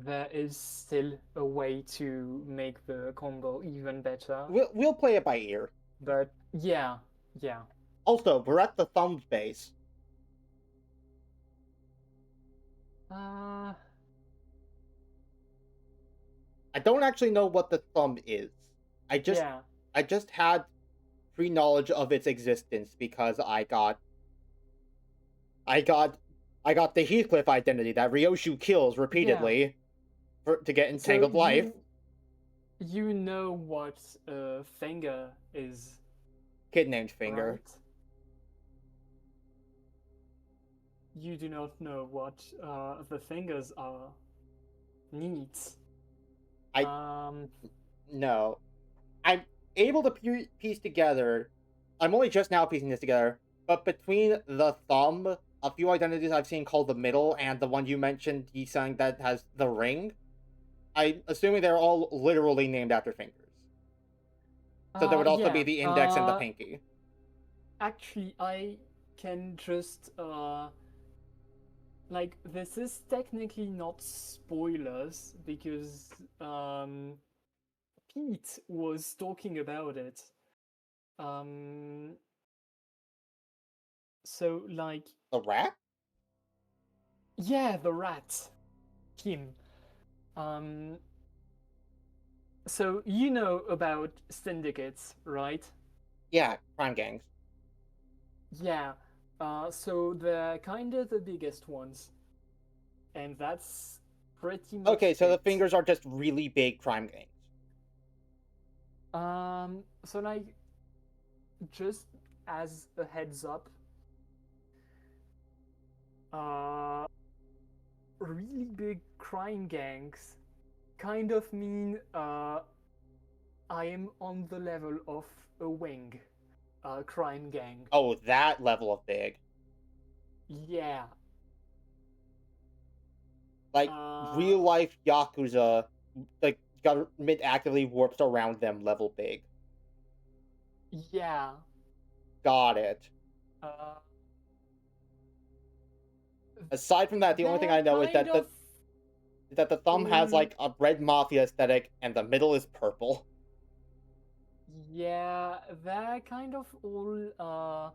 there is still a way to make the combo even better. We'll play it by ear. But yeah. Also, we're at the thumbs base. Uh, I don't actually know what the thumb is. I just had pre-knowledge of its existence because I got the Heathcliff identity that Ryoshu kills repeatedly to get entangled life. You know what finger is. Kid named Finger. Right? You do not know what the fingers are. Needs. No. I'm able to piece together. I'm only just now piecing this together, but between the thumb, a few identities I've seen called the middle, and the one you mentioned, Yisung, that has the ring, I'm assuming they're all literally named after fingers. So there would also be the index and the pinky. Actually, I can just like, this is technically not spoilers because Pete was talking about it. So like the rat? Yeah, the rat. Kim. So you know about syndicates, right? Yeah, crime gangs. Yeah. So they're kind of the biggest ones. And that's pretty much Okay, so the fingers are just really big crime gangs. So like, just as a heads up, really big crime gangs kind of mean I am on the level of a wing crime gang. Oh, that level of big. Yeah. Like, real life Yakuza, like, government actively warps around them level big. Yeah. Got it. Aside from that, the only thing I know is that the thumb has, like, a red mafia aesthetic, and the middle is purple. Yeah, they're kind of all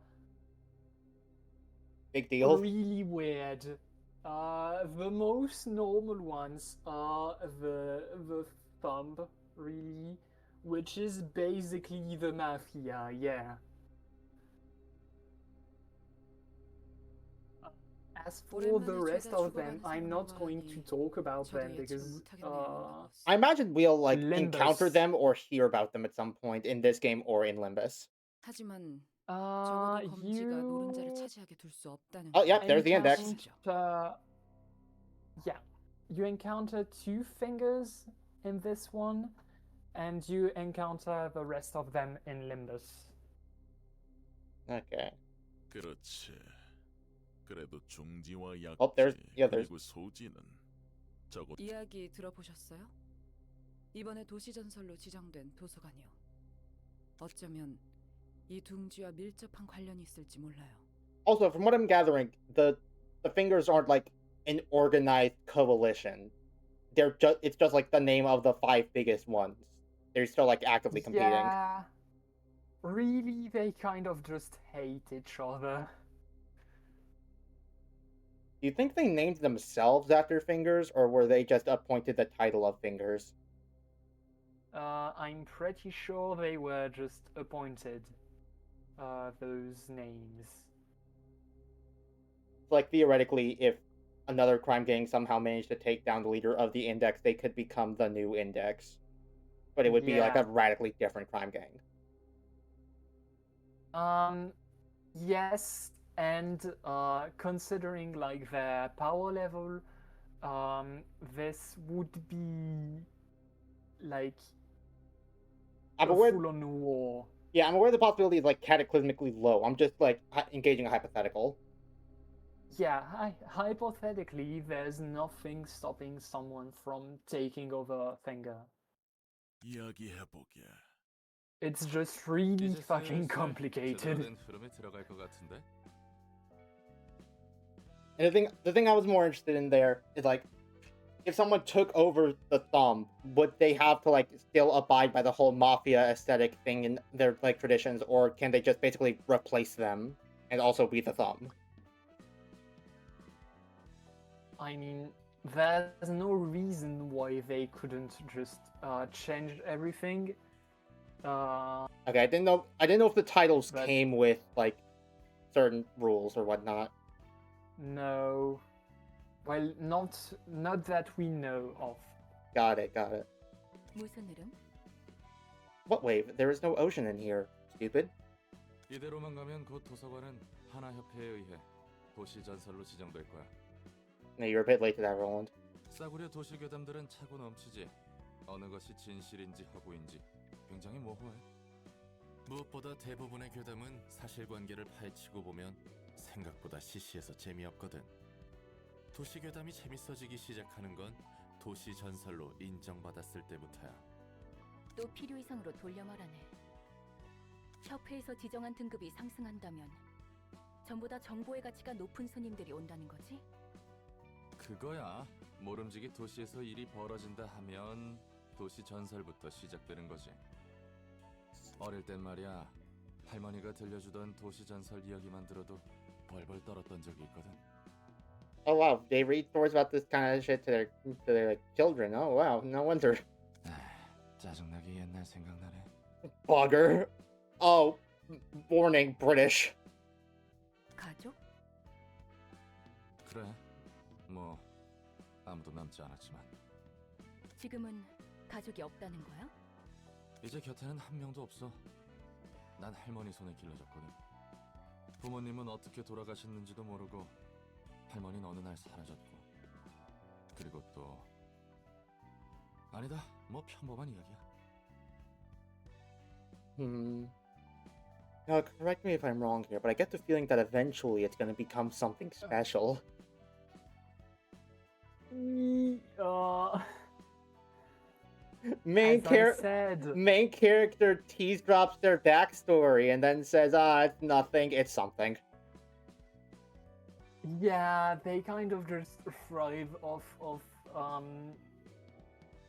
big deal. Really weird. The most normal ones are the thumb, really, which is basically the mafia, yeah. As for the rest of them, I'm not going to talk about them because I imagine we'll like Limbus. encounter them or hear about them at some point in this game or in Limbus. 하지만 Oh, yeah, there's the index. Yeah, you encounter 2 fingers in this one, and you encounter the rest of them in Limbus. Okay. 그렇지. 그래도 중지와 약지 Oh, there's 그리고 소지는 적어도 이야기 들어보셨어요? 이번에 도시 전설로 지정된 도서관이요. 어쩌면 이 둥지와 밀접한 관련이 있을지 몰라요. Also, from what I'm gathering, the fingers aren't like an organized coalition. It's just like the name of the 5 biggest ones. They're still like actively competing. Yeah. Really, they kind of just hate each other. Do you think they named themselves after fingers, or were they just appointed the title of fingers? I'm pretty sure they were just appointed those names. Like, theoretically, if another crime gang somehow managed to take down the leader of the Index, they could become the new Index. But it would be like a radically different crime gang. Yes, and considering like their power level, this would be like I'm aware, full-on war. Yeah, I'm aware the possibility is like cataclysmically low. I'm just like engaging a hypothetical. Yeah, hypothetically, there's nothing stopping someone from taking over a finger. 이야기해보게. It's just really fucking complicated. And the thing I was more interested in there is like, if someone took over the thumb, would they have to like still abide by the whole mafia aesthetic thing in their like traditions, or can they just basically replace them and also be the thumb? I mean, there's no reason why they couldn't just change everything. Okay, I didn't know if the titles But- came with like certain rules or whatnot. No. Well, not that we know of. Got it. 무슨 흐름? What wave? There is no ocean in here. Stupid. 이대로만 가면 곧 도서관은 하나 협회에 의해 도시 전설로 지정될 거야. No, you're a bit late to that, Roland. 싸구려 도시 괴담들은 차고 넘치지. 어느 것이 진실인지 허구인지 굉장히 모호해. 무엇보다 대부분의 괴담은 사실관계를 파헤치고 보면 생각보다 시시해서 재미없거든. 도시 괴담이 재밌어지기 시작하는 건 도시 전설로 인정받았을 때부터야. 또 필요 이상으로 돌려 말하네. 협회에서 지정한 등급이 상승한다면 전부 다 정보의 가치가 높은 손님들이 온다는 거지? 그거야. 모름지기 도시에서 일이 벌어진다 하면 도시 전설부터 시작되는 거지. 어릴 땐 말이야. 할머니가 들려주던 도시 전설 이야기만 들어도 벌벌 떨었던 적이 있거든. Oh wow, they read stories about this kind of shit to their like, children. Oh wow, no wonder. 짜증나게 옛날 생각나네. Bugger. Oh, warning, British. 가족? 그래. 뭐 아무도 남지 않았지만 지금은 가족이 없다는 거야? 이제 곁에는 한 명도 없어. 난 할머니 손에 길러졌거든. 부모님은 어떻게 돌아가셨는지도 모르고 할머니는 어느 날 사라졌고 그리고 또 아니다. 뭐 평범한 이야기야. Now, correct me if I'm wrong here, but I get the feeling that eventually it's going to become something special. Main character tease drops their backstory and then says, it's nothing, it's something. Yeah, they kind of just thrive off of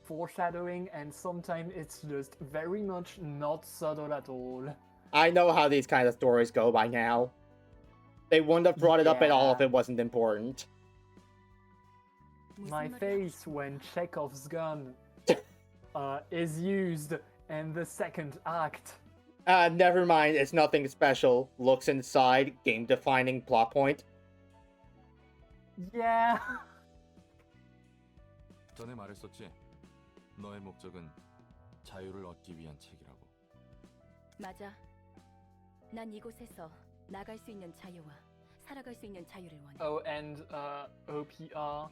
foreshadowing, and sometimes it's just very much not subtle at all. I know how these kind of stories go by now. They wouldn't have brought it up at all if it wasn't important. My face when Chekhov's gun is used in the second act. Never mind, it's nothing special. Looks inside, game-defining plot point. Yeah. 전에 말했었지. 너의 목적은 자유를 얻기 위한 책이라고. 맞아. 난 이곳에서 나갈 수 있는 자유와 살아갈 수 있는 자유를 원해. Oh, and OPR.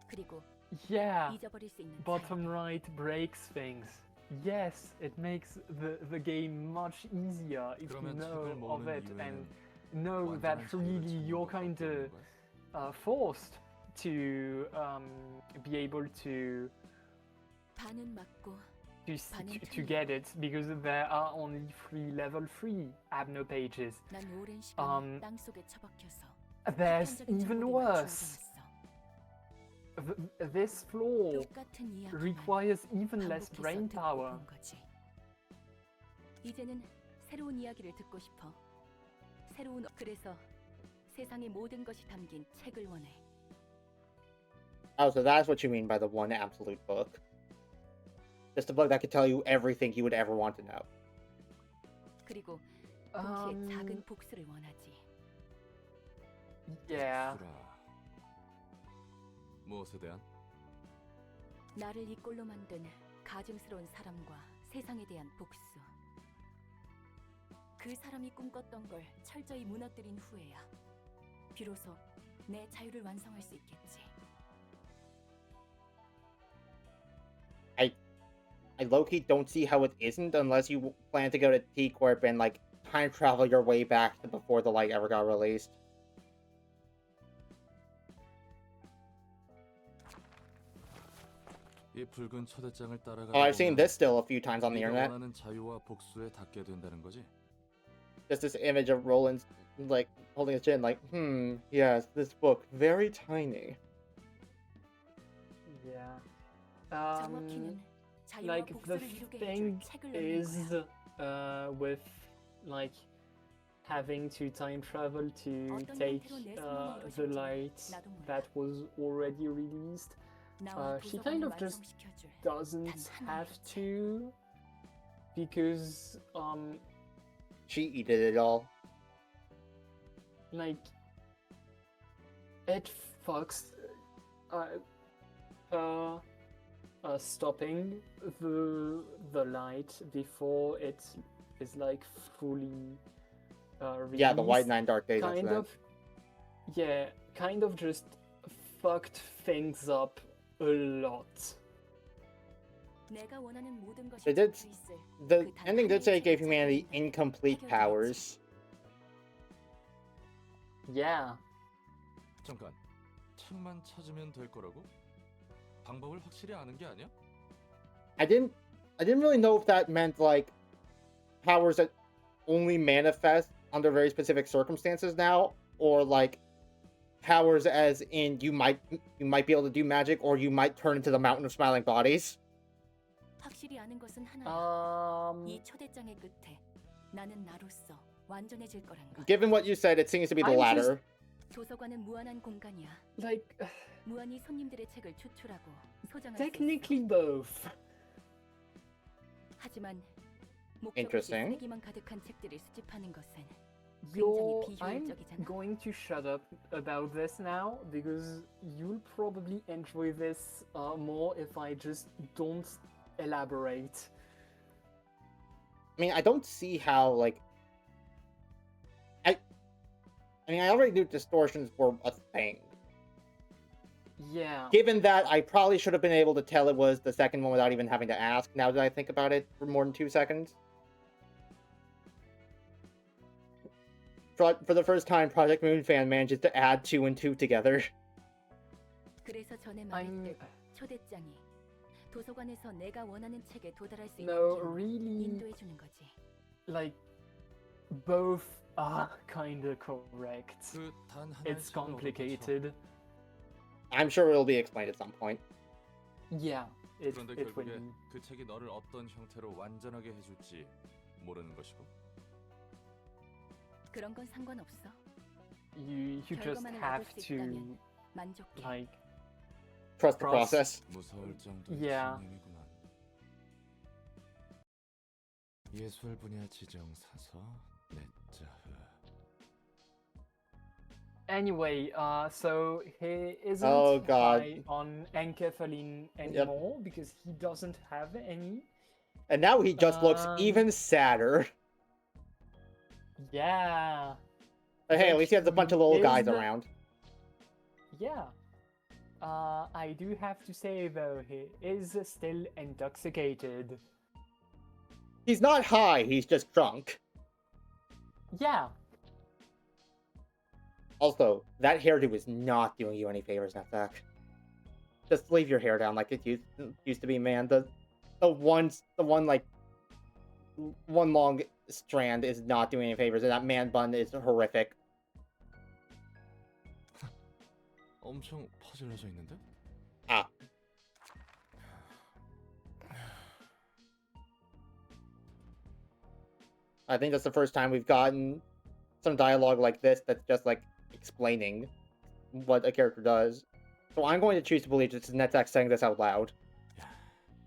그리고 Yeah. 잊어버릴 수 있는 Bottom right breaks things. Yes, it makes the game much easier if you know of it and know that really you're kind of forced to be able to 반은 맞고 to get it because there are only 3 level 3 Abno pages. 난 오랜 시간 땅 속에 처박혀서 There's even worse. This floor requires even less brain power. 이제는 새로운 이야기를 듣고 싶어. 그래서 세상의 모든 것이 담긴 책을 원해. Oh, so that's what you mean by the one absolute book. Just a book that could tell you everything you would ever want to know. 그리고 동시에 작은 복수를 원하지. Yeah. 무엇에 대한? 나를 이 꼴로 만든 가증스러운 사람과 세상에 대한 복수. 그 사람이 꿈꿨던 걸 철저히 무너뜨린 후에야 비로소 내 자유를 완성할 수 있겠지. I low-key don't see how it isn't unless you plan to go to T-Corp and, like, time travel your way back to before the light ever got released. 이 붉은 초대장을 따라가. Oh, I've seen this still a few times on the internet. 원하는 자유와 복수에 닿게 된다는 거지. Just this image of Roland, like, holding his chin, like, yes, this book, very tiny. Yeah. 정확히는 자유와 Like the 복수를 이루게 해줄 thing 책을 넣는 is, 거야. with like having to time travel to 어떤 take 형태로 내 소원이 the 이루어질지는 light 나도 몰라. that was already released. 나와 She kind 도서관을 of just 완성시켜줄 doesn't 단 have 하나의 to, because She did it all. like it fucks her stopping the light before it is like fully released. Yeah, the White Nine Dark Days kind incident. of, yeah, kind of just fucked things up a lot. 내가 원하는 모든 것이 It did. 적혀 있을 The 그단 ending did say it gave 하나의 humanity 책을 incomplete 해결되었지. powers. Yeah. 잠깐. 책만 찾으면 될 거라고? 방법을 확실히 아는 게 아니야? I didn't really know if that meant like powers that only manifest under very specific circumstances now, or like powers as in you might be able to do magic, or you might turn into the Mountain of Smiling Bodies. 확실히 아는 것은 하나야. 이 Um, 초대장의 끝에 나는 나로서 완전해질 거란 것. Given what you said, it seems to be the I'm latter. 도서관은 무한한 공간이야. like 무한히 손님들의 책을 추출하고 소장할 수 있어. technically both. 하지만 목적 없이 Interesting. 쓰레기만 가득한 책들을 수집하는 것은 I'm 비효율적이잖아. going to shut up about this now because you'll probably enjoy this more if I just don't elaborate. I mean, I don't see how like I mean, I already knew distortions were a thing. Yeah. Given that, I probably should have been able to tell it was the second one without even having to ask, now that I think about it for more than 2 seconds. For the first time, Project Moonfan manages to add 2 and 2 together. 그래서 전에 I'm 말했듯 초대장이 도서관에서 내가 원하는 책에 도달할 수 no, 있도록 really, 인도해 주는 거지. like both are kind of correct. 그 단 하나의 It's 책을 얻어서 complicated. I'm sure it'll be explained at some point. Yeah, it 그런데 will 결국에 be. 그 책이 너를 어떤 형태로 완전하게 해줄지 모르는 것이고. 그런 건 상관없어. You just 결과만을 have 얻을 수 to 있다면 만족해. like Trust the Trust. process. 무서울 정도의 Yeah. 진행이구만. 예술 분야 지정 사서 내자흐. anyway, so he isn't Oh, God. high on enkephaline anymore because he doesn't have any. And now he just looks Um, even sadder. Yeah, But hey, at least he has a bunch of little Is guys the- around. yeah. I do have to say though, he is still intoxicated. He's not high, he's just drunk. Yeah. Also, that hairdo is not doing you any favors, Nutsack. Just leave your hair down like it used to be, man. The one like one long strand is not doing any favors, and that man bun is horrific. 엄청 퍼질러져 있는데? Ah. I think that's the first time we've gotten some dialogue like this that's just like explaining what a character does. So I'm going to choose to believe this is Nutsack saying this out loud. 야,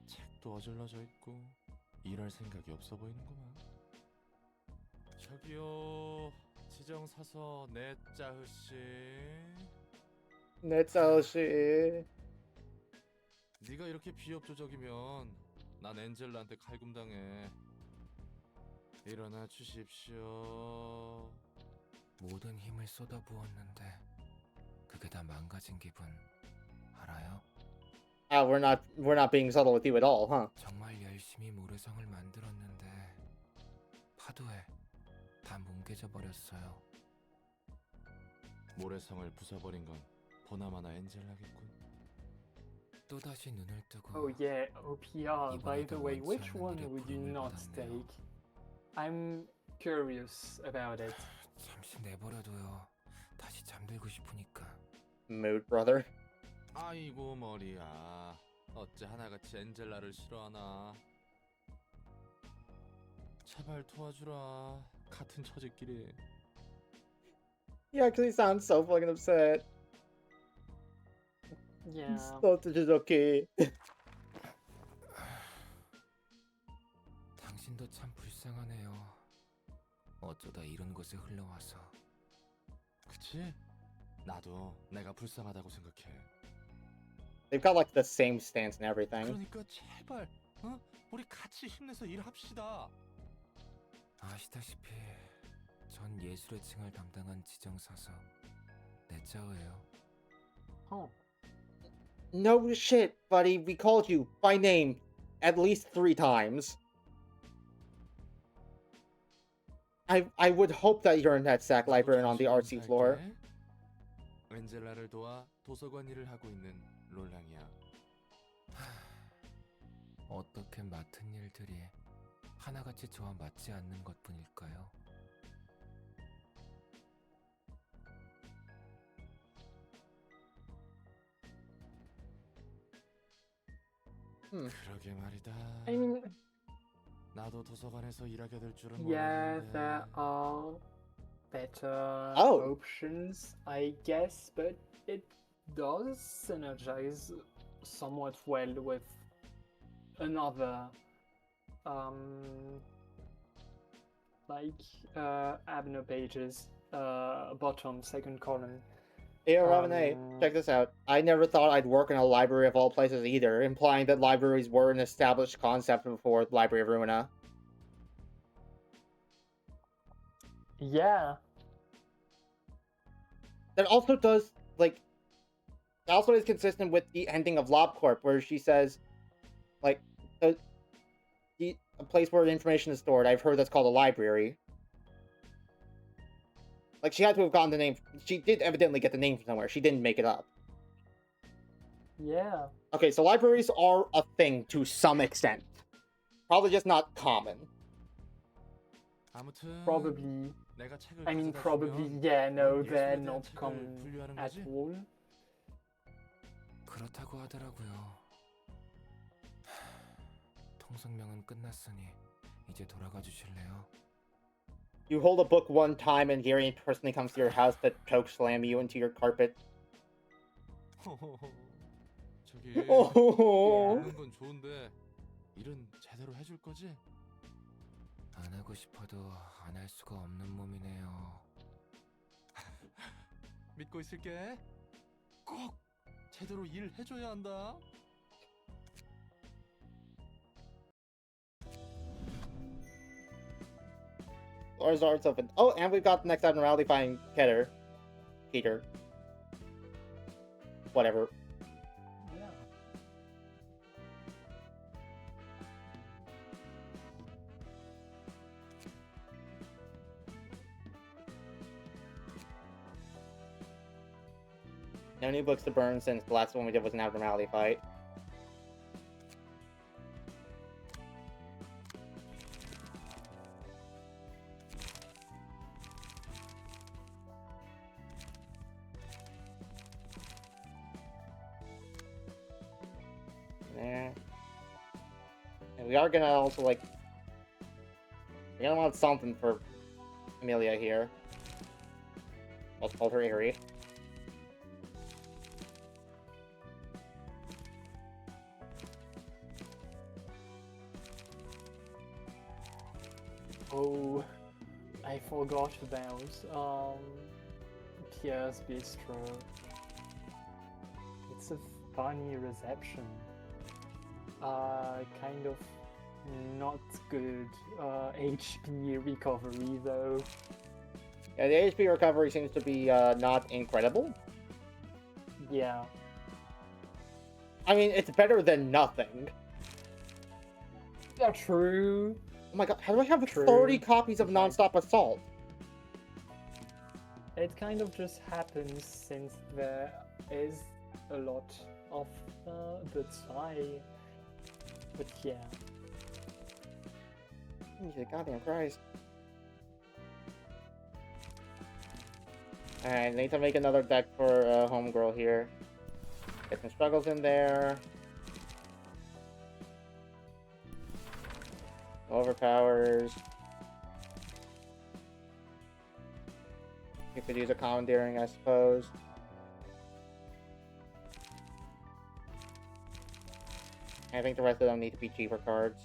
책도 어질러져 있고 일할 생각이 없어 보이는구만. 저기요, 지정 사서 내자흐 씨. Nutsack. 네가 이렇게 비협조적이면 난 엔젤라한테 칼군당해. 일어나 주십시오. 모든 힘을 쏟아부었는데 그게 다 망가진 기분 알아요? We're not being subtle with you at all, huh? 정말 열심히 모래성을 만들었는데 파도에 다 뭉개져 버렸어요. 모래성을 부숴버린 건 보나마나 엔젤라겠군. 또다시 눈을 뜨고 Oh yeah, OPR. By the 이번에도 way, 원치 which 않는 one 일에 would you 부름을 not 받았네요. take? I'm curious about it. 잠시 내버려둬요. 다시 잠들고 싶으니까. Mood, brother. 아이고 머리야. 어째 하나같이 엔젤라를 싫어하나. 제발 도와주라. 같은 처제끼리. He actually sounds so fucking upset. Yeah. Such a okay. 당신도 참 불쌍하네요. 어쩌다 이런 곳에 흘러와서. 그치? 나도 내가 불쌍하다고 생각해. They've got like the same stance and everything. 그러니까 제발, 우리 같이 힘내서 일합시다. 아시다시피 전 예술의 층을 담당한 지정사서 내짜오예요. Oh. No shit, buddy. We called you by name at least 3 times. I would hope that you're in that sack librarian on the artsy floor. 엔젤라를 도와 도서관 일을 하고 있는 롤랑이야. 어떻게 맡은 일들이 하나같이 저와 맞지 않는 것뿐일까요? 그러게 말이다. I mean, 나도 도서관에서 일하게 될 줄은 yeah, 몰랐는데. there are better Oh. options, I guess, but it does synergize somewhat well with another, Abner Pages, bottom second column. Hey, Ravene, check this out. I never thought I'd work in a library of all places either, implying that libraries were an established concept before the Library of Ruina. Yeah. That also does, like, that also is consistent with the ending of LobCorp, where she says, like, a place where information is stored, I've heard that's called a library. Like, she had to have gotten the name. She did evidently get the name from somewhere. She didn't make it up. Yeah. Okay, so libraries are a thing to some extent. Probably just not common. 아무튼 Probably. 내가 책을 I mean, 가져다 probably, 주면 yeah, no, 넌 they're 예술에 대한 not 책을 common 분류하는 at 거지? all. 그렇다고 하더라고요. 통성명은 끝났으니 이제 돌아가 주실래요? You hold a book one time and Gary personally comes to your house to choke slam you into your carpet. 저기 Oh. 읽는 건 좋은데 일은 제대로 해줄 거지? 안 하고 싶어도 안 할 수가 없는 몸이네요. 믿고 있을게. 꼭 제대로 일 해줘야 한다. Doors are open. Oh, and we've got the next abnormality finding Peter. Whatever. Yeah. No new books to burn since the last one we did was an abnormality fight. There. And we are gonna also, like, we're gonna want something for Amelia here. Let's call her Aerie. Oh, I forgot about Pierre's Bistro. It's a funny reception. Kind of not good HP recovery though. Yeah, the HP recovery seems to be not incredible. Yeah. I mean, it's better than nothing. Yeah, true. Oh my god, how do I have True. 30 copies of Non-Stop Assault? It kind of just happens since there is a lot of the tie. But yeah. Jesus goddamn Christ. Alright, need to make another deck for Homegirl here. Get some struggles in there. Overpowers. You could use a commandeering, I suppose. I think the rest of them need to be cheaper cards.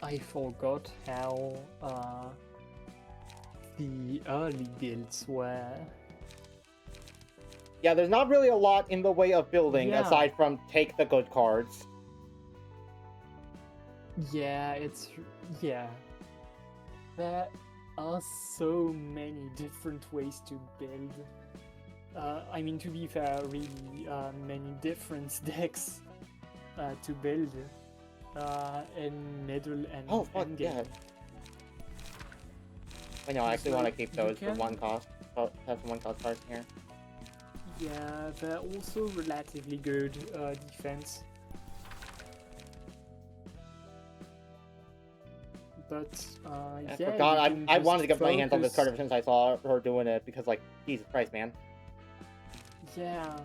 I forgot how the early builds were. Yeah, there's not really a lot in the way of building Yeah. aside from take the good cards. Yeah, yeah. There are so many different ways to build. I mean, to be fair, really many different decks to build in middle and Oh, fuck, endgame. yeah. Wait, no, I actually want to keep you those for can- one cost. Oh, have some one cost cards in here. Yeah, they're also relatively good defense. I But yeah, forgot. you can I just wanted to get my hands on this focus- card ever since I saw her doing it because, like, Jesus Christ, man. Yeah.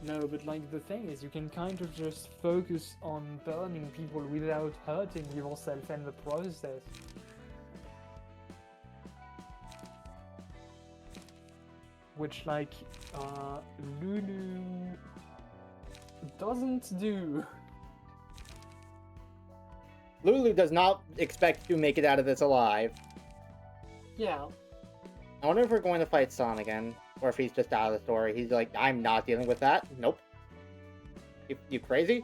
No, but like the thing is, you can kind of just focus on burning people without hurting yourself in the process. Which, like, Lulu doesn't do. Lulu does not expect to make it out of this alive. Yeah. I wonder if we're going to fight Son again, or if he's just out of the story. He's like, I'm not dealing with that. Nope. You crazy?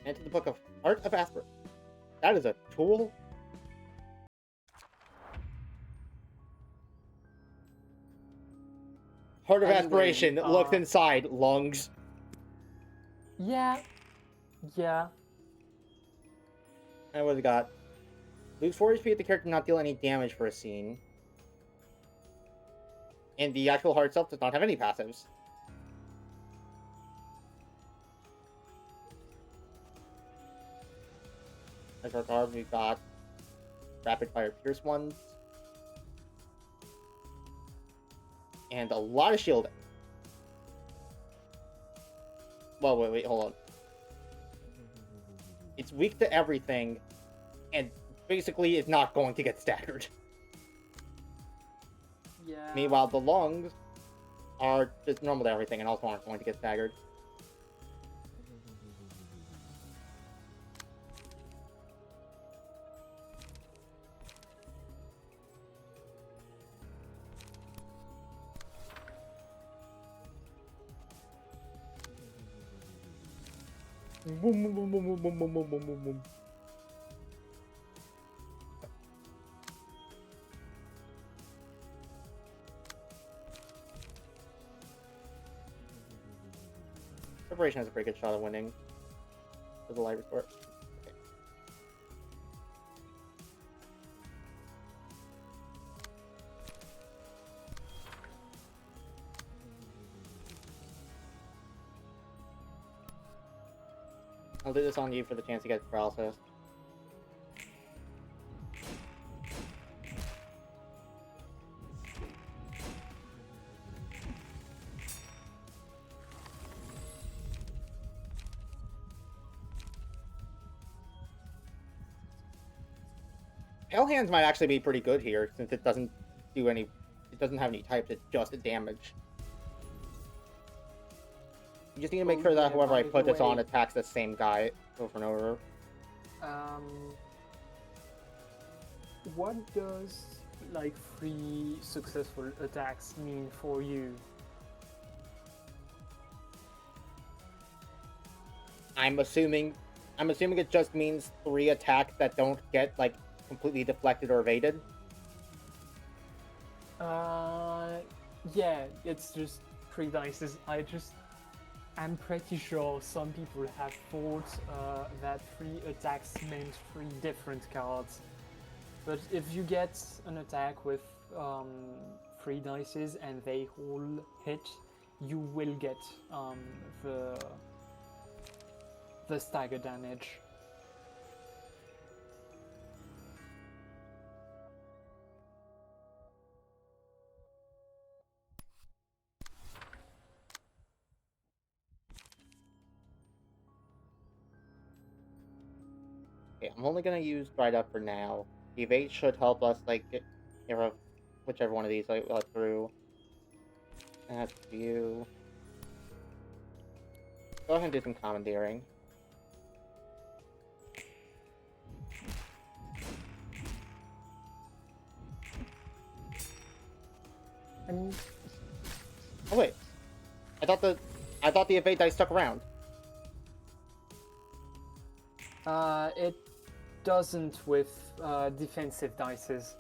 Enter the book of Art of Aspirin. That is a tool. Heart of Anyway, Aspiration. Looks inside. Lungs. Yeah. Yeah. And what we got? Lose 4 HP if the character not deal any damage for a scene. And the actual heart itself does not have any passives. As our cards, we've got Rapid Fire Pierce ones. And a lot of shielding. Well, wait, hold on. It's weak to everything, and basically is not going to get staggered. Yeah. Meanwhile, the lungs are just normal to everything and also aren't going to get staggered. Boom, boom, boom, boom, boom, boom, boom, boom, boom, boom, boom. Preparation has a pretty good shot of winning for the light restore. Okay. I'll do this on you for the chance to get paralysis. Pale Hands might actually be pretty good here, since it doesn't do any... It doesn't have any types, it's just a damage. You just need to make sure that yeah, whoever I by put the this on way- attacks the same guy over and over. What does like 3 successful attacks mean for you? I'm assuming it just means 3 attacks that don't get, like, completely deflected or evaded. Yeah, it's just 3 dice. I'm pretty sure some people have thought that 3 attacks meant 3 different cards. But if you get an attack with 3 dices and they all hit, you will get the stagger damage. Okay, I'm only gonna use dried up for now. The evade should help us like get rid of whichever one of these like through. That's you. Go ahead and do some commandeering. And oh wait, I thought the evade dice stuck around. It doesn't with defensive dices.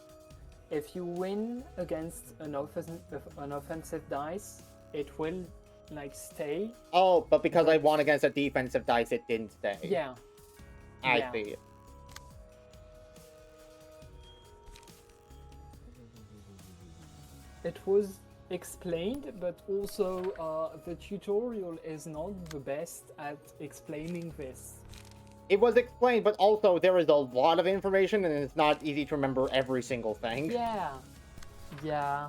If you win against an offensive dice, it will like stay. Oh, but because I won against a defensive dice, it didn't stay. Yeah. I see. It was explained, but also the tutorial is not the best at explaining this. It was explained, but also there is a lot of information, and it's not easy to remember every single thing. Yeah. Yeah.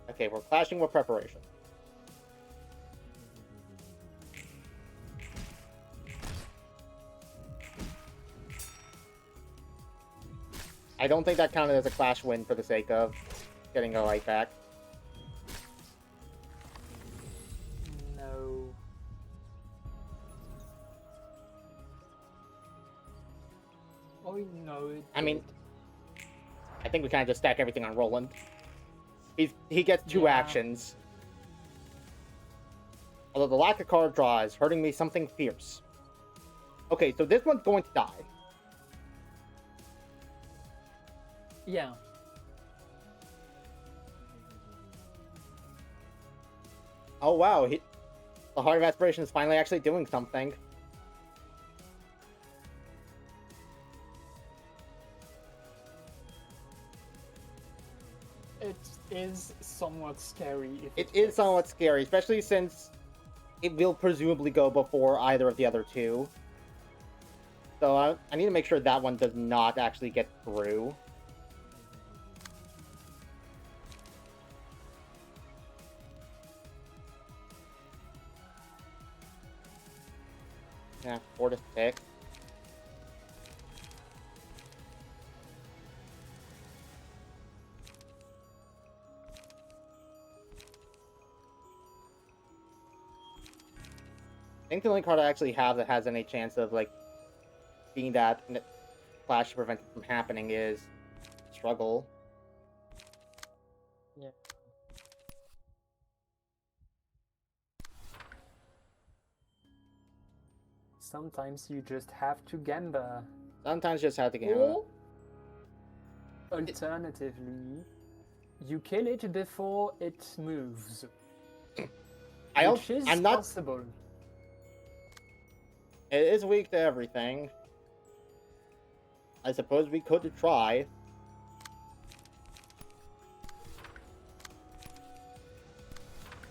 Okay, we're clashing with preparation. I don't think that counted as a clash win for the sake of getting a light back. No. Oh no. I mean, I think we kind of just stack everything on Roland. He gets 2 actions. Although the lack of card draw is hurting me something fierce. Okay, so this one's going to die. Yeah. Oh wow, the Heart of Aspiration is finally actually doing something. It is somewhat scary. If It is somewhat scary, especially since it will presumably go before either of the other 2. So I need to make sure that one does not actually get through. Yeah, 4 to 6. I think the only card I actually have that has any chance of like being that clash to prevent it from happening is Struggle. Yeah. Sometimes you just have to gamble. Sometimes you just have to gamble. Or, alternatively, you kill it before it moves. Which is I'm not. possible. It is weak to everything. I suppose we could try.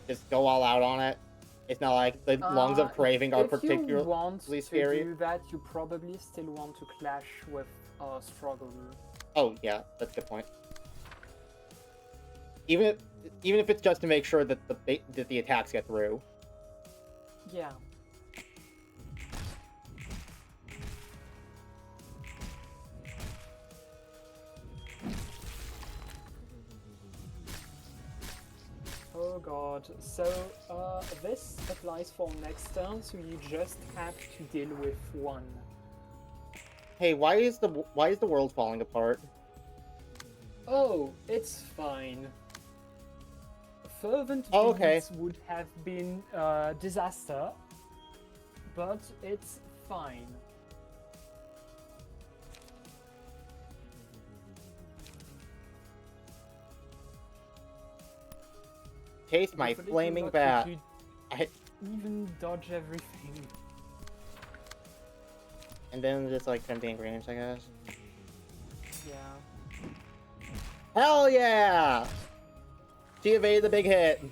Just go all out on it. It's not like the lungs of craving are particularly If you want scary. to do that, you probably still want to clash with Struggle. Oh yeah, that's a good point. Even if it's just to make sure that the attacks get through. Yeah. Oh god, so this applies for next turn, so you just have to deal with 1. Hey, why is the world falling apart? Oh, it's fine. Fervent okay. Deeds would have been disaster, but it's fine. Taste my Hopefully flaming not bat. quickly- even dodge everything. And then just like empty ingredients, I guess. Yeah. Hell yeah! She evaded the big hit.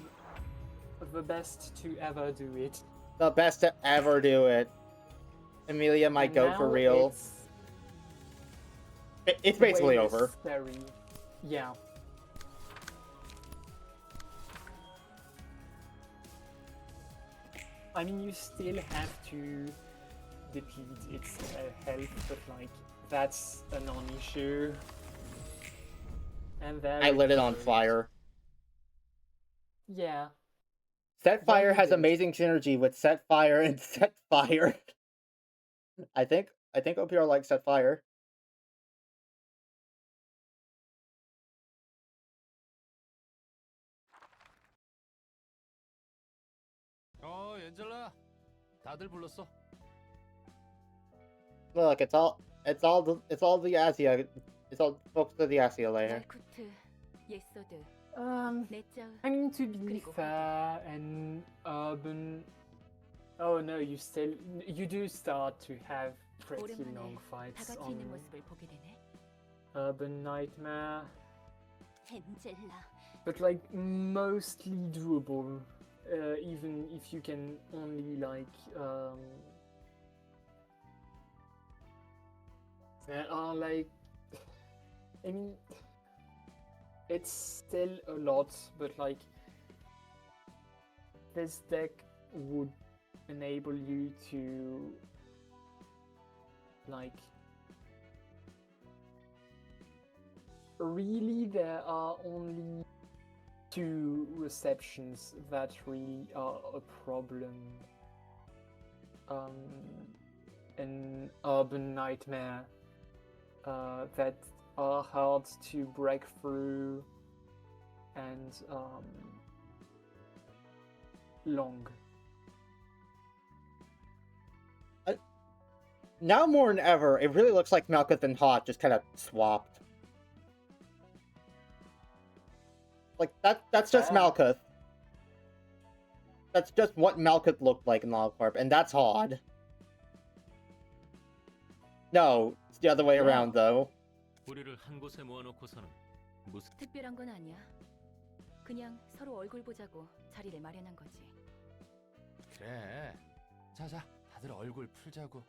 The best to ever do it. The best to ever do it. Amelia, my And goat for now real. It's basically way over. necessary. Yeah. I mean, you still have to deplete its health, but like, that's a non-issue. And there I lit it on goes. fire. Yeah. Set Fire Well, has you did. amazing synergy with Set Fire and Set Fire. I think OPR likes Set Fire. 엔젤라. 다들 불렀어. Look, it's all the Asiyah. It's all focused to the Asiyah layer. 널쿠트, 예소드, 내짜. I mean, to be 그리고 fair and urban. Oh no, you do start to have pretty 오랜만에 long 다 fights 같이 on 있는 모습을 보게 되네. Urban Nightmare, 엔젤라, but like mostly doable. Even if you can only like there are like, I mean, it's still a lot, but like this deck would enable you to like, really there are only two receptions that really are a problem. An Urban Nightmare that are hard to break through, and long. Now more than ever, it really looks like Malkuth and Hot just kind of swapped. Like, that's just Malkuth. That's just what Malkuth looked like in Lavacarp, and that's Hod. No, it's the other way around, though. 우리를 한 곳에 모아놓고서는 무슨 특별한 건 아니야. 그냥 서로 얼굴 보자고 자리를 마련한 거지. 그래. 자자, 다들 얼굴 풀자고.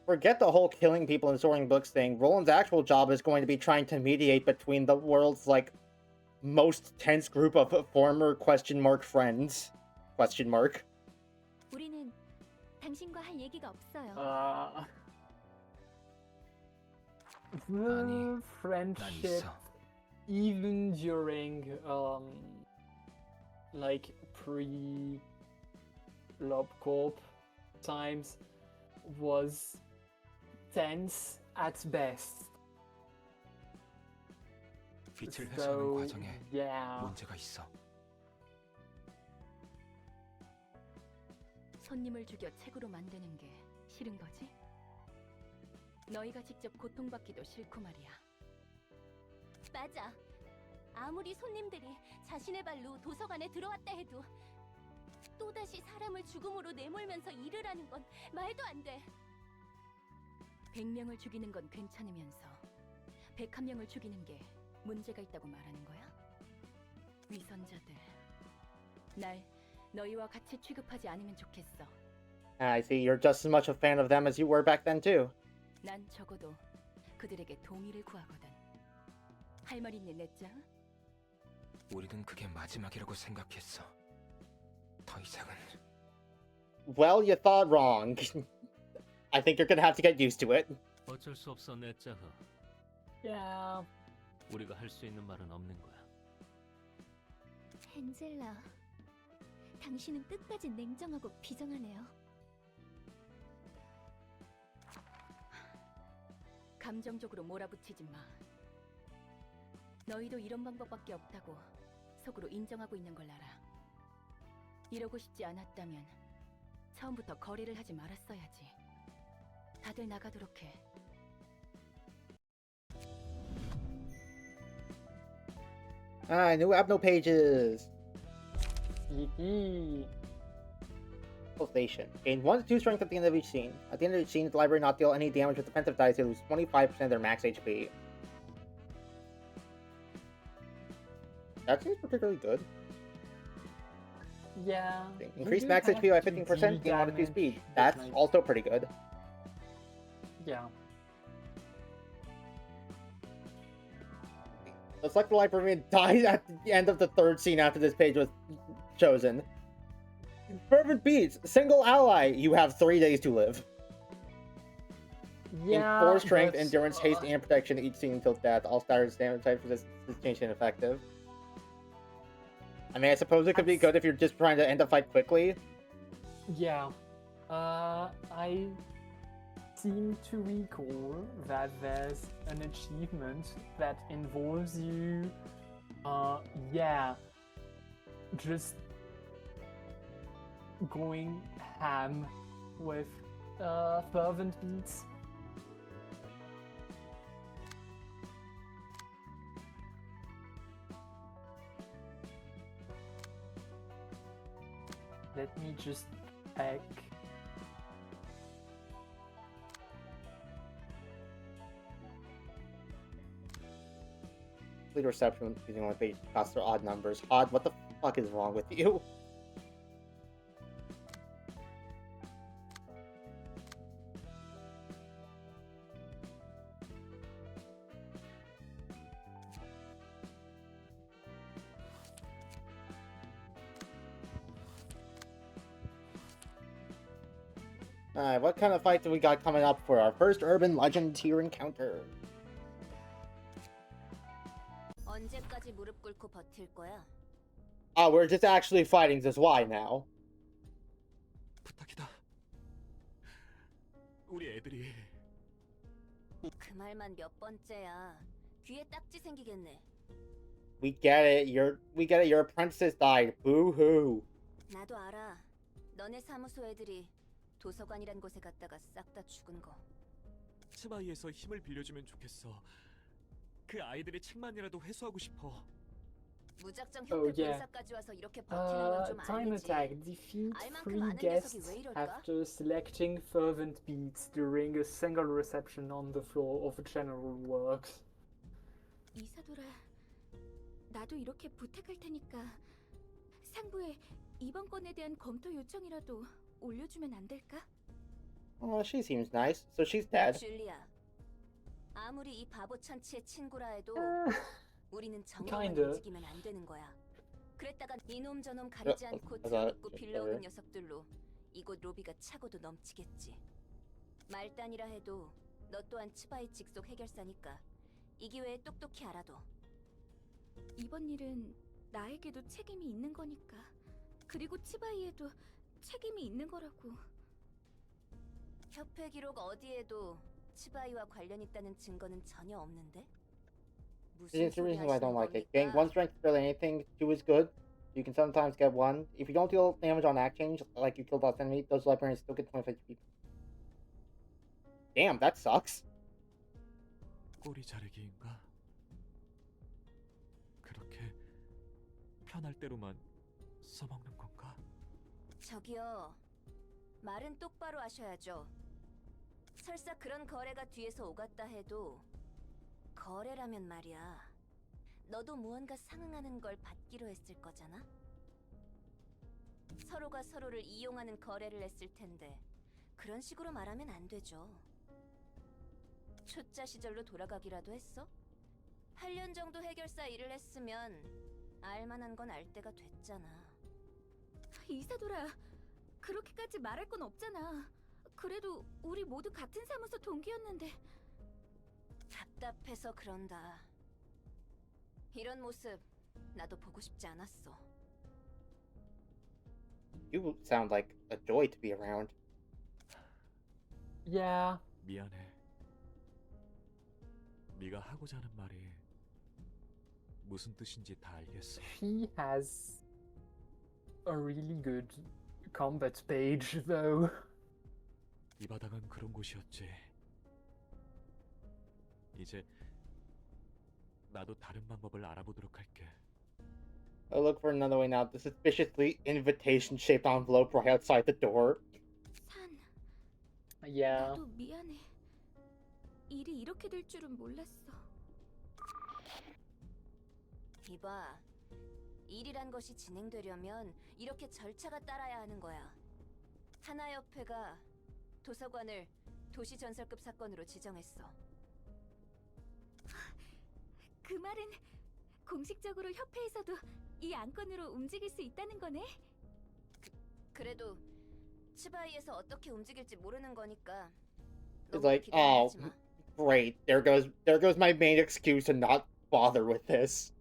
Forget the whole killing people and sorting books thing. Roland's actual job is going to be trying to mediate between the world's, like, most tense group of former friends. 우리는 당신과 할 얘기가 없어요. The friendship, even during like pre-LobCorp times, was tense at best. 빛을 회수하는 과정에 yeah. 문제가 있어. 손님을 죽여 책으로 만드는 게 싫은 거지? 너희가 직접 고통받기도 싫고 말이야. 맞아. 아무리 손님들이 자신의 발로 도서관에 들어왔다 해도 또다시 사람을 죽음으로 내몰면서 일을 하는 건 말도 안 돼. 100명을 죽이는 건 괜찮으면서 101명을 죽이는 게 문제가 있다고 말하는 거야? 위선자들, 날 너희와 같이 취급하지 않으면 좋겠어. I see you're just as much a fan of them as you were back then too. 난 적어도 그들에게 동의를 구하거든. 할 말 있네, 내짜? 우리는 그게 마지막이라고 생각했어. 더 이상은. Well, you thought wrong. I think you're gonna have to get used to it. 어쩔 수 없어 내짜허. Yeah. 우리가 할 수 있는 말은 없는 거야. 엔젤라, 당신은 끝까지 냉정하고 비정하네요. 감정적으로 몰아붙이지 마. 너희도 이런 방법밖에 없다고 속으로 인정하고 있는 걸 알아. 이러고 싶지 않았다면 처음부터 거래를 하지 말았어야지. 다들 나가도록 해. New Abno pages. Yee. Station. Gain 1 to 2 strength at the end of each scene. At the end of each scene, the library not deal any damage with defensive dice. They lose 25% of their max HP. That seems particularly good. Yeah. Increase you max have HP by to 15%, gain 1 to 2 damage speed. the That's knight. also pretty good. Yeah. Looks like the librarian dies at the end of the third scene after this page was chosen. Fervent Beats, single ally. You have 3 days to live. Yeah. Gain 4 strength, but, endurance, haste, and protection each scene until death. All status damage types for this is changed ineffective. I mean, I suppose it could be good if you're just trying to end the fight quickly. Yeah. I seem to recall that there's an achievement that involves you, just going ham with fervent beats. Let me just check. Complete reception using only page costs are odd numbers. Odd, what the fuck is wrong with you? Alright, what kind of fight do we got coming up for our first urban legend tier encounter? 언제까지 무릎 꿇고 버틸 거야? Oh, we're just actually fighting this Y now. 부탁이다. 우리 애들이 그 말만 몇 번째야. 귀에 딱지 생기겠네. We get it. Your apprentice died. Boo-hoo. 나도 알아. 너네 사무소 애들이 도서관이란 곳에 갔다가 싹 다 죽은 거. 치바이에서 힘을 빌려주면 좋겠어. 그 아이들의 책만이라도 회수하고 싶어. 무작정 Oh, 협회 yeah. 본사까지 와서 이렇게 버티는 건 좀 Time 아니지. attack. Defeat 알만큼 3 많은 녀석이 guests 왜 이럴까? after selecting fervent beats during a single reception on the floor of general works. 이사돌아, 나도 이렇게 부탁할 테니까 상부에 이번 건에 대한 검토 요청이라도 올려주면 안 될까? Oh, she seems nice. So she's dead. 줄리아, 아무리 이 바보 천치의 친구라 해도 우리는 정의만 Kinda. 움직이면 안 되는 거야. 그랬다가 이놈 저놈 가리지 않고 들어눕고 빌려오는 녀석들로 이곳 로비가 차고도 넘치겠지. 말단이라 해도 너 또한 치바이 직속 해결사니까 이 기회에 똑똑히 알아둬. 이번 일은 나에게도 책임이 있는 거니까. 그리고 치바이에도 책임이 있는 거라고. 협회 기록 어디에도 치바이와 관련 있다는 증거는 전혀 없는데? This is the reason why I don't like it. Getting 1 strength for anything 2 is good. You can sometimes get 1. If you don't deal damage on act change, like you killed last enemy, those librarians still get 25 HP. Damn, that sucks. 꼬리 자르기인가? 그렇게 편할 대로만 써먹는 건가? 저기요, 말은 똑바로 하셔야죠. 설사 그런 거래가 뒤에서 오갔다 해도 거래라면 말이야. 너도 무언가 상응하는 걸 받기로 했을 거잖아? 서로가 서로를 이용하는 거래를 했을 텐데 그런 식으로 말하면 안 되죠. 초짜 시절로 돌아가기라도 했어? 8년 정도 해결사 일을 했으면 알만한 건 알 때가 됐잖아. 이사돌아, 그렇게까지 말할 건 없잖아. 그래도 우리 모두 같은 사무소 동기였는데. 답답해서 그런다. 이런 모습 나도 보고 싶지 않았어. You sound like a joy to be around. Yeah. 미안해. 네가 하고자 하는 말이 무슨 뜻인지 다 알겠어. She has a really good combat page, though. 이 바닥은 그런 곳이었지. 이제 나도 다른 방법을 알아보도록 할게. I look for another way now. The suspiciously invitation-shaped envelope right outside the door. 산, Yeah. 나도 미안해. 일이 이렇게 될 줄은 몰랐어. 이봐, 일이란 것이 진행되려면 이렇게 절차가 따라야 하는 거야. 하나협회가 도서관을 도시전설급 사건으로 지정했어. 그 말은 공식적으로 협회에서도 이 안건으로 움직일 수 있다는 거네? 그래도 츠바이에서 어떻게 움직일지 모르는 거니까. It's like, oh, great. There goes my main excuse to not bother with this.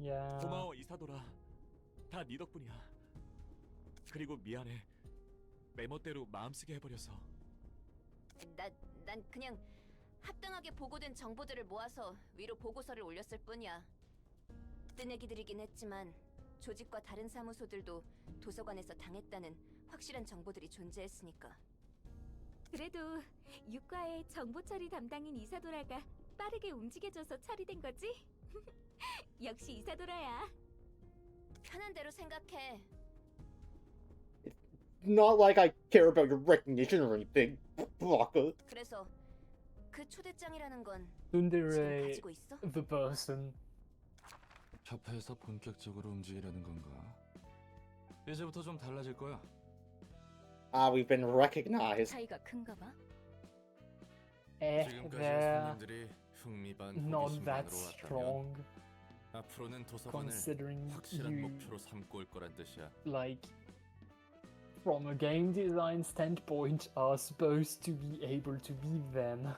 Yeah. 고마워 이사도라. 다 네 덕분이야. 그리고 미안해. 메모대로 마음쓰게 해버려서. 난 그냥 합당하게 보고된 정보들을 모아서 위로 보고서를 올렸을 뿐이야. 뜨내기들이긴 했지만 조직과 다른 사무소들도 도서관에서 당했다는 확실한 정보들이 존재했으니까. 그래도 육과의 정보 처리 담당인 이사도라가 빠르게 움직여줘서 처리된 거지? 역시 이사도라야. 편한 대로 생각해. Not like I care about your recognition or anything, Blanca. 그래서 그 초대장이라는 건 지금 Tsundere, 가지고 있어? the person. 협회에서 본격적으로 움직이려는 건가? 이제부터 좀 달라질 거야. Ah, we've been recognized. 차이가 큰가 봐. 지금까지 They're 손님들이 흥미 반 not 호기심 that 반으로 왔다면 strong, 앞으로는 도서관을 considering 확실한 you, 목표로 삼고 올 거란 뜻이야. like, from a game design standpoint, are supposed to be able to be them.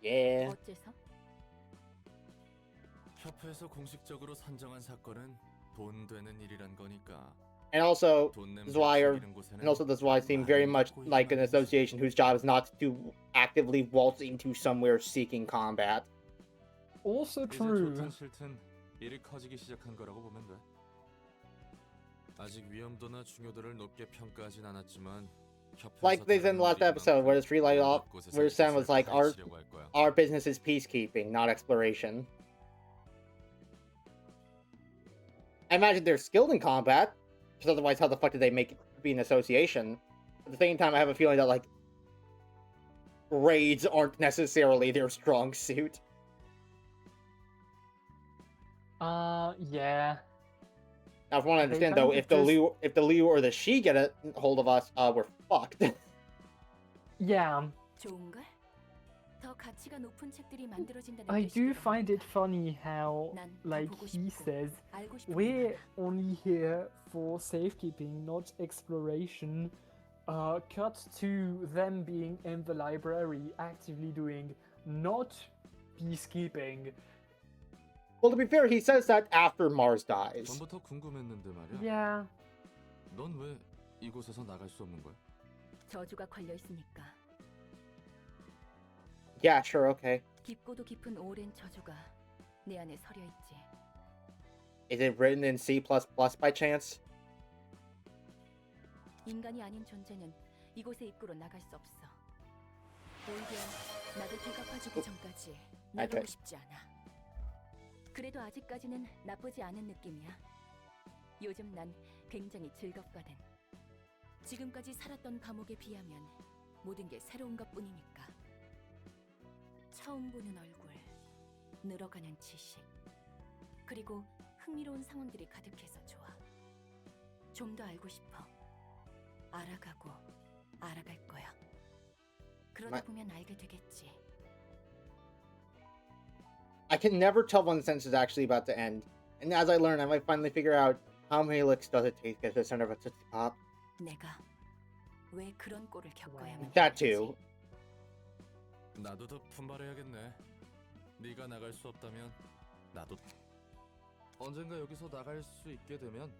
Yeah. 어째서? 협회에서 공식적으로 선정한 사건은 돈 되는 일이란 거니까. And also, 돈 this 냄새 is why 풍기는 곳에는 and also this is why I seem very much like an association whose job is not to actively waltz into somewhere seeking combat. Also 이제 true. 좋든 싫든 일이 커지기 시작한 거라고 보면 돼. 아직 위험도나 중요도를 높게 평가하진 않았지만 Like they said in the last episode, where the street light off, where Sam was like, our business is peacekeeping, not exploration. I imagine they're skilled in combat, because otherwise how the fuck did they make it be an association? At the same time, I have a feeling that, like, raids aren't necessarily their strong suit. Yeah. Now, from what I understand, They though, kind if the Liu or the Shi get a hold of us, we're fucked. Yeah. 좋은걸? 더 가치가 높은 책들이 만들어진다는 I do 뜻이더라. find it funny how, 난 더 like 보고 he 싶고, says, 알고 싶은 게 we're 많아. only here for safekeeping, not exploration. Cut to them being in the library, actively doing not peacekeeping. Well, to be fair, he says that after Mars dies. 전부터 궁금했는데 말이야. Yeah. 넌 왜 이곳에서 나갈 수 없는 거야? 저주가 걸려 있으니까. Yeah, sure, okay. 깊고도 깊은 오랜 저주가 내 안에 서려 있지. Is it written in C++ by chance? 인간이 아닌 존재는 이곳의 입구로 나갈 수 없어. 오히려 나도 되갚아주기 전까지 나가고 싶지 않아. 그래도 아직까지는 나쁘지 않은 느낌이야. 요즘 난 굉장히 즐겁거든. 지금까지 살았던 감옥에 비하면 모든 게 새로운 것뿐이니까. 처음 보는 얼굴, 늘어가는 지식, 그리고 흥미로운 상황들이 가득해서 좋아. 좀 더 알고 싶어. 알아가고 알아갈 거야. 그러다 보면 알게 되겠지. I can never tell when the sentence is actually about to end. And as I learn, I might finally figure out how many licks does it take to get to the center of a Tootsie Pop. 내가 왜 그런 꼴을 겪어야만 That too. 나도 더 분발해야겠네. 네가 나갈 수 없다면 나도 언젠가 여기서 나갈 수 있게 되면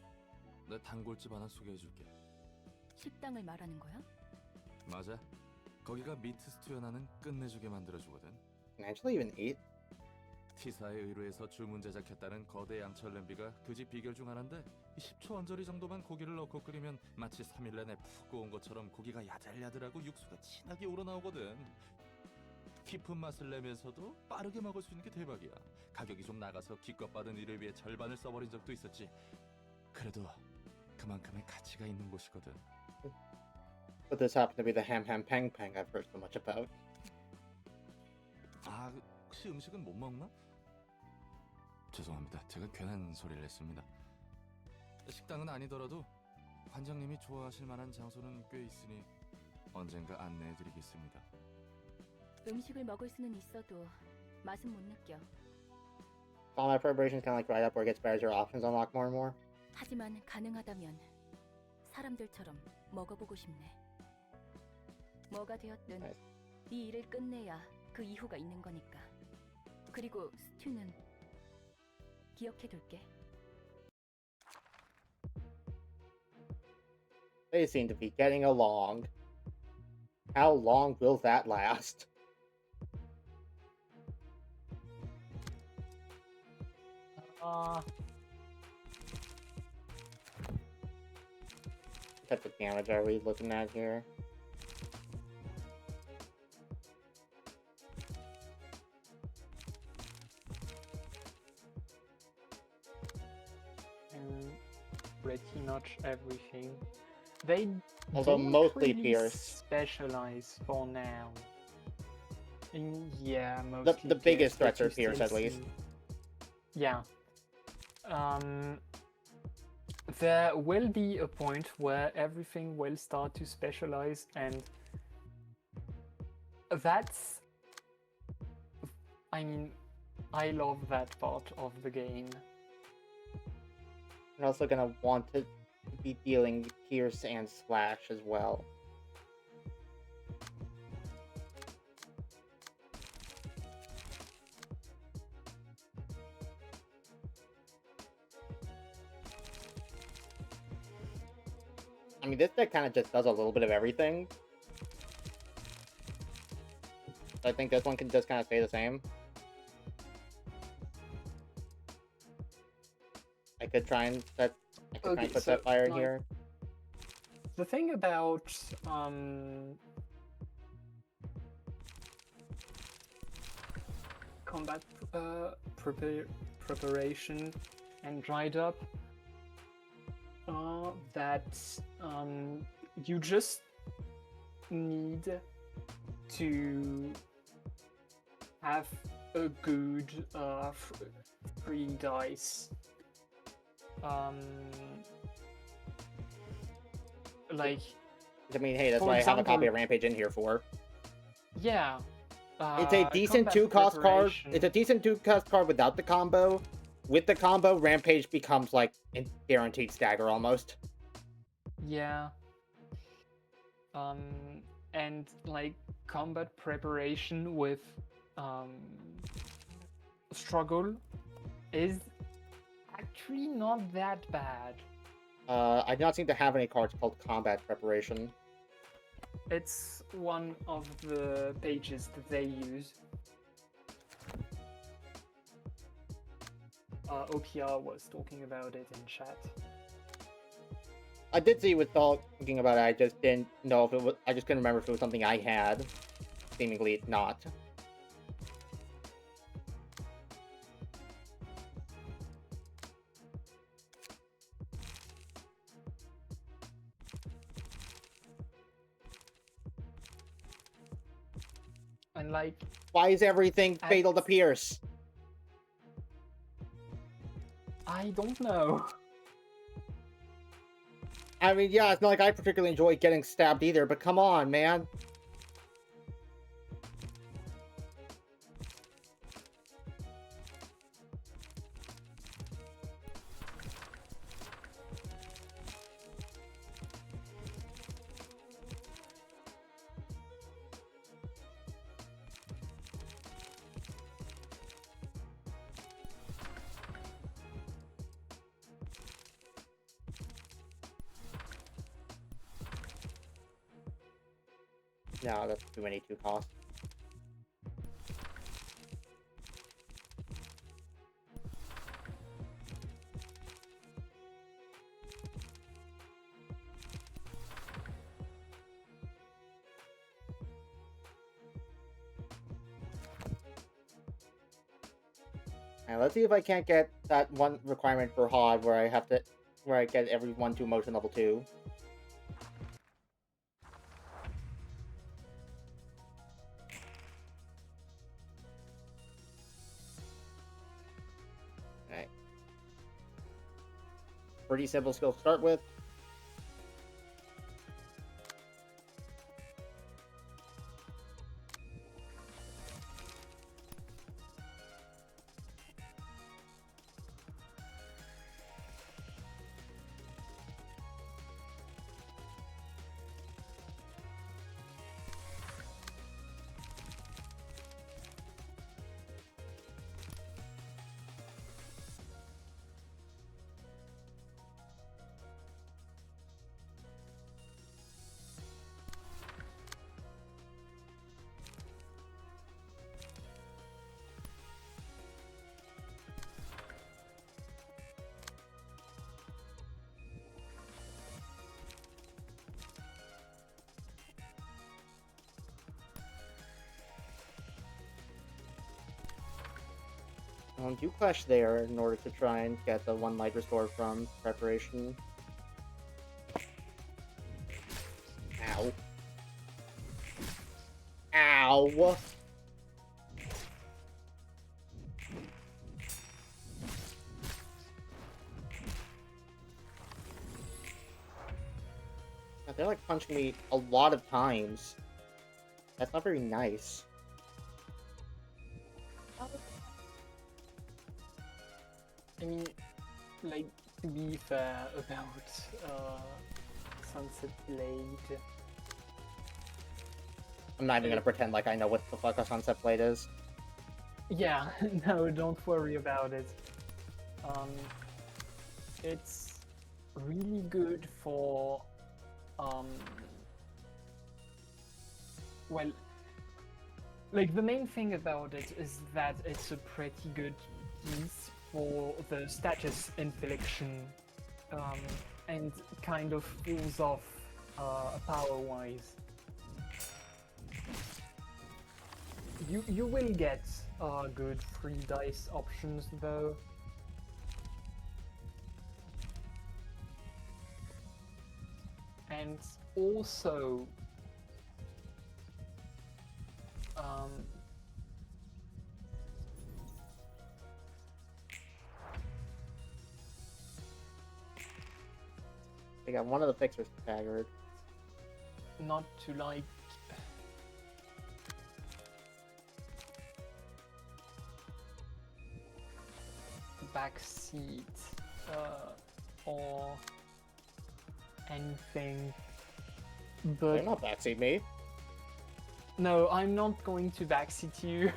내 단골집 하나 소개해줄게. 식당을 말하는 거야? 맞아. 거기가 미트 스튜 하나는 끝내주게 만들어주거든. Can I actually even eat? T사에 의뢰해서 주문 제작했다는 거대 양철 냄비가 그 집 비결 중 하나인데 10초 언저리 정도만 고기를 넣고 끓이면 마치 3일 내내 푹 구운 것처럼 고기가 야들야들하고 육수가 진하게 우러나오거든. 깊은 맛을 내면서도 빠르게 먹을 수 있는 게 대박이야. 가격이 좀 나가서 기껏 받은 일을 위해 절반을 써버린 적도 있었지. 그래도 그만큼의 가치가 있는 곳이거든. But this happened to be the ham ham pang pang I've heard so much about. 아, 혹시 음식은 못 먹나? 죄송합니다. 제가 괜한 소리를 했습니다. 식당은 아니더라도 관장님이 좋아하실 만한 장소는 꽤 있으니 언젠가 안내해드리겠습니다. 음식을 먹을 수는 있어도 맛은 못 느껴. All my preparations kind of like right up where it gets better as your options unlock more and more. 하지만 가능하다면 사람들처럼 먹어보고 싶네. 뭐가 되었든 이 일을 끝내야 그 이후가 있는 거니까. 그리고 스튜는 기억해둘게. They seem to be getting along. How long will that last? What type of damage are we looking at here? Pretty much everything. They Although don't mostly really Pierce. specialize for now. Yeah, mostly The biggest Pierce, threats but are you Pierce, still at least. see- Yeah. There will be a point where everything will start to specialize, and that's... I mean, I love that part of the game. You're also gonna want to be dealing Pierce and Slash as well. I mean, this deck kind of just does a little bit of everything. I think this one can just kind of stay the same. I could try and set. I could try and put that fire in here. The thing about combat preparation and dried up that you just need to have a good free dice. Like, I mean, hey, that's for what I have a copy example- of Rampage in here for. yeah. It's a decent combat 2-cost card. preparation- It's a decent 2-cost card without the combo. With the combo, Rampage becomes like a guaranteed stagger almost. Yeah. And like combat preparation with struggle is actually not that bad. I do not seem to have any cards called combat preparation. It's one of the pages that they use. OPR was talking about it in chat. I did see with talking about it. I just didn't know if it was. I just couldn't remember if it was something I had. Seemingly, it's not. And like, Why is everything fatal to Pierce? I don't know. I mean, yeah, it's not like I particularly enjoy getting stabbed either, but come on, man. No, that's too many 2 costs. Alright, let's see if I can't get that one requirement for Hod where I get everyone to emotion level 2. Alright. Pretty simple skill to start with. Do clash there in order to try and get the 1 light restore from preparation. Ow. Ow! They're like punching me a lot of times. That's not very nice. I mean, like, to be fair about Sunset Blade. I'm not even gonna pretend like I know what the fuck a Sunset Blade is. Yeah, no, don't worry about it. It's really good for, well, like, the main thing about it is that it's a pretty good piece for the status infliction, and kind of pulls off power-wise. You will get good 3 dice options though. And also, I got one of the fixers staggered. not to like backseat or anything, but They're not backseat me. no, I'm not going to backseat you.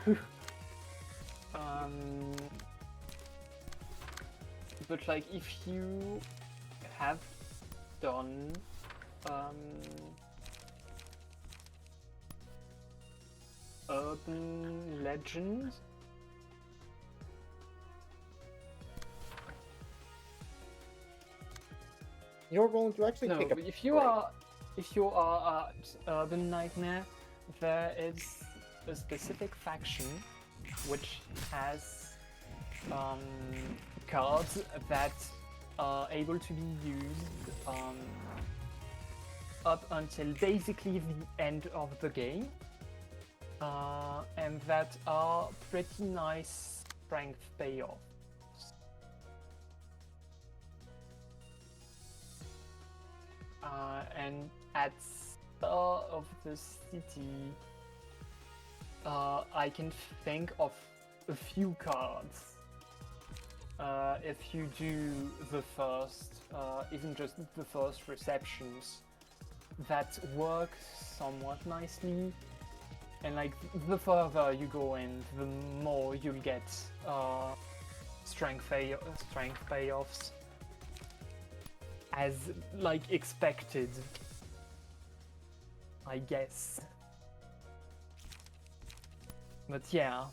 But like, if you have done urban legend, You're going to actually no, take a but if you break. are at Urban Nightmare, there is a specific faction which has cards that are able to be used up until basically the end of the game, and that are pretty nice strength payoff. And at Star of the City, I can think of a few cards. If you do the first, even just the first receptions, that work somewhat nicely. And like, the further you go in, the more you'll get strength payoffs. As like expected, I guess. But yeah.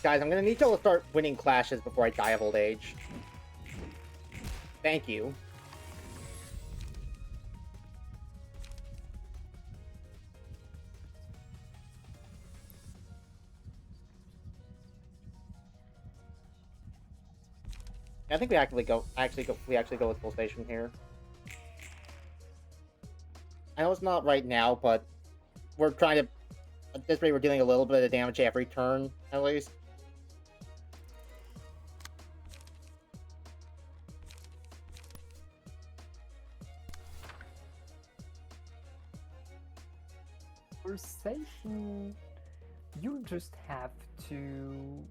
Guys, I'm gonna need to start winning clashes before I die of old age. Thank you. I think we actually go with full station here. I know it's not right now, but we're trying to. At this rate, we're dealing a little bit of damage every turn, at least. For station, you just have to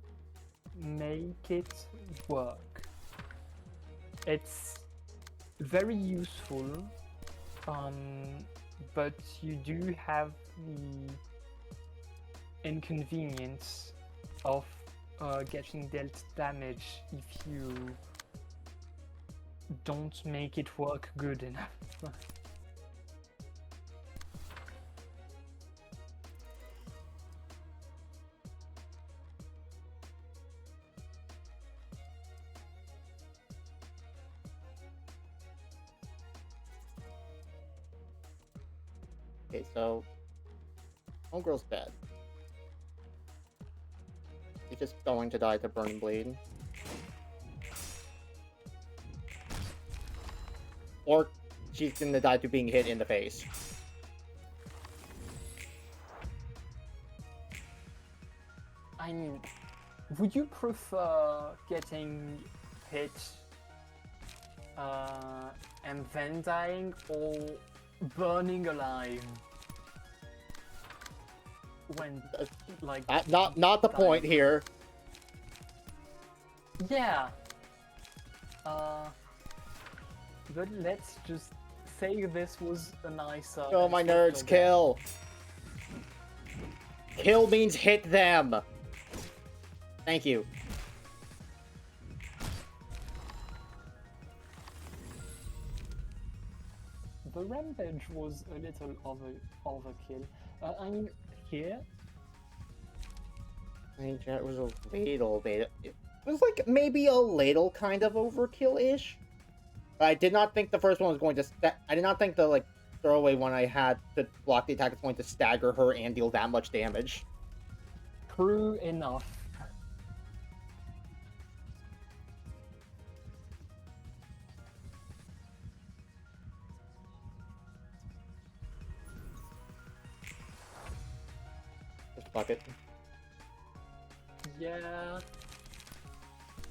make it work. It's very useful, but you do have the inconvenience of getting dealt damage if you don't make it work good enough. Okay, so homegirl's dead. He's just going to die to burn and bleed. Or she's gonna die to being hit in the face. I mean, would you prefer getting hit and then dying, or burning alive when like not the point here. Yeah. But let's just say this was a nicer. Oh my nerds, kill. Kill means hit them. Thank you. The rampage was a little overkill. I mean, here. I think that was a little bit. It was like maybe a little kind of overkill-ish. But I did not think the first one was going to. I did not think the like throwaway one I had to block the attack was going to stagger her and deal that much damage. True enough. Fuck it. Yeah.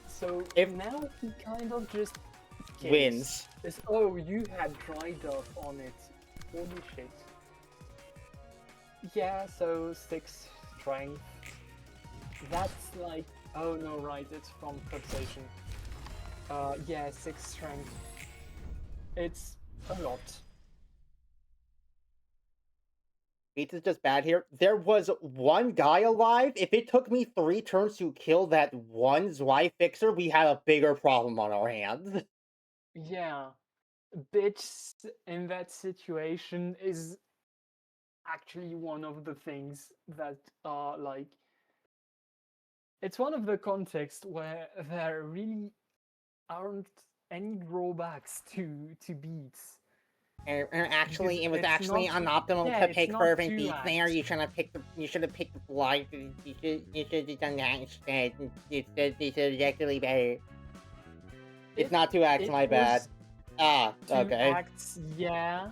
So if now he kind of just wins. Oh, you had dried off on it. Holy shit. Yeah, so 6 strength. That's like, oh no, right, it's from fixation. Yeah, 6 strength. It's a lot. Beats is just bad here. There was one guy alive. If it took me 3 turns to kill that one Zwei fixer, we had a bigger problem on our hands. Yeah. Bitch in that situation is actually one of the things that are like, it's one of the contexts where there really aren't any drawbacks to beats. And actually, it was actually not, unoptimal yeah, to pick not fervent 2 beats acts. there. You should have picked the light. You should have done that instead. It's actually better. It's not 2 acts, my bad. Ah, 2 okay. acts, yeah.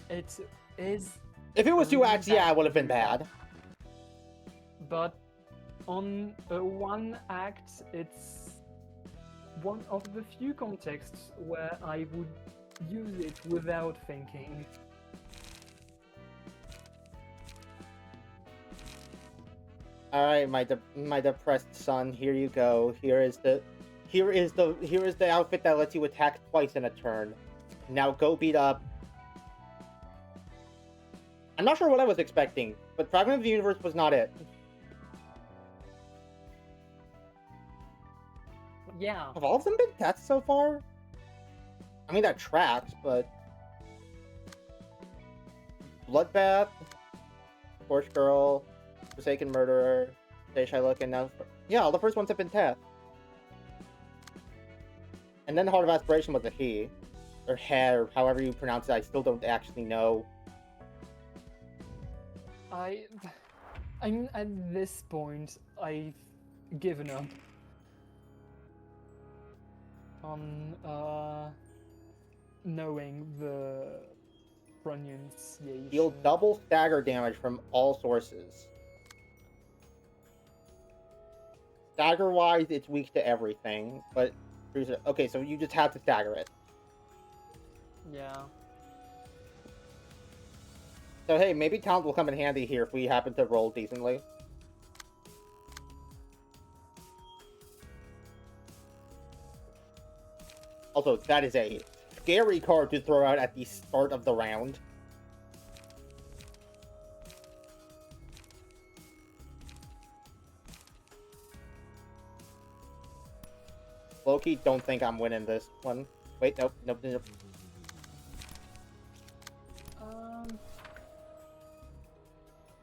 It is. If it was 2 really acts, yeah, bad it would have been to do bad. that. But on a 1 act, it's one of the few contexts where I would use it without thinking. Alright, my depressed son, here you go. Here is the outfit that lets you attack twice in a turn. Now go beat up. I'm not sure what I was expecting, but Fragment of the Universe was not it. Yeah. Have all of them been deaths so far? I mean, that tracks, but... Bloodbath, Scorch Girl, Forsaken Murderer, Say Shylock, and now Yeah, all the first ones have been Teth. And then Heart of Aspiration was a he. Or hair, however you pronounce it, I still don't actually know. I'm at this point, I've given up on knowing the pronunciation. Deal double stagger damage from all sources. Stagger-wise, it's weak to everything, but... Okay, so you just have to stagger it. Yeah. So hey, maybe talent will come in handy here if we happen to roll decently. Also, that is a scary card to throw out at the start of the round. Loki, don't think I'm winning this one. Wait, nope.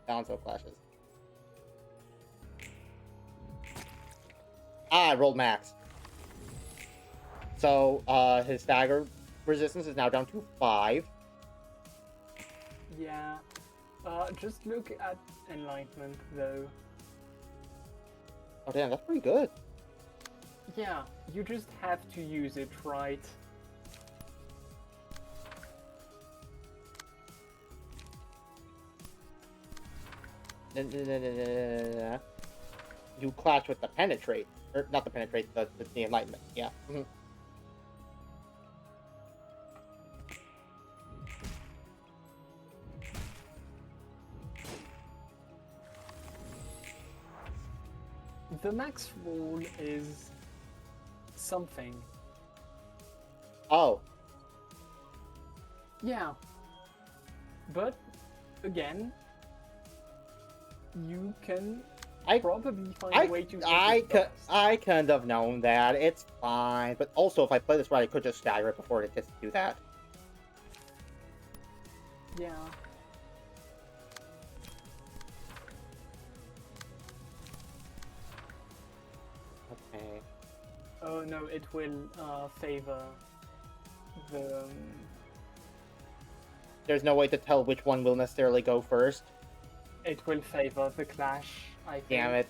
Balance of flashes. I rolled max. So, his stagger resistance is now down to 5. Yeah. Just look at Enlightenment, though. Oh, damn, that's pretty good. Yeah, you just have to use it, right? You clash with the Penetrate. Or, not the Penetrate, the Enlightenment. Yeah. The max roll is something. Oh. Yeah. But, again, you can probably find a way to... I kind of known that. It's fine. But also, if I play this right, I could just stagger it before it gets to do that. Yeah. Okay. Oh no, it will favor the... There's no way to tell which one will necessarily go first. It will favor the clash, I think. Damn it.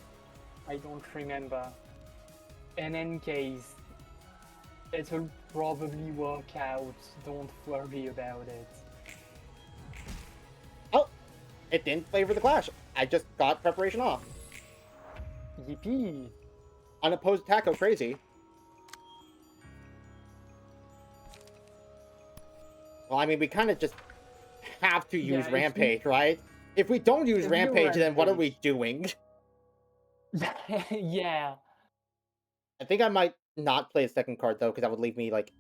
I don't remember. And in case, it will probably work out. Don't worry about it. Oh! It didn't favor the clash. I just got preparation off. Yippee! Unopposed attack, go crazy. Well, I mean, we kind of just have to use Rampage, right? If we don't use Rampage, then what are we doing? Yeah. I think I might not play a second card, though, because that would leave me, like,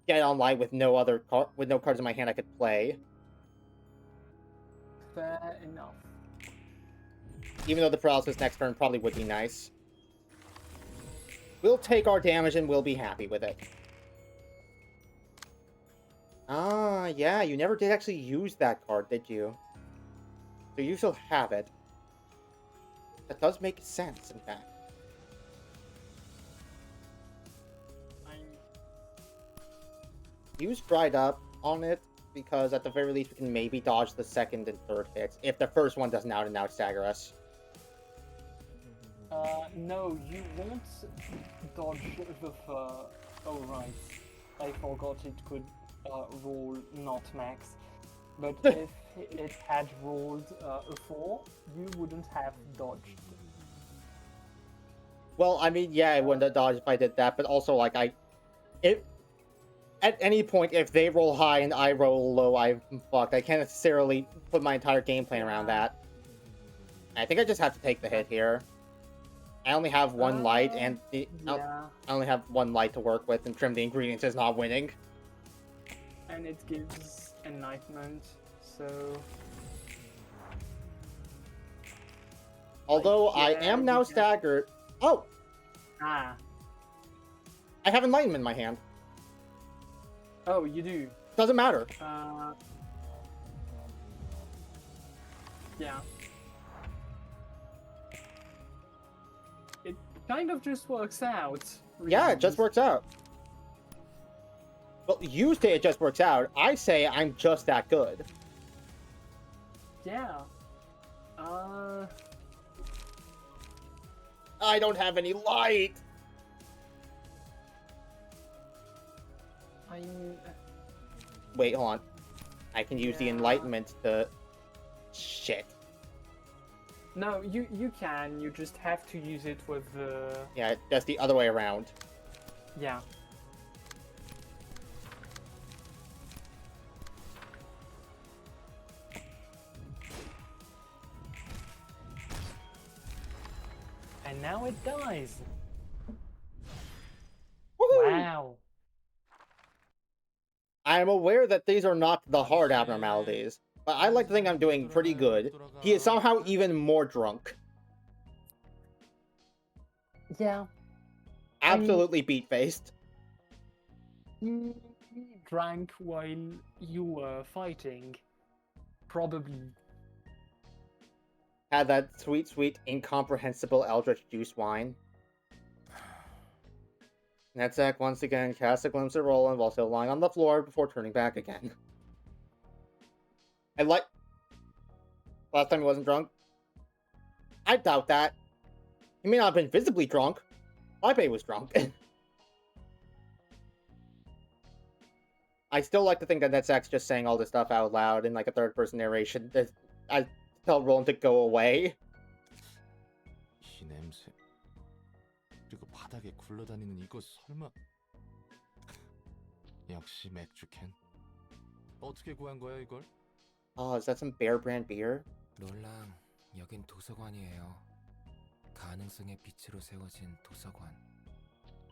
get online with no other with no cards in my hand I could play. Fair enough. Even though the paralysis next turn probably would be nice. We'll take our damage and we'll be happy with it. Ah, yeah, you never did actually use that card, did you? So you still have it. That does make sense, in fact. Use Dried Up on it, because at the very least we can maybe dodge the second and third hits, if the first one doesn't out and out stagger us. No, you won't dodge the oh right, I forgot it could roll not max. But if it had rolled a 4, you wouldn't have dodged. Well, I mean, yeah, I wouldn't have dodged if I did that, but also, like, at any point, if they roll high and I roll low, I'm fucked. I can't necessarily put my entire game plan around that. I think I just have to take the hit here. I only have one light, and I only have one light to work with, and Trim the Ingredients is not winning. And it gives Enlightenment, so... Although I am now staggered... Oh! Ah. I have Enlightenment in my hand. Oh, you do? Doesn't matter. Yeah. It kind of just works out. Yeah, really. it just works out. Well, you say it just works out. I say I'm just that good. Yeah. I don't have any light. Wait, hold on. I can use the enlightenment to... Shit. No, you can. You just have to use it with the... Yeah, that's the other way around. Yeah. And now it dies. Wow. I'm aware that these are not the hard abnormalities, but I like to think I'm doing pretty good. He is somehow even more drunk. Yeah. Absolutely beat-faced. He drank while you were fighting. Probably. Had that sweet, sweet, incomprehensible eldritch juice wine. Nutsack once again cast a glimpse at Roland while still lying on the floor before turning back again. I like... Last time he wasn't drunk? I doubt that. He may not have been visibly drunk. Lipe was drunk. I still like to think that Nutsack's just saying all this stuff out loud in like a third-person narration. I tell Roland to go away. 이 냄새. 그리고 바닥에 굴러다니는 이거 설마 역시 맥주캔. 어떻게 구한 거야 이걸? Oh, is that some Bear brand beer? 롤랑, 여긴 도서관이에요. 가능성의 빛으로 세워진 도서관.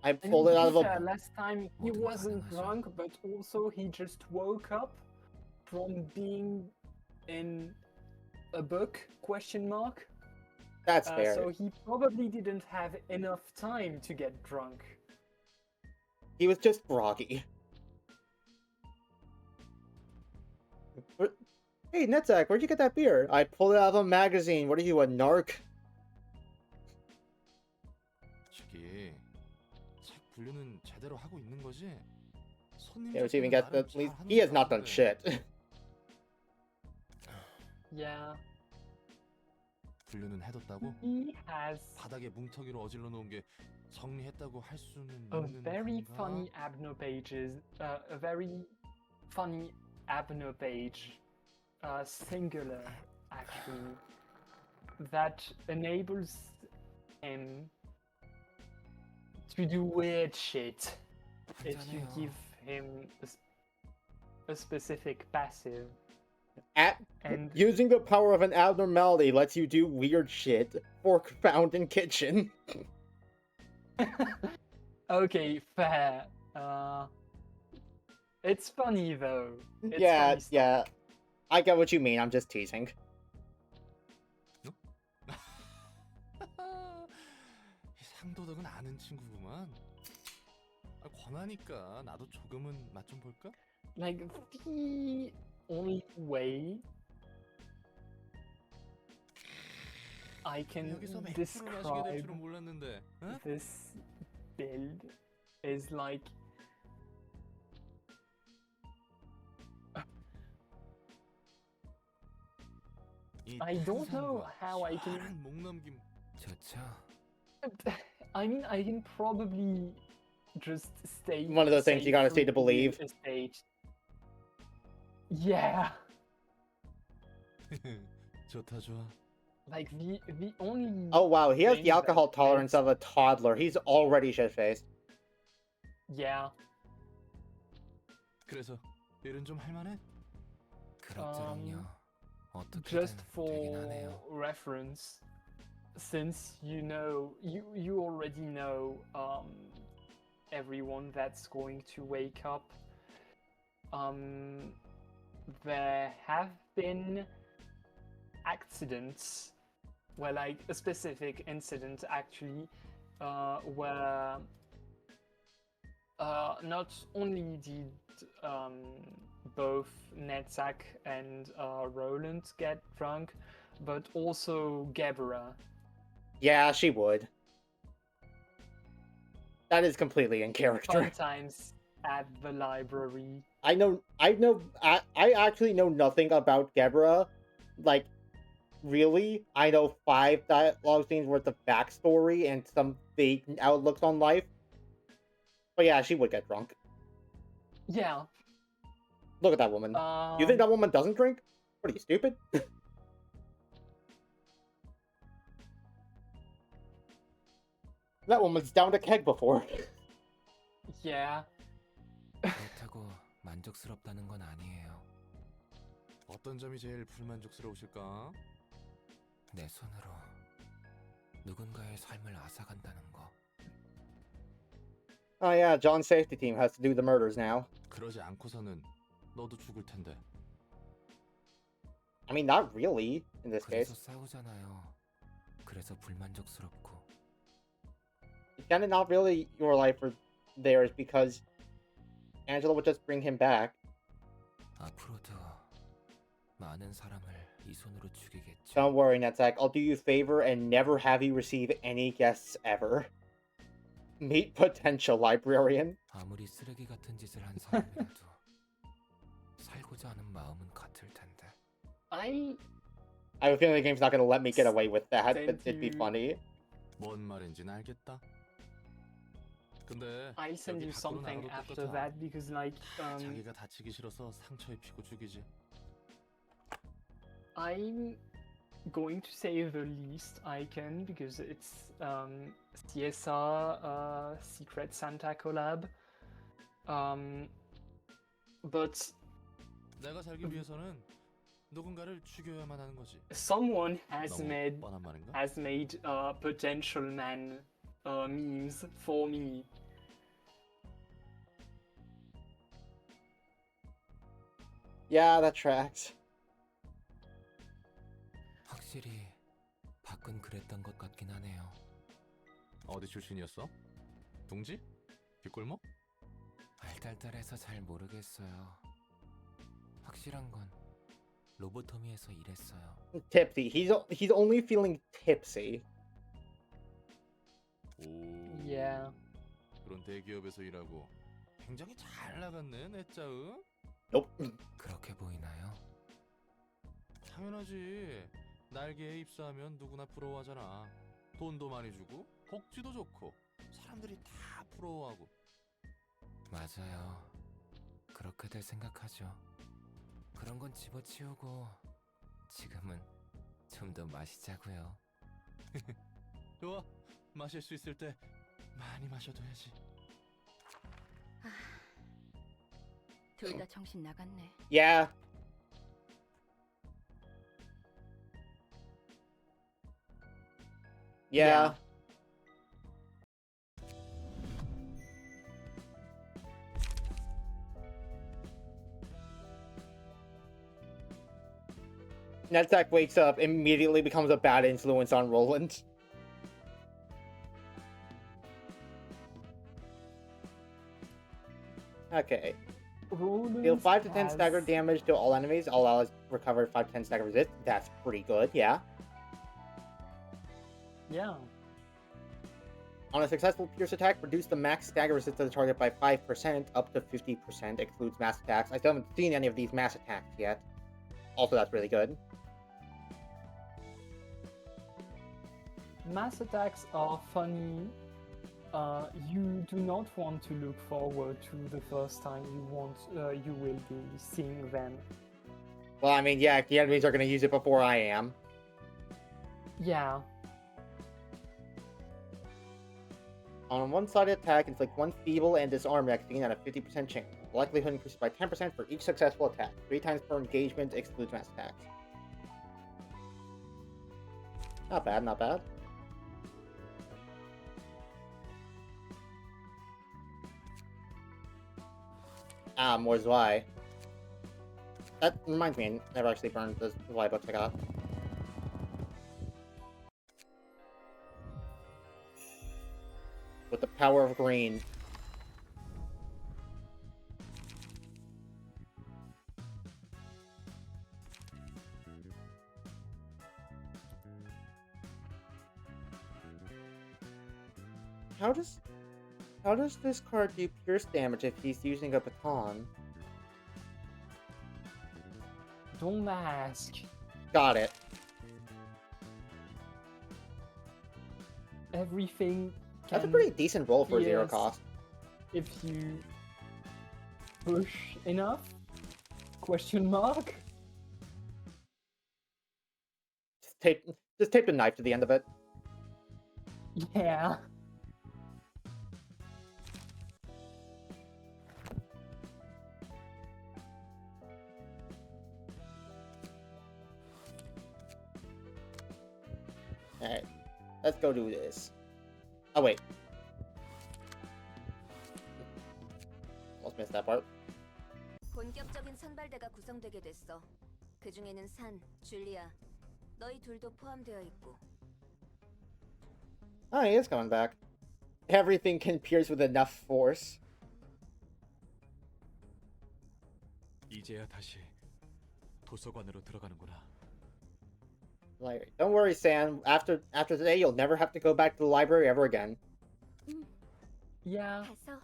I pulled it out of a... Last time he wasn't drunk, but also he just woke up from being in a book, question mark. That's fair. So he probably didn't have enough time to get drunk. He was just groggy. Hey, Nutsack, where'd you get that beer? I pulled it out of a magazine. What are you, a narc? 저기 책 분류는 제대로 하고 있는 거지? Yeah, let's even get the... He has not done shit. Yeah. 분류는 해뒀다고? He has 바닥에 뭉텅이로 어질러 놓은 게 정리했다고 할 수는 a 있는 very 건가? funny Abno pages, a very funny Abno page, singular actually, that enables him to do weird shit if you give him a specific passive. And using the power of an abnormality lets you do weird shit. Fork found in kitchen. Okay, fair. It's funny though. It's Yeah, funny stuff. yeah. I get what you mean. I'm just teasing. 상도덕은 아는 친구구만. 권하니까 나도 조금은 맛 좀 볼까? Like the only way I can 여기서 맥주를 마시게 될 describe 줄은 몰랐는데. 어? this build is like I don't know how I can. 목넘김. 좋죠. I mean, I can probably just stay. One of those things you gotta see to believe. Yeah. 좋다 좋아. Like the only. Oh wow, he has thing the alcohol that tolerance of a toddler. He's already shit-faced. Yeah. 그래서 일은 좀 할만해? 그럭저럭요. Just 어떻게든 for 되긴 하네요. reference, since you know, you already know everyone that's going to wake up. There have been accidents, well, like a specific incident actually, where not only did both Nutsack and Roland get drunk, but also Gebra. Yeah, she would. That is completely in character. Sometimes at the library. I actually know nothing about Gebra. Like, really? I know 5 dialogue scenes worth of backstory and some fake outlooks on life. But yeah, she would get drunk. Yeah. Look at that woman. You think that woman doesn't drink? What are you, stupid? That woman's down a keg before. Yeah. 그렇다고 만족스럽다는 건 아니에요. 어떤 점이 제일 불만족스러우실까? 내 손으로 누군가의 삶을 앗아간다는 거. Oh yeah, John's safety team has to do the murders now. 그러지 않고서는 너도 죽을 텐데. I mean, not really, in this 그래서 case. 싸우잖아요. 그래서 불만족스럽고. It's kind of not really your life or theirs because Angela would just bring him back. 앞으로도 많은 사람을 이 손으로 죽이겠죠. Don't worry, nutsack. I'll do you a favor and never have you receive any guests ever. Meet potential librarian. 아무리 쓰레기 같은 짓을 한 사람이라도 살고자 하는 마음은 같을 텐데. I have a feeling the game's not going to let me get away with that, but it'd be funny. 뭔 말인지는 알겠다. 근데 I'll send you something after that because like 자기가 다치기 싫어서 상처 입히고 죽이지. I'm going to say the least I can because it's CSR Secret Santa collab. But 내가 살기 위해서는 누군가를 죽여야만 하는 거지. someone has 너무 made 뻔한 말인가? potential man memes for me. Yeah, that tracks. 확실히 밖은 그랬던 것 같긴 하네요. 어디 출신이었어? 둥지? 뒷골목? 알딸딸해서 잘 모르겠어요. 확실한 건 로보토미에서 일했어요. Tipsy. He's only feeling tipsy. 오. Yeah. 그런 대기업에서 일하고 굉장히 잘 나갔네, 내 짜응. Nope. 그렇게 보이나요? 당연하지. 날개에 입사하면 누구나 부러워하잖아. 돈도 많이 주고 복지도 좋고 사람들이 다 부러워하고. 맞아요. 그렇게들 생각하죠. 그런 건 집어치우고 지금은 좀 더 마시자고요. 좋아. 마실 수 있을 때 많이 마셔둬야지. 둘 다 정신 나갔네. Yeah. Yeah. Nutsack wakes up, immediately becomes a bad influence on Roland. Okay. Deal 5 to 10 stagger damage to all enemies. Allow us to recover 5 to 10 stagger resist. That's pretty good, yeah. Yeah. On a successful pierce attack, reduce the max stagger resist to the target by 5%, up to 50%, excludes mass attacks. I still haven't seen any of these mass attacks yet. Also, that's really good. Mass attacks are funny. You do not want to look forward to the first time you will be seeing them. Well, I mean, yeah, the enemies are going to use it before I am. Yeah. On a one-sided attack, inflict 1 feeble and disarm next scene at a 50% chance. The likelihood increases by 10% for each successful attack. 3 times per engagement, excludes mass attacks. Not bad, not bad. Ah, more Zwei. That reminds me, I never actually burned the Zwei books I got. With the power of green. How does this card do pierce damage if he's using a baton? Don't ask. Got it. Everything. That's a can pretty decent roll for 0 pierce cost. if you push enough? Question mark? Just tape the knife to the end of it. Yeah. Alright. Let's go do this. Oh, wait. Almost missed that part. 본격적인 선발대가 구성되게 됐어. 그 중에는 산, 줄리아, 너희 둘도 포함되어 있고. Oh, he is coming back. Everything can pierce with enough force. 이제야 다시 도서관으로 들어가는구나. Like, don't worry, Sam. After today, you'll never have to go back to the library ever again. Yeah. 가서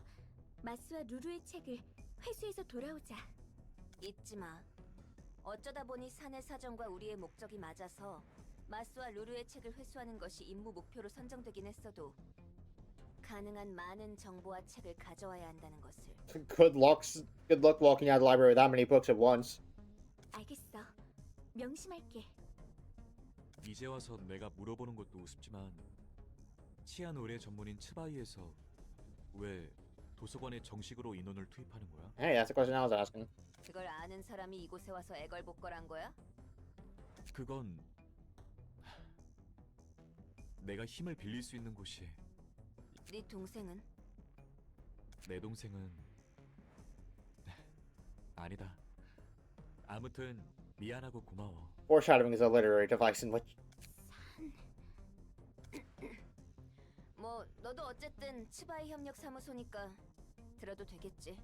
마스와 루루의 책을 회수해서 돌아오자. 잊지 마. 어쩌다 보니 산의 사정과 우리의 목적이 맞아서 마스와 루루의 책을 회수하는 것이 임무 목표로 선정되긴 했어도 가능한 많은 정보와 책을 가져와야 한다는 것을. Good luck walking out of the library with that many books at once. 알겠어. 명심할게. 이제 와서 내가 물어보는 것도 우습지만 치안 의뢰 전문인 츠바이에서 왜 도서관에 정식으로 인원을 투입하는 거야? Hey, that's the question I was asking. 그걸 아는 사람이 이곳에 와서 애걸복걸한 거야? 그건 내가 힘을 빌릴 수 있는 곳이. 네 동생은? 내 동생은 아니다. 아무튼 미안하고 고마워. Foreshadowing is a literary device in which... 뭐 너도 어쨌든 치바이 협력 사무소니까 들어도 되겠지.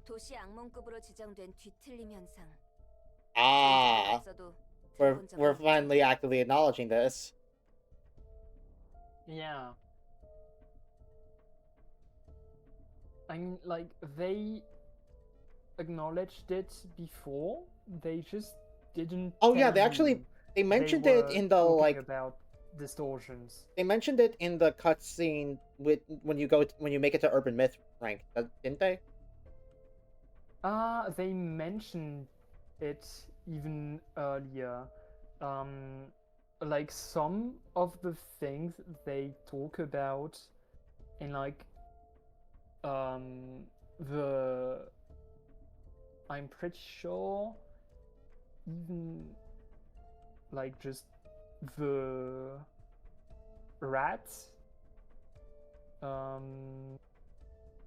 도시 악몽급으로 지정된 뒤틀림 현상. Ah, we're finally actively acknowledging this. Yeah. I mean, like, they acknowledged it before, they just didn't. Oh yeah, tell they actually you they mentioned they it were in the talking like about distortions. they mentioned it in the cutscene with when you make it to Urban Myth rank, didn't they? They mentioned it even earlier. Like some of the things they talk about in like the I'm pretty sure even like just the rats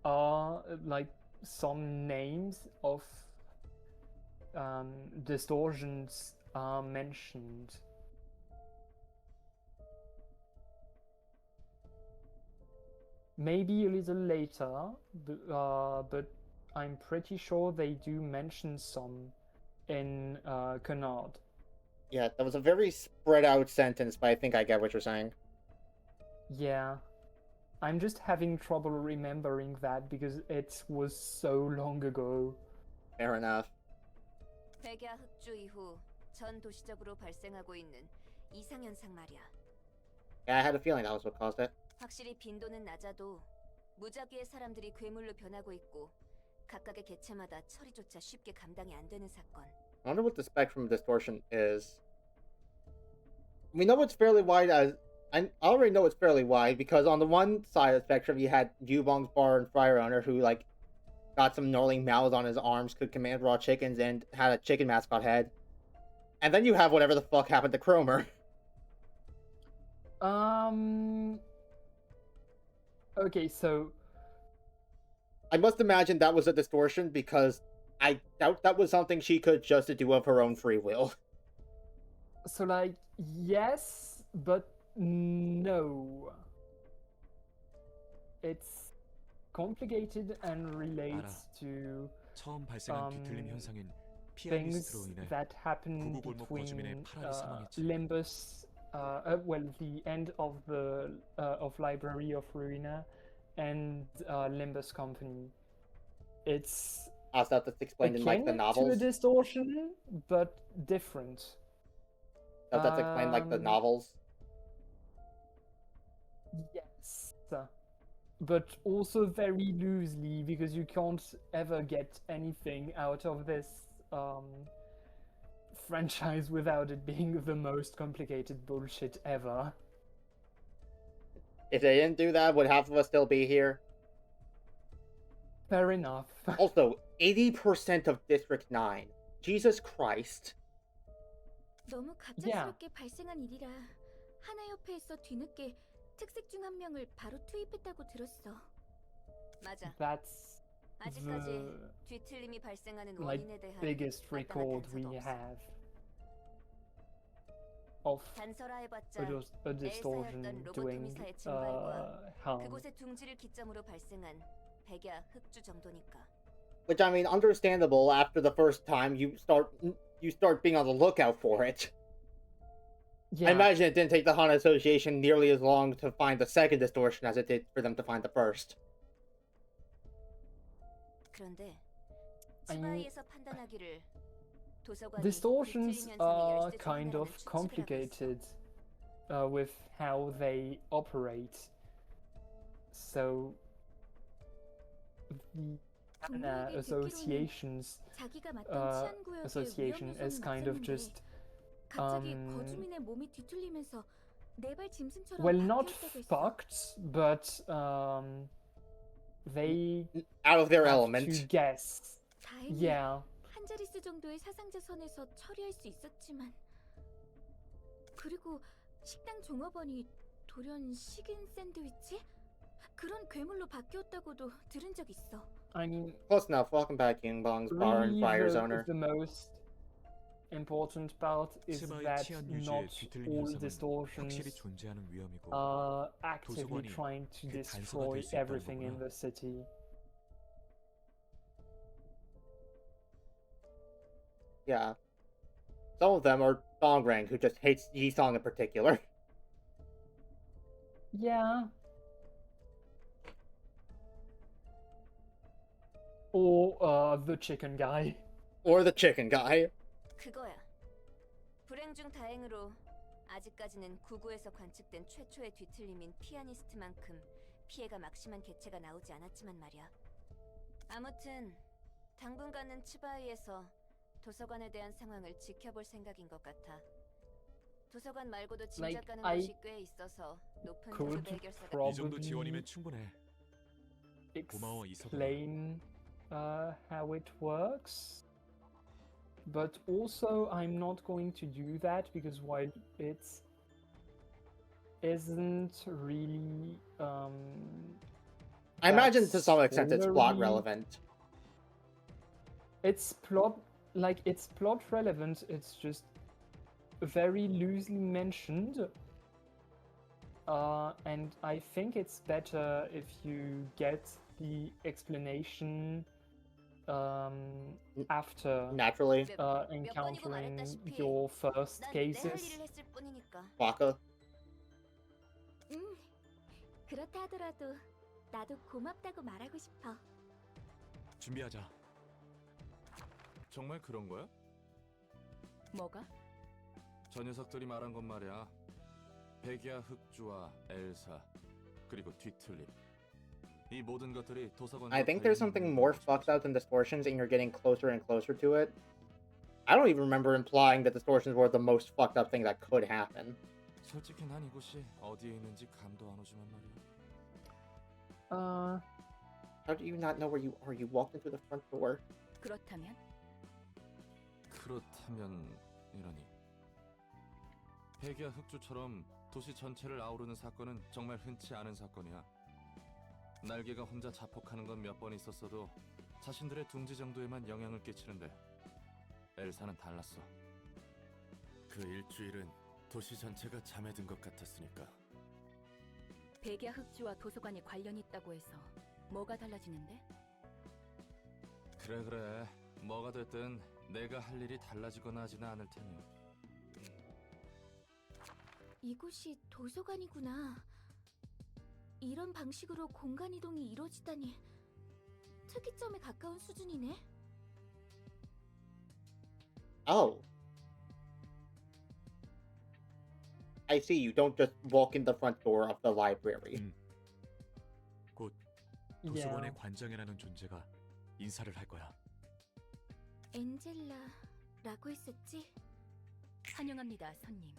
are like some names of distortions are mentioned. Maybe a little later, but I'm pretty sure they do mention some in Canard. Yeah, that was a very spread out sentence, but I think I get what you're saying. Yeah. I'm just having trouble remembering that because it was so long ago. Fair enough. 백야 흑주 이후 전 도시적으로 발생하고 있는 이상 현상 말이야. Yeah, I had a feeling that was what caused it. 확실히 빈도는 낮아도 무작위의 사람들이 괴물로 변하고 있고 각각의 개체마다 처리조차 쉽게 감당이 안 되는 사건. I wonder what the spectrum of distortion is. We know it's fairly wide as... I already know it's fairly wide because on the one side of the spectrum you had Yubong's bar and fire owner who like got some gnarling mouths on his arms, could command raw chickens, and had a chicken mascot head. And then you have whatever the fuck happened to Cromer. Okay, so... I must imagine that was a distortion because I doubt that was something she could just do of her own free will. So, like, yes, but no. It's complicated and relates to 처음 발생한 뒤틀림 현상인 things 피아니스트로 인해 that happen 구구골목 between 거주민의 8알이 사망했지. Limbus the end of the of Library of Ruina and Limbus Company. It's Also, that's explained in like the akin to a novels. distortion, but different. That's explained like the novels. Yes, but also very loosely because you can't ever get anything out of this franchise without it being the most complicated bullshit ever. If they didn't do that, would half of us still be here? Fair enough. Also, 80% of District 9. Jesus Christ. 너무 갑작스럽게 발생한 일이라 하나 협회에서 뒤늦게 특색 중 한 명을 바로 투입했다고 들었어. 맞아. That's 아직까지 the 뒤틀림이 발생하는 like 원인에 대한 biggest 마땅한 record 단서도 we 없어. have of 단서라해봤자 a distortion 엘사였던 doing 로보토미사의 증발과 harm. 그곳의 둥지를 기점으로 발생한 백야 흑주 정도니까. Which, I mean, understandable after the first time you start being on the lookout for it. Yeah. I imagine it didn't take the Hana Association nearly as long to find the second distortion as it did for them to find the first. 그런데 치바이에서 판단하기를 도서관이 Distortions 뒤틀림 현상의 are 열쇠 중 kind 하나라는 of 추측을 하고 있어. complicated with how they operate. So the Hana 분명하게 Association's 자기가 맡던 치안 구역의 association 위험 is 요소는 kind of 맞췄는데 just 갑자기 거주민의 몸이 뒤틀리면서 네발 짐승처럼 well, not 바뀌었다고 했어. fucked, but they out of their have element. to guess. 다행히 Yeah. 한 자릿수 정도의 사상자 선에서 처리할 수 있었지만 그리고 식당 종업원이 돌연 식인 샌드위치? 그런 괴물로 바뀌었다고도 들은 적 있어. I mean, Close enough. Welcome back, Yungbong's Bar and Fires owner. the most important part is 치바의 that 치안 유지에 not 뒤틀린 all 현상은 distortions 확실히 존재하는 위험이고 are actively 도서관이 trying to 그 단서가 destroy 될 수 있다는 everything in 거구나. the city. Yeah. Some of them are Dongrang, who just hates Yi-Song in particular. Yeah. Or the chicken guy. Or the chicken guy. 그거야. 불행 중 다행으로 아직까지는 구구에서 관측된 최초의 뒤틀림인 피아니스트만큼 피해가 막심한 개체가 나오지 않았지만 말이야. 아무튼 당분간은 치바이에서 도서관에 대한 상황을 지켜볼 생각인 것 같아. 도서관 말고도 짐작 가는 I 곳이 꽤 있어서 높은 could 교배 해결사가 이 정도 probably 지원이면 충분해. 고마워, 이서방아. explain how it works. But also, I'm not going to do that because while it isn't really, I imagine to some that's extent it's plot spoilery. relevant. It's plot relevant. It's just very loosely mentioned, and I think it's better if you get the explanation after Naturally. encountering your first 난 내 할 cases. 일을 했을 뿐이니까. Baka. 그렇다 하더라도 나도 고맙다고 말하고 싶어. 준비하자. 정말 그런 거야? 뭐가? 저 녀석들이 말한 건 말이야. 백야 흑주와 엘사 그리고 뒤틀림. 이 모든 것들이 도서관과 I think there's 관련이 something 있는 more 것이지. fucked up than distortions, and you're getting closer and closer to it. I don't even remember implying that distortions were the most fucked up thing that could happen. 솔직히 난 이곳이 어디에 있는지 감도 안 오지만 말이야. How do you not know where you are? You walked into the front door. 그렇다면 이러니 백야 흑주처럼 도시 전체를 아우르는 사건은 정말 흔치 않은 사건이야. 날개가 혼자 자폭하는 건 몇 번 있었어도 자신들의 둥지 정도에만 영향을 끼치는데 엘사는 달랐어. 그 일주일은 도시 전체가 잠에 든 것 같았으니까. 백야 흑주와 도서관이 관련이 있다고 해서 뭐가 달라지는데? 그래 뭐가 됐든 내가 할 일이 달라지거나 하지는 않을 테니. 이곳이 도서관이구나. 이런 방식으로 공간 이동이 이루어지다니 특이점에 가까운 수준이네. Oh. I see. You don't just walk in the front door of the library. 곧 도서관의 관장이라는 존재가 인사를 할 거야. 엔젤라라고 했었지? 환영합니다, 손님.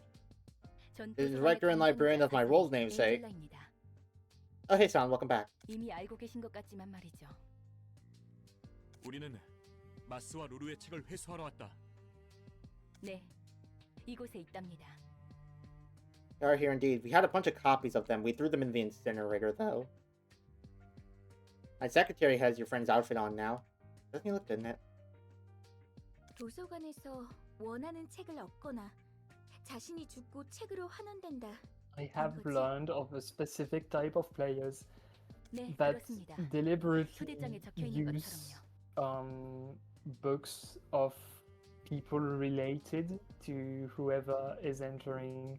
전 The 도서관의 director and librarian of my role's namesake. 엔젤라입니다. Oh, hey, Sam. Welcome back. 이미 알고 계신 것 같지만 말이죠. 우리는 마스와 루루의 책을 회수하러 왔다. 네, 이곳에 있답니다. They are here indeed. We had a bunch of copies of them. We threw them in the incinerator, though. My secretary has your friend's outfit on now. Doesn't he look good in it? 도서관에서 원하는 책을 얻거나 자신이 죽고 책으로 환원된다. I have learned of a specific type of players 네, that 그렇습니다. deliberately 초대장에 적혀 있는 use 것처럼요. books of people related to whoever is entering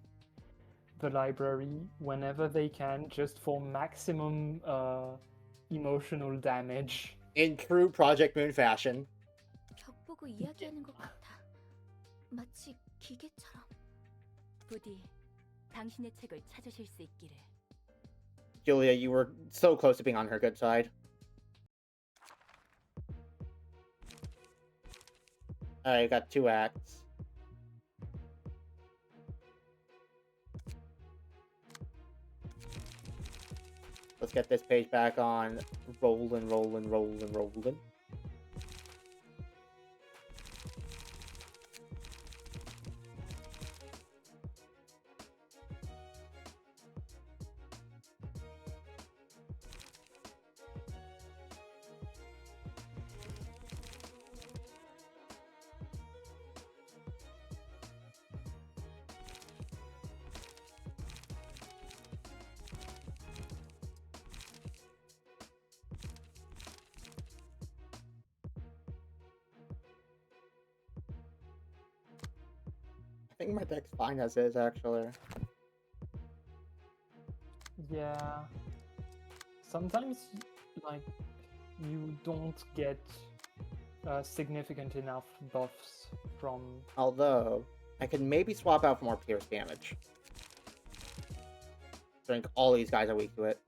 the library whenever they can, just for maximum emotional damage. In true Project Moon fashion. 벽 보고 이야기하는 것 같아. 마치 기계처럼. 부디 당신의 책을 찾으실 수 있기를. Julia, you were so close to being on her good side. I got 2 acts. Let's get this page back on rolling. I think my deck's fine as is, actually. Yeah. Sometimes, like, you don't get significant enough buffs from... Although, I could maybe swap out for more pierce damage. I think all these guys are weak to it.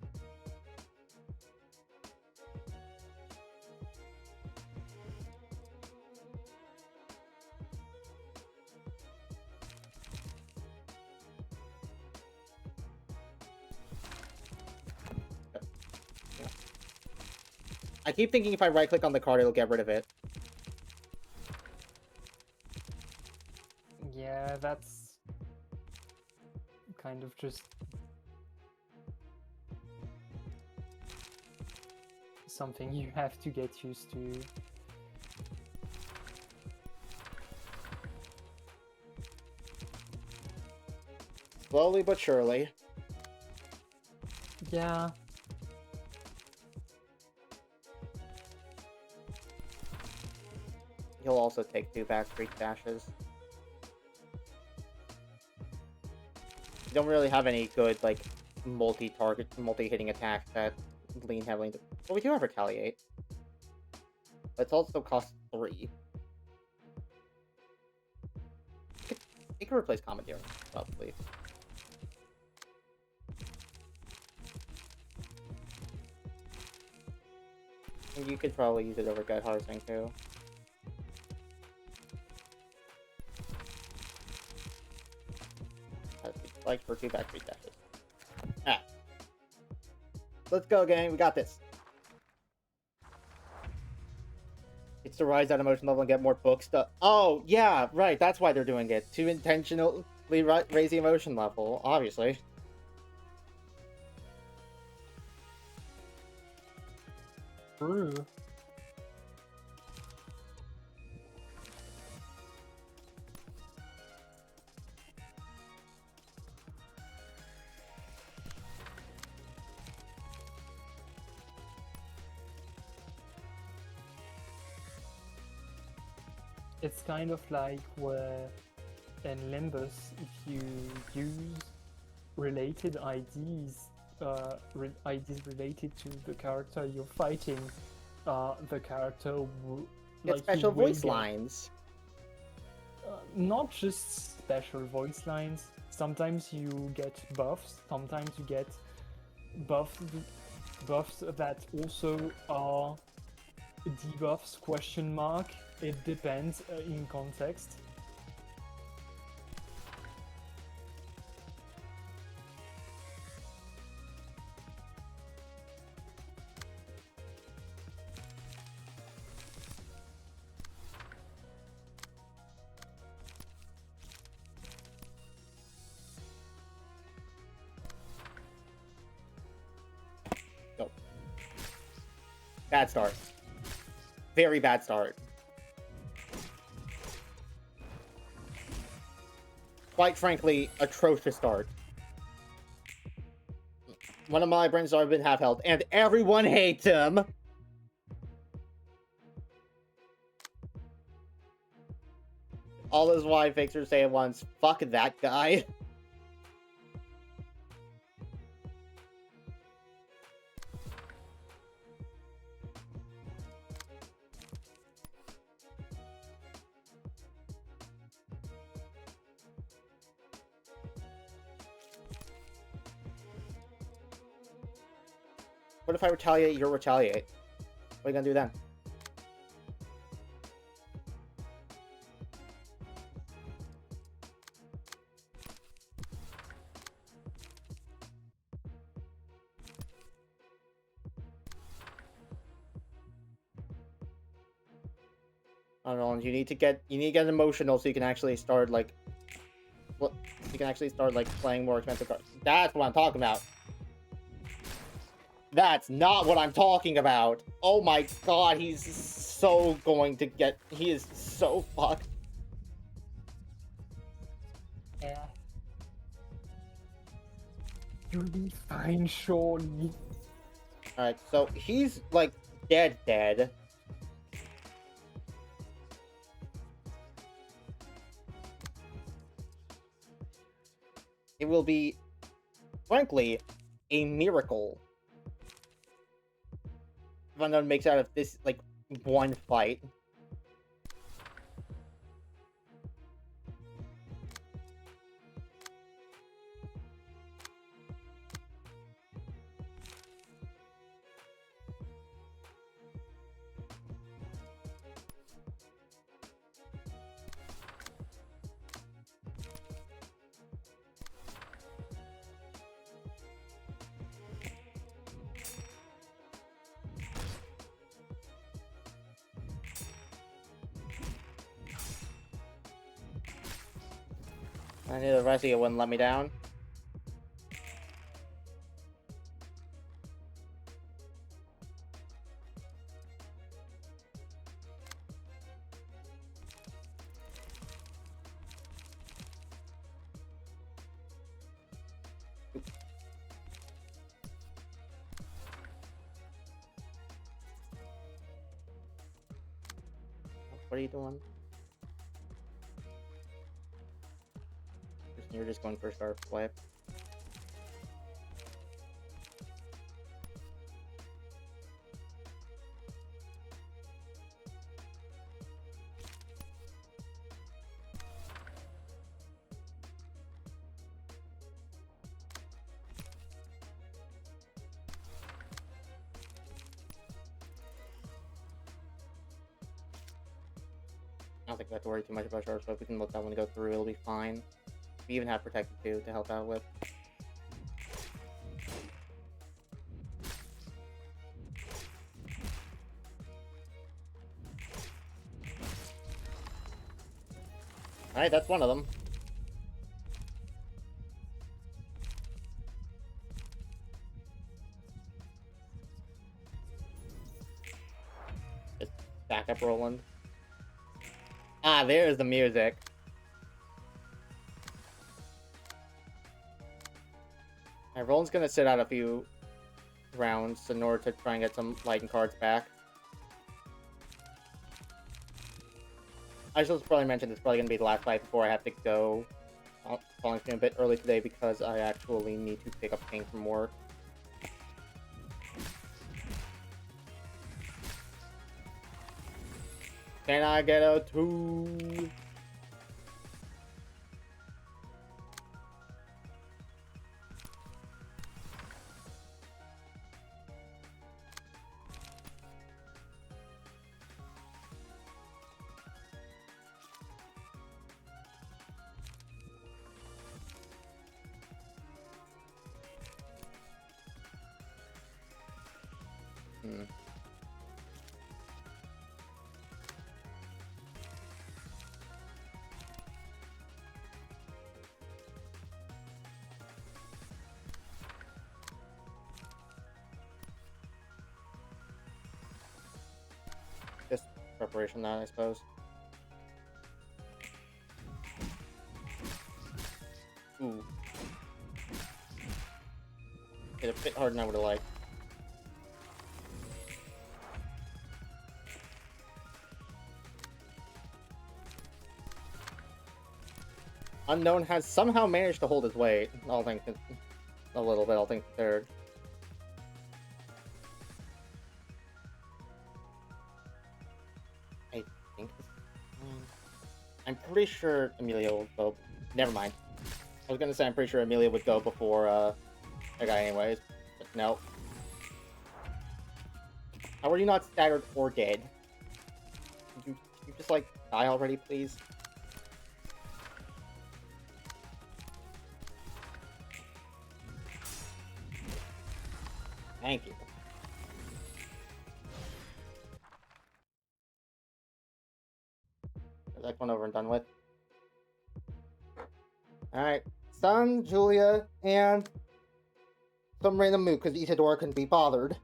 I keep thinking if I right-click on the card, it'll get rid of it. Yeah, that's kind of just something you have to get used to. Slowly but surely. Yeah. He'll also take 2 back 3 dashes. You don't really have any good, like, multi-target, multi-hitting attacks that lean heavily into... Well, we do have Retaliate. But it's also cost 3. It can replace Commandeering, probably. And you could probably use it over Gut Harsing, too. Like for 2 back 3 dashes. Ah. Let's go, gang. We got this. It's to rise that emotion level and get more book stuff. Oh, yeah, right. That's why they're doing it. To intentionally raise the emotion level, obviously. True. It's kind of like where in Limbus, if you use related IDs, IDs related to the character you're fighting, the character will Get special will voice get, lines. Not just special voice lines. Sometimes you get buffs. Sometimes you get buffs that also are debuffs question mark. It depends in context. Go. Bad start. Very bad start. Quite frankly, atrocious start. One of my friends have been half health, and everyone hates him. All his wife fixers say at once, fuck that guy. What if I retaliate, you retaliate? What are you gonna do then? I don't know, you need to get emotional so you can actually start like playing more expensive cards. That's what I'm talking about. That's not what I'm talking about. Oh my god, he's so going to get... He is so fucked. Yeah. You'll be fine, surely. Alright, so he's, like, dead. It will be, frankly, a miracle if anyone makes out of this, like, one fight. I knew the rest of you wouldn't let me down. What are you doing? You're just going for a sharp flip. I don't think we have to worry too much about sharp flip. We can let that one go through. It'll be fine. We even have protected too to help out with. Alright, that's one of them. Just back up Roland. Ah, there's the music. Roland's gonna sit out a few rounds in order to try and get some lightning cards back. I should probably mention this is probably gonna be the last fight before I have to go falling asleep a bit early today because I actually need to pick up King from work. Can I get a 2? Just preparation that, I suppose. Ooh. Hit a bit harder than I would have liked. Unknown has somehow managed to hold his weight. I'll think a little bit. I'll think third. I think. I'm pretty sure Amelia will go. Never mind. I was gonna say I'm pretty sure Amelia would go before that guy, anyways. But no. How are you not staggered or dead? Could you just like die already, please? Thank you. Is that one over and done with? Alright. Sun, Julia, and some random mook because Isadora couldn't be bothered.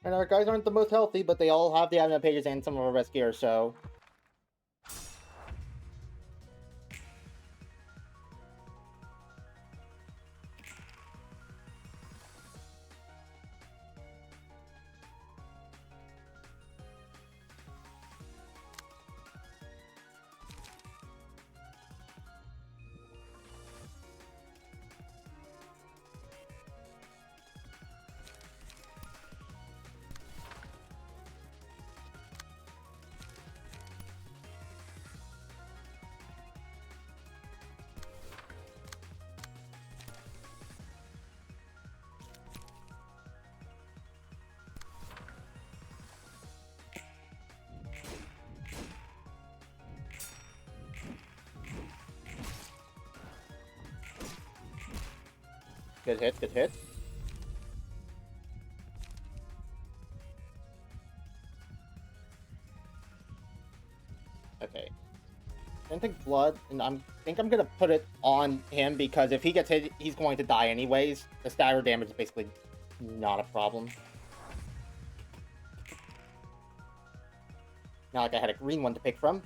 And our guys aren't the most healthy, but they all have the admin pages and some of our best gear, so... Good hit, good hit. Okay. I think blood, and I think I'm gonna put it on him because if he gets hit, he's going to die anyways. The stagger damage is basically not a problem. Not like I had a green one to pick from.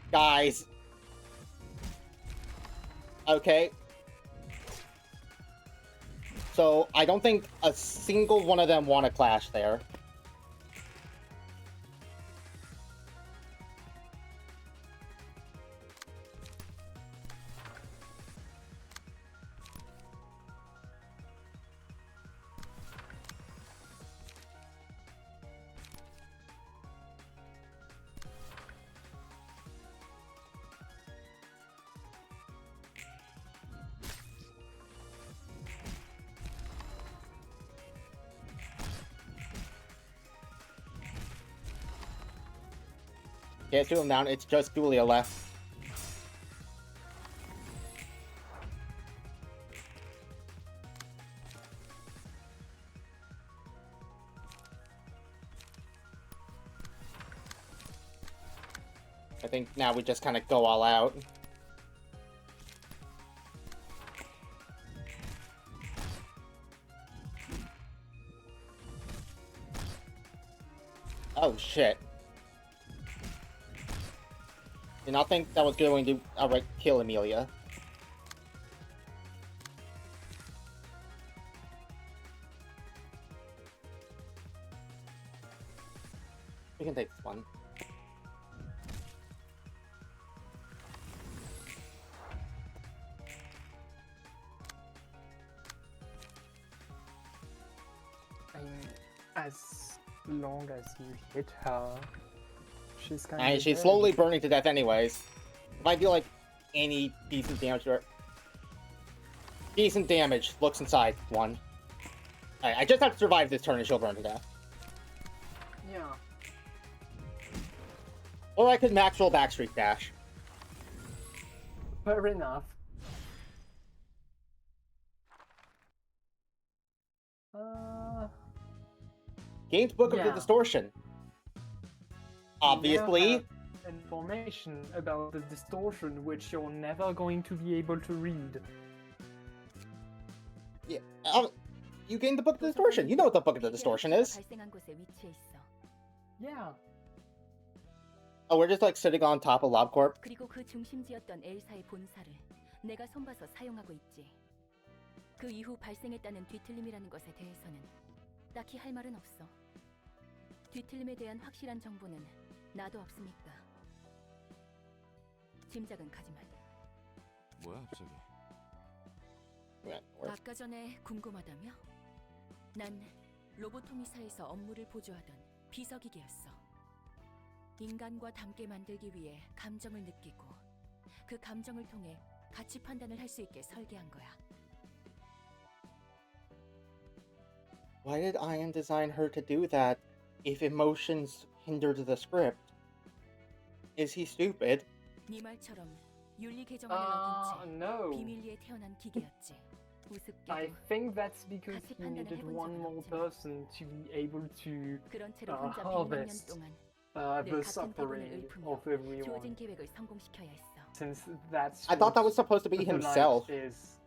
Guys. Okay. So, I don't think a single one of them want to clash there. Can't shoot him down. It's just Julia left. I think now we just kind of go all out. Oh shit. Did not think that was going to outright kill Amelia. We can take this one. I mean, as long as you hit her, she's kind And of she's dead. slowly burning to death anyways. If I feel like any decent damage to her... Decent damage. Looks inside. One. Alright, I just have to survive this turn and she'll burn to death. Yeah. Or I could max roll backstreak dash. Fair enough. Games Book of the Yeah. Distortion. Obviously. You now have information about the distortion which you're never going to be able to read. Yeah. You gained the Book of the Distortion. You know what the Book of the Distortion is. 발생한 곳에 위치해 있어. Yeah. Oh, we're just like sitting on top of LobCorp. 그리고 그 중심지였던 엘사의 본사를 내가 손봐서 사용하고 있지. 그 이후 발생했다는 뒤틀림이라는 것에 대해서는 딱히 할 말은 없어. 뒤틀림에 대한 확실한 정보는 나도 없으니까. 짐작은 가지만. 뭐야 갑자기? 아까 전에 궁금하다며? 난 로보토미사에서 업무를 보조하던 비서기계였어. 인간과 닮게 만들기 위해 감정을 느끼고 그 감정을 통해 가치 판단을 할 수 있게 설계한 거야. Why did Ian design her to do that if emotions hindered the script? Is he stupid? 네 말처럼 윤리 개정안을 어긴 채 No. 비밀리에 태어난 기계였지. 우습게도 I think that's because 가치 he 판단을 needed 해본 one 적은 more 없지만 person to be able to 그런 채로 혼자 100년 harvest 동안 the 늘 같은 suffering 대본을 읊으며 of everyone. 주어진 계획을 성공시켜야 했어. Since that's I thought that was what supposed to be the light himself. is.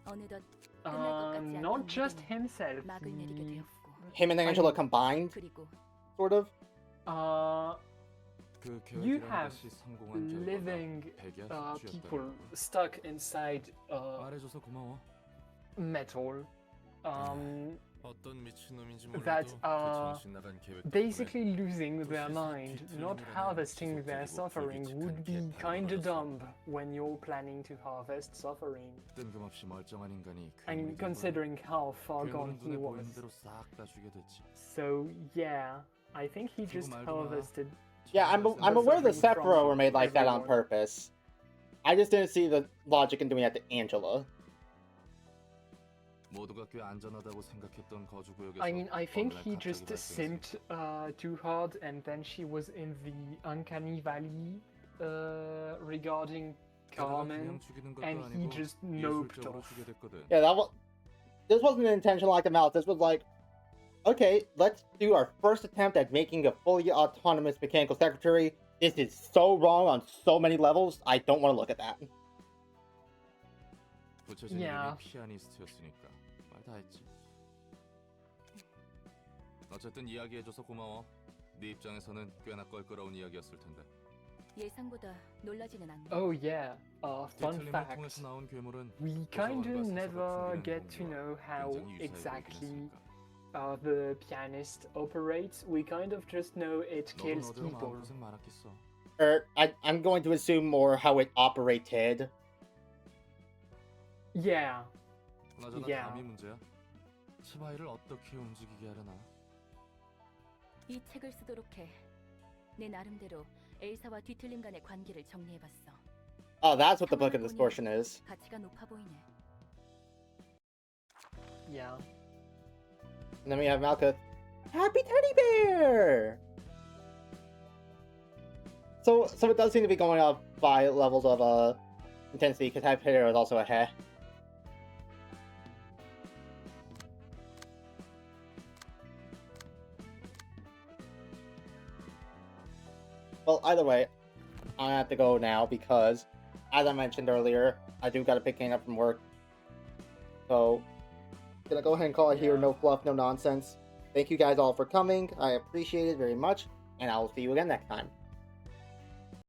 어느덧 끝날 것 같지 않던 Not just 무게는 himself. 막을 내리게 되었고. Him and Angela combined, 그리고 sort of. 그 You 계획이라는 have 것이 성공한 결과가 living 백이야 people 수주였다는 stuck inside 말해줘서 고마워. metal. 어떤 미친놈인지 That 몰라도 그 are 정신 나간 계획 basically losing their mind, not harvesting their suffering would be kinda dumb when you're planning to harvest suffering. 뜬금없이 멀쩡한 인간이 And considering how far gone he 눈에 보이는 was. 대로 싹 다 주게 됐지. So yeah, I think he just harvested. Yeah, I'm aware the Sephiroth were made like that on everyone. purpose. I just didn't see the logic in doing that to Angela. 모두가 꽤 안전하다고 생각했던 거주 구역에서 I mean, I think 어느 날 he 갑자기 just 발생했어. simped too hard, and then she was in the uncanny valley regarding 게다가 Carmen, 그냥 죽이는 것도 and he 아니고 just noped 예술적으로 off. 주게 됐거든. Yeah, this wasn't an intentional act of malice. This was like, okay, let's do our first attempt at making a fully autonomous mechanical secretary. This is so wrong on so many levels. I don't want to look at that. 부처진 Yeah. 이름이 피아니스트였으니까 말 다 했지. 어쨌든 이야기해줘서 고마워. 네 입장에서는 꽤나 껄끄러운 이야기였을 텐데. 예상보다 놀라지는 않네. Oh yeah, fun 뒤틀림을 fact. 통해서 나온 괴물은 We kinda 도서관과 never 서서 get to 풍기는 know 공유와 how 굉장히 유사해 exactly 보이긴 했으니까. the pianist operates. We kind of just know it 너도 kills 너대로 people. 마음고생 많았겠어. I'm going to assume more how it operated. Yeah. 그나저나 Yeah. 감이 문제야. 치바이를 어떻게 움직이게 하려나. 이 책을 쓰도록 해. 내 나름대로 엘사와 뒤틀림 간의 관계를 정리해봤어. Oh, that's what the Book of Distortion is. 가치가 높아 보이네. Yeah. And then we have Malkuth. Happy teddy bear! So it does seem to be going up by levels of intensity, because Hyperion is also a hair. Well, either way, I'm gonna have to go now because, as I mentioned earlier, I do gotta pick Kane up from work. So, gonna go ahead and call it here. No fluff, no nonsense. Thank you guys all for coming. I appreciate it very much, and I will see you again next time.